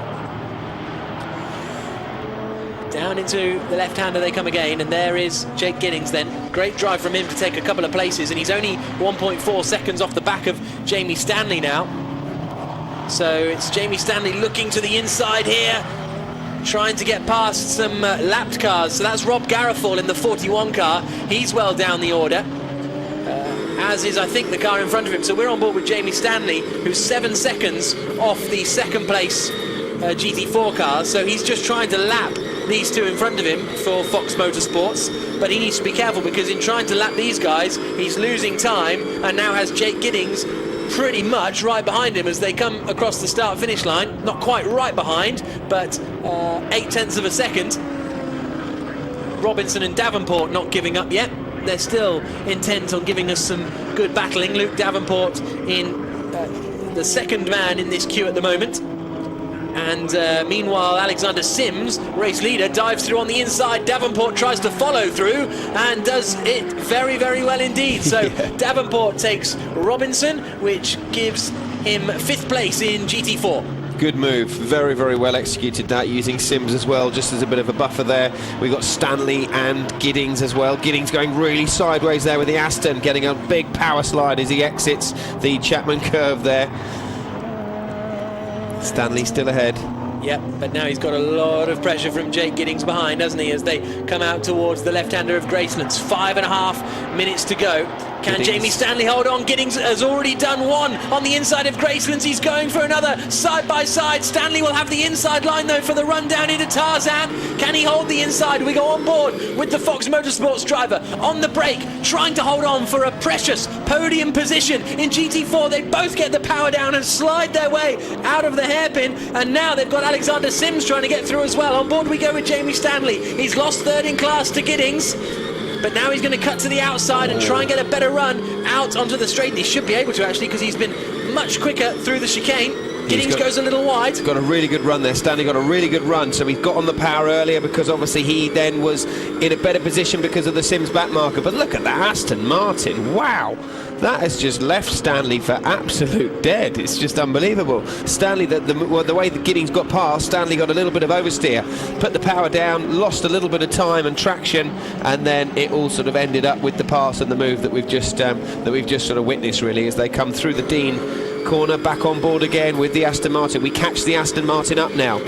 Down into the left-hander they come again, and there is Jake Giddings then. Great drive from him to take a couple of places, and he's only 1.4 seconds off the back of Jamie Stanley now. So it's Jamie Stanley looking to the inside here, trying to get past some lapped cars. So that's Rob Garofal in the 41 car. He's well down the order, as is, I think, the car in front of him. So we're on board with Jamie Stanley, who's 7 seconds off the second place GT4 car. So he's just trying to lap these two in front of him for Fox Motorsports. But he needs to be careful, because in trying to lap these guys, he's losing time, and now has Jake Giddings pretty much right behind him as they come across the start-finish line. Not quite right behind, but 0.8 of a second. Robinson and Davenport not giving up yet. They're still intent on giving us some good battling. Luke Davenport in the second man in this queue at the moment. And meanwhile, Alexander Sims, race leader, dives through on the inside. Davenport tries to follow through and does it very, very well indeed. So Davenport takes Robinson, which gives him 5th place in GT4. Good move, very, very well executed that, using Sims as well, just as a bit of a buffer there. We've got Stanley and Giddings as well. Giddings going really sideways there with the Aston, getting a big power slide as he exits the Chapman curve there. Stanley still ahead. Yep, but now he's got a lot of pressure from Jake Giddings behind, doesn't he, as they come out towards the left-hander of Graceland's. 5.5 minutes to go. Can Giddings. Jamie Stanley hold on? Giddings has already done one on the inside of Gracelands. He's going for another side by side. Stanley will have the inside line though for the run down into Tarzan. Can he hold the inside? We go on board with the Fox Motorsports driver on the brake, trying to hold on for a precious podium position in GT4. They both get the power down and slide their way out of the hairpin, and now they've got Alexander Sims trying to get through as well. On board we go with Jamie Stanley. He's lost third in class to Giddings, but now he's going to cut to the outside and try and get a better run out onto the straight. He should be able to actually, because he's been much quicker through the chicane. Giddings goes a little wide. Got a really good run there. Stanley got a really good run, so he got on the power earlier because obviously he then was in a better position because of the Sims back marker. But look at that Aston Martin. Wow. That has just left Stanley for absolute dead. It's just unbelievable. Stanley, the way that Giddings got past, Stanley got a little bit of oversteer, put the power down, lost a little bit of time and traction, and then it all sort of ended up with the pass and the move that we've just sort of witnessed, really, as they come through the Dean corner, back on board again with the Aston Martin. We catch the Aston Martin up now.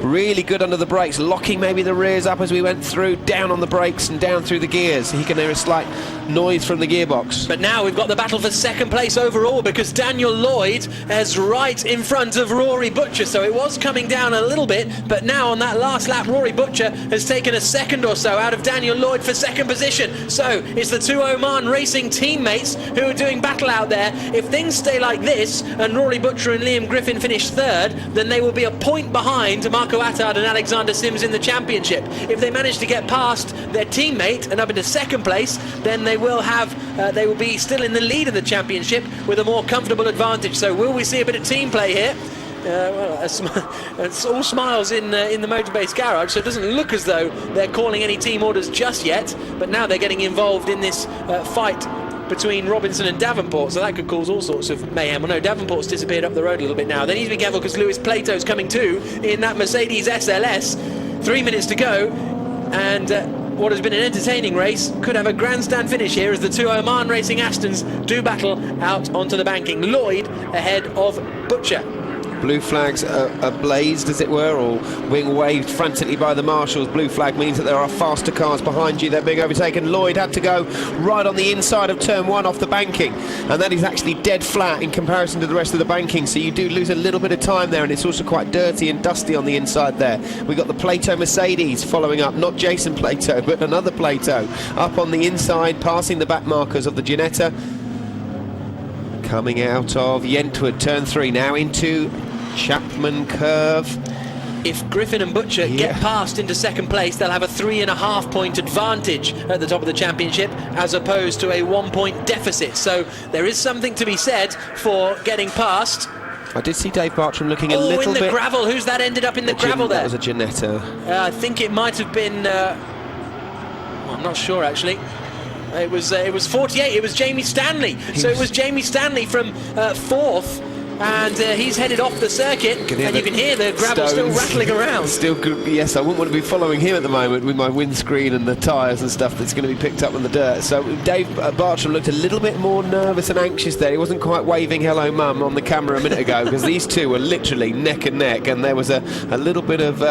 Really good under the brakes, locking maybe the rears up as we went through, down on the brakes and down through the gears. He can hear a slight noise from the gearbox. But now we've got the battle for second place overall, because Daniel Lloyd is right in front of Rory Butcher. So it was coming down a little bit, but now on that last lap, Rory Butcher has taken a second or so out of Daniel Lloyd for second position. So it's the two Oman Racing teammates who are doing battle out there. If things stay like this and Rory Butcher and Liam Griffin finish third, then they will be a point behind Marco Attard and Alexander Sims in the championship. If they manage to get past their teammate and up into second place, then they will be still in the lead of the championship with a more comfortable advantage. So will we see a bit of team play here? Well, it's all smiles in the Motorbase garage, so it doesn't look as though they're calling any team orders just yet, but now they're getting involved in this fight between Robinson and Davenport, so that could cause all sorts of mayhem. Well, no, Davenport's disappeared up the road a little bit now. They need to be careful because Lewis Plato's coming too in that Mercedes SLS. 3 minutes to go, and what has been an entertaining race could have a grandstand finish here as the two Oman Racing Astons do battle out onto the banking. Lloyd ahead of Butcher. Blue flags are blazed, as it were, or being waved frantically by the marshals. Blue flag means that there are faster cars behind you. They're being overtaken. Lloyd had to go right on the inside of turn one off the banking, and that is actually dead flat in comparison to the rest of the banking, so you do lose a little bit of time there, and it's also quite dirty and dusty on the inside there. We got the Plato Mercedes following up, not Jason Plato, but another Plato, up on the inside, passing the back markers of the Ginetta. Coming out of Yentwood, turn 3, now into Chapman Curve. If Griffin and Butcher get past into second place, they'll have a 3.5 point advantage at the top of the championship as opposed to a 1 point deficit. So there is something to be said for getting past. I did see Dave Bartram looking a little bit... in the gravel. Who's that ended up in the gravel there? That was a Ginetta. I think it might have been... I'm not sure, actually. It was 48. It was Jamie Stanley. It was Jamie Stanley from fourth. And he's headed off the circuit, and you can hear the gravel still rattling around. Still good. Yes, I wouldn't want to be following him at the moment with my windscreen and the tyres and stuff that's going to be picked up in the dirt. So Dave Bartram looked a little bit more nervous and anxious there. He wasn't quite waving hello mum on the camera a minute ago, because these two were literally neck and neck, and there was a little bit of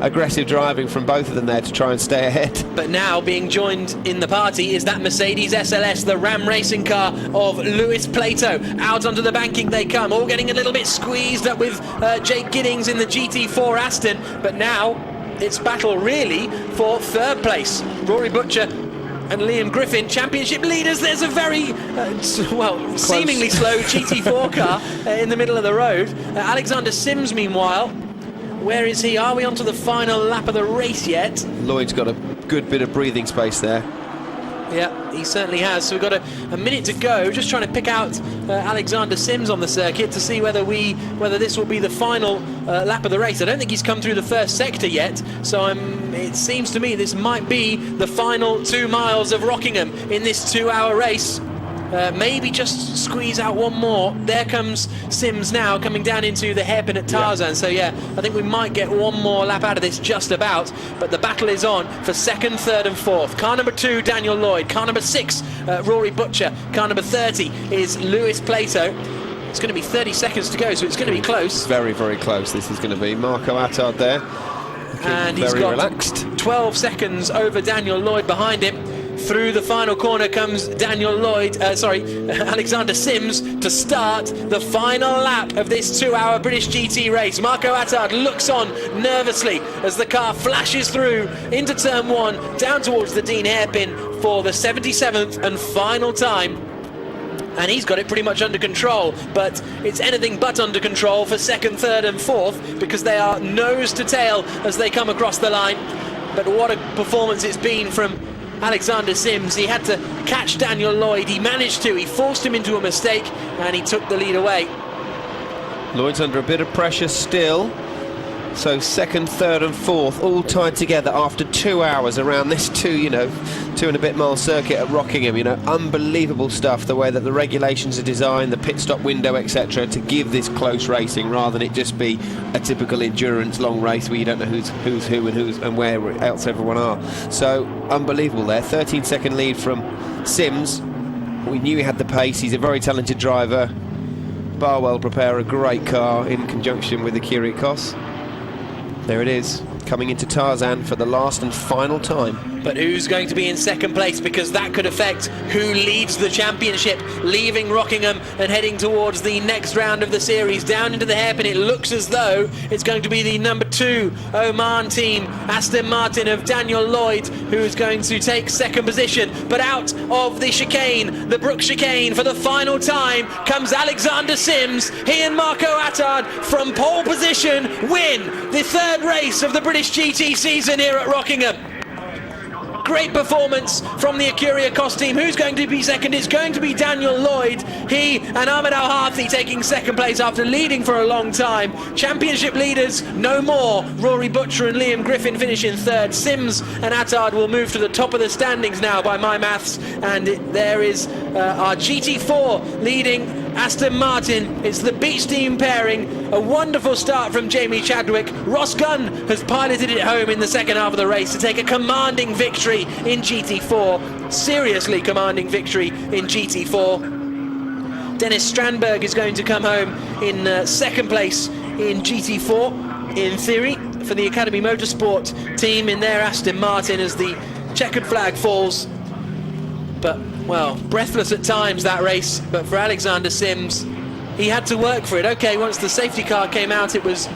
aggressive driving from both of them there to try and stay ahead. But now being joined in the party is that Mercedes SLS, the Ram racing car of Lewis Plato. Out onto the banking they come, all getting a little bit squeezed up with Jake Giddings in the GT4 Aston, but now it's battle really for third place. Rory Butcher and Liam Griffin, championship leaders. There's a very seemingly slow GT4 car in the middle of the road. Alexander Sims, meanwhile, where is he? Are we onto the final lap of the race yet? Lloyd's got a good bit of breathing space there. Yeah, he certainly has. So we've got a minute to go. Just trying to pick out Alexander Sims on the circuit to see whether this will be the final lap of the race. I don't think he's come through the first sector yet, so it seems to me this might be the final 2 miles of Rockingham in this 2-hour race. Maybe just squeeze out one more. There comes Sims now, coming down into the hairpin at Tarzan. So yeah, I think we might get one more lap out of this just about, but the battle is on for second, third and fourth. Car number 2, Daniel Lloyd. Car number 6, Rory Butcher. Car number 30 is Lewis Plato. It's going to be 30 seconds to go, so it's going to be close. Very, very close this is going to be. Marco Attard there, and he's got relaxed. 12 seconds over Daniel Lloyd behind him. through the final corner comes Alexander Sims to start the final lap of this 2-hour British GT race. Marco Attard looks on nervously as the car flashes through into turn 1, down towards the Dean hairpin for the 77th and final time. And he's got it pretty much under control, but it's anything but under control for second, third and fourth, because they are nose to tail as they come across the line. But what a performance it's been from Alexander Sims. He had to catch Daniel Lloyd. He managed to. He forced him into a mistake and he took the lead away. Lloyd's under a bit of pressure still. So second, third and fourth all tied together after 2 hours around this 2 and a bit mile circuit at Rockingham. Unbelievable stuff, the way that the regulations are designed, the pit stop window, etc., to give this close racing rather than it just be a typical endurance long race where you don't know who's who and where else everyone are. So unbelievable there. 13-second lead from Sims. We knew he had the pace. He's a very talented driver. Barwell prepare a great car in conjunction with the Kyrgios. There it is, coming into Tarzan for the last and final time. But who's going to be in second place, because that could affect who leads the championship, leaving Rockingham and heading towards the next round of the series. Down into the hairpin, it looks as though it's going to be the number 2 Oman team, Aston Martin of Daniel Lloyd, who is going to take second position. But out of the chicane, the Brook chicane, for the final time comes Alexander Sims. He and Marco Attard from pole position win the third race of the British GT season here at Rockingham. Great performance from the Kyrgios team. Who's going to be second? It's going to be Daniel Lloyd. He and Ahmed Al-Harthi taking second place after leading for a long time. Championship leaders, no more. Rory Butcher and Liam Griffin finish in third. Sims and Attard will move to the top of the standings now by my maths. And there is our GT4 leading Aston Martin. It's the Beach Team pairing. A wonderful start from Jamie Chadwick. Ross Gunn has piloted it home in the second half of the race to take a commanding victory in GT4. Seriously commanding victory in GT4. Dennis Strandberg is going to come home in second place in GT4, in theory, for the Academy Motorsport team in their Aston Martin as the checkered flag falls. But, well, breathless at times, that race. But for Alexander Sims, he had to work for it. Okay, once the safety car came out, it was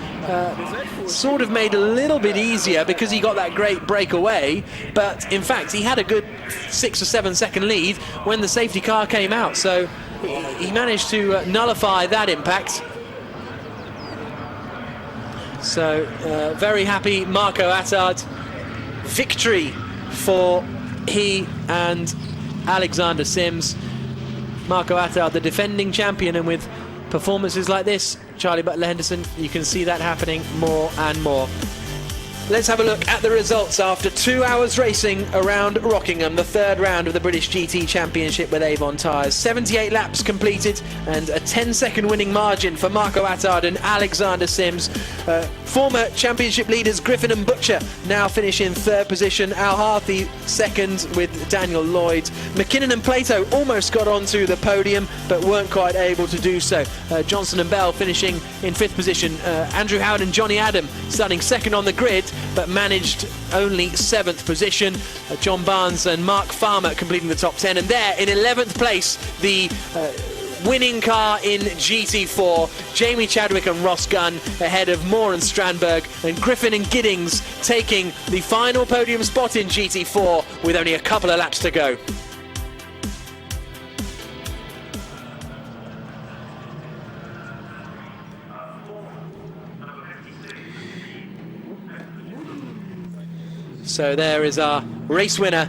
sort of made a little bit easier because he got that great breakaway. But, in fact, he had a good 6 or 7 second lead when the safety car came out. So he managed to nullify that impact. So, very happy Marco Attard. Victory for he and Alexander Sims. Marco Attard, the defending champion, and with performances like this, Charlie Butler-Henderson, you can see that happening more and more. Let's have a look at the results after 2 hours racing around Rockingham, the third round of the British GT Championship with Avon tyres. 78 laps completed and a 10-second winning margin for Marco Attard and Alexander Sims. Former championship leaders Griffin and Butcher now finish in third position. Al-Harthi second with Daniel Lloyd. McKinnon and Plato almost got onto the podium but weren't quite able to do so. Johnson and Bell finishing in fifth position. Andrew Howard and Johnny Adam starting second on the grid but managed only 7th position. John Barnes and Mark Farmer completing the top 10, and there in 11th place the winning car in GT4, Jamie Chadwick and Ross Gunn ahead of Moore and Strandberg, and Griffin and Giddings taking the final podium spot in GT4 with only a couple of laps to go. So there is our race winner,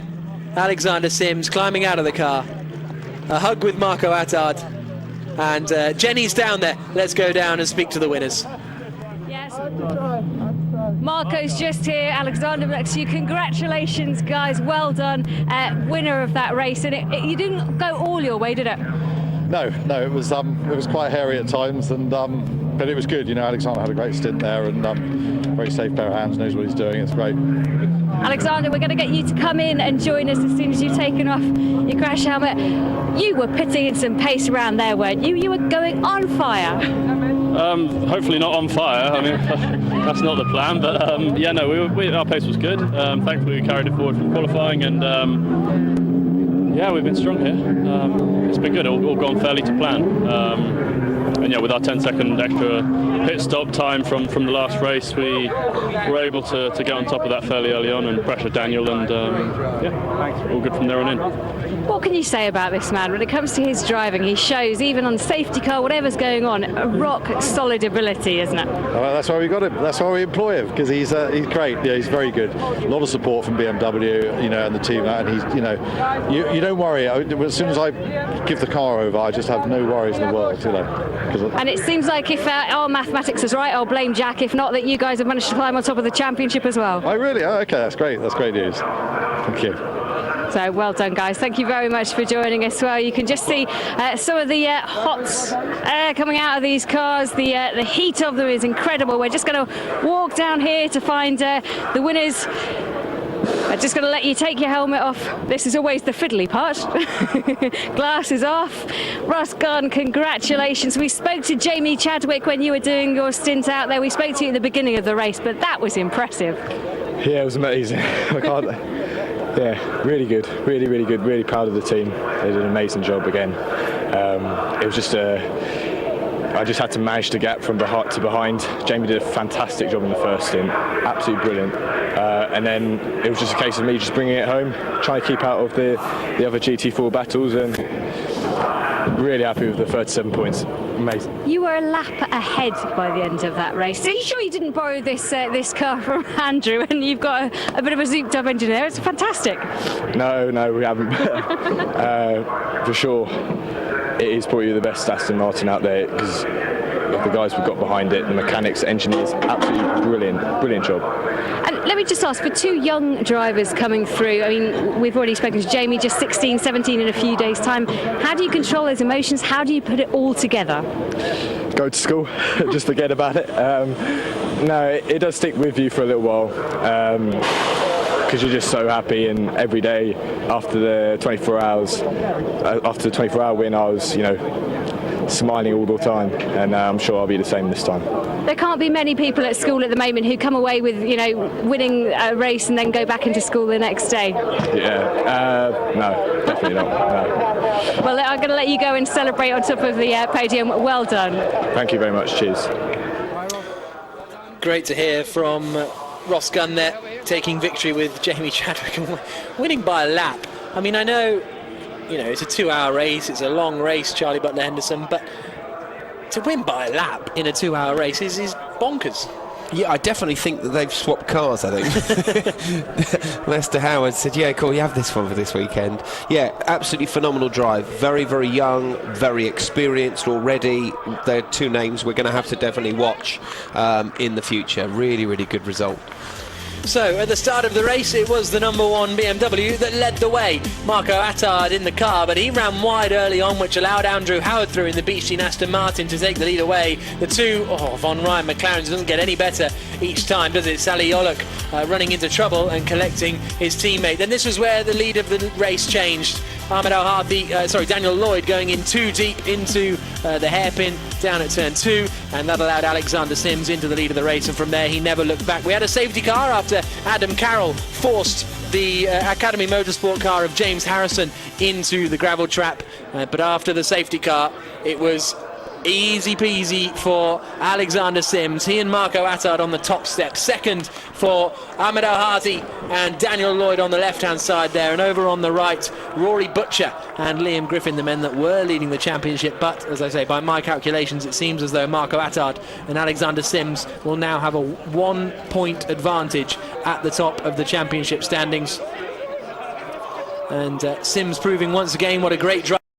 Alexander Sims, climbing out of the car. A hug with Marco Attard. And Jenny's down there. Let's go down and speak to the winners. Yes. Marco's just here, Alexander next to you. Congratulations, guys. Well done. Winner of that race. And you didn't go all your way, did it? No, it was quite hairy at times, and but it was good. You know, Alexander had a great stint there, and very safe pair of hands, knows what he's doing. It's great. Alexander, we're going to get you to come in and join us as soon as you've taken off your crash helmet. You were putting in some pace around there, weren't you? You were going on fire. Hopefully not on fire. I mean, that's not the plan. But yeah, no, our pace was good. Thankfully, we carried it forward from qualifying, and Yeah, we've been strong here. It's been good, all gone fairly to plan. And yeah, with our 10-second extra pit stop time from the last race, we were able to get on top of that fairly early on and pressure Daniel, and yeah, all good from there on in. What can you say about this man? When it comes to his driving, he shows, even on safety car, whatever's going on, a rock-solid ability, isn't it? Well, that's why we got him. That's why we employ him, because he's great. Yeah, he's very good. A lot of support from BMW, you know, and the team. And he's, you know, you don't worry. As soon as I give the car over, I just have no worries in the world, you know. And it seems like if our mathematics is right, I'll blame Jack. If not, that you guys have managed to climb on top of the championship as well. Oh, really? Oh, okay, that's great. That's great news. Thank you. So well done, guys. Thank you very much for joining us. Well, you can just see some of the hot air coming out of these cars. The heat of them is incredible. We're just going to walk down here to find the winners. I'm just going to let you take your helmet off. This is always the fiddly part. Glasses off. Ross Gunn, congratulations. We spoke to Jamie Chadwick when you were doing your stint out there. We spoke to you at the beginning of the race, but that was impressive. Yeah, it was amazing. Yeah, really good, really good, really proud of the team. They did an amazing job again. It was just I just had to manage to get from to behind. Jamie did a fantastic job in the first stint, absolutely brilliant. And then it was just a case of me just bringing it home, trying to keep out of the other GT4 battles, and really happy with the 37 points. Amazing. You were a lap ahead by the end of that race. Are you sure you didn't borrow this car from Andrew and you've got a bit of a zooped up engine there? It's fantastic. No, we haven't. For sure, it is probably the best Aston Martin out there, because the guys we've got behind it, the mechanics, engineers, absolutely brilliant job. And let me just ask, for two young drivers coming through, I mean, we've already spoken to Jamie, just 16, 17 in a few days' time. How do you control those emotions? How do you put it all together? Go to school, just forget about it. No, it does stick with you for a little while, because you're just so happy, and every day after the 24 hours, after the 24-hour win, I was, smiling all the time, and I'm sure I'll be the same this time. There can't be many people at school at the moment who come away with, winning a race and then go back into school the next day. Yeah, no, definitely not. No. Well, I'm going to let you go and celebrate on top of the podium. Well done. Thank you very much. Cheers. Great to hear from Ross Gunn there, taking victory with Jamie Chadwick and winning by a lap. I mean, I know, it's a 2-hour race, it's a long race, Charlie Butler-Henderson, but to win by a lap in a 2-hour race is bonkers. Yeah, I definitely think that they've swapped cars, I think. Lester Howard said, yeah, cool, you have this one for this weekend. Yeah, absolutely phenomenal drive. Very, very young, very experienced already. They're two names we're going to have to definitely watch in the future. Really, really good result. So, at the start of the race, it was the number one BMW that led the way. Marco Attard in the car, but he ran wide early on, which allowed Andrew Howard through in the Beach Team Aston Martin to take the lead away. The two, Von Ryan McLaren doesn't get any better each time, does it? Sally Yolok running into trouble and collecting his teammate. Then this was where the lead of the race changed. Daniel Lloyd going in too deep into the hairpin down at turn 2, and that allowed Alexander Sims into the lead of the race, and from there he never looked back. We had a safety car after Adam Carroll forced the Academy Motorsport car of James Harrison into the gravel trap, but after the safety car it was easy peasy for Alexander Sims. He and Marco Attard on the top step. Second for Ahmed Al-Hadi and Daniel Lloyd on the left-hand side there. And over on the right, Rory Butcher and Liam Griffin, the men that were leading the championship. But, as I say, by my calculations, it seems as though Marco Attard and Alexander Sims will now have a 1-point advantage at the top of the championship standings. And Sims proving once again what a great driver.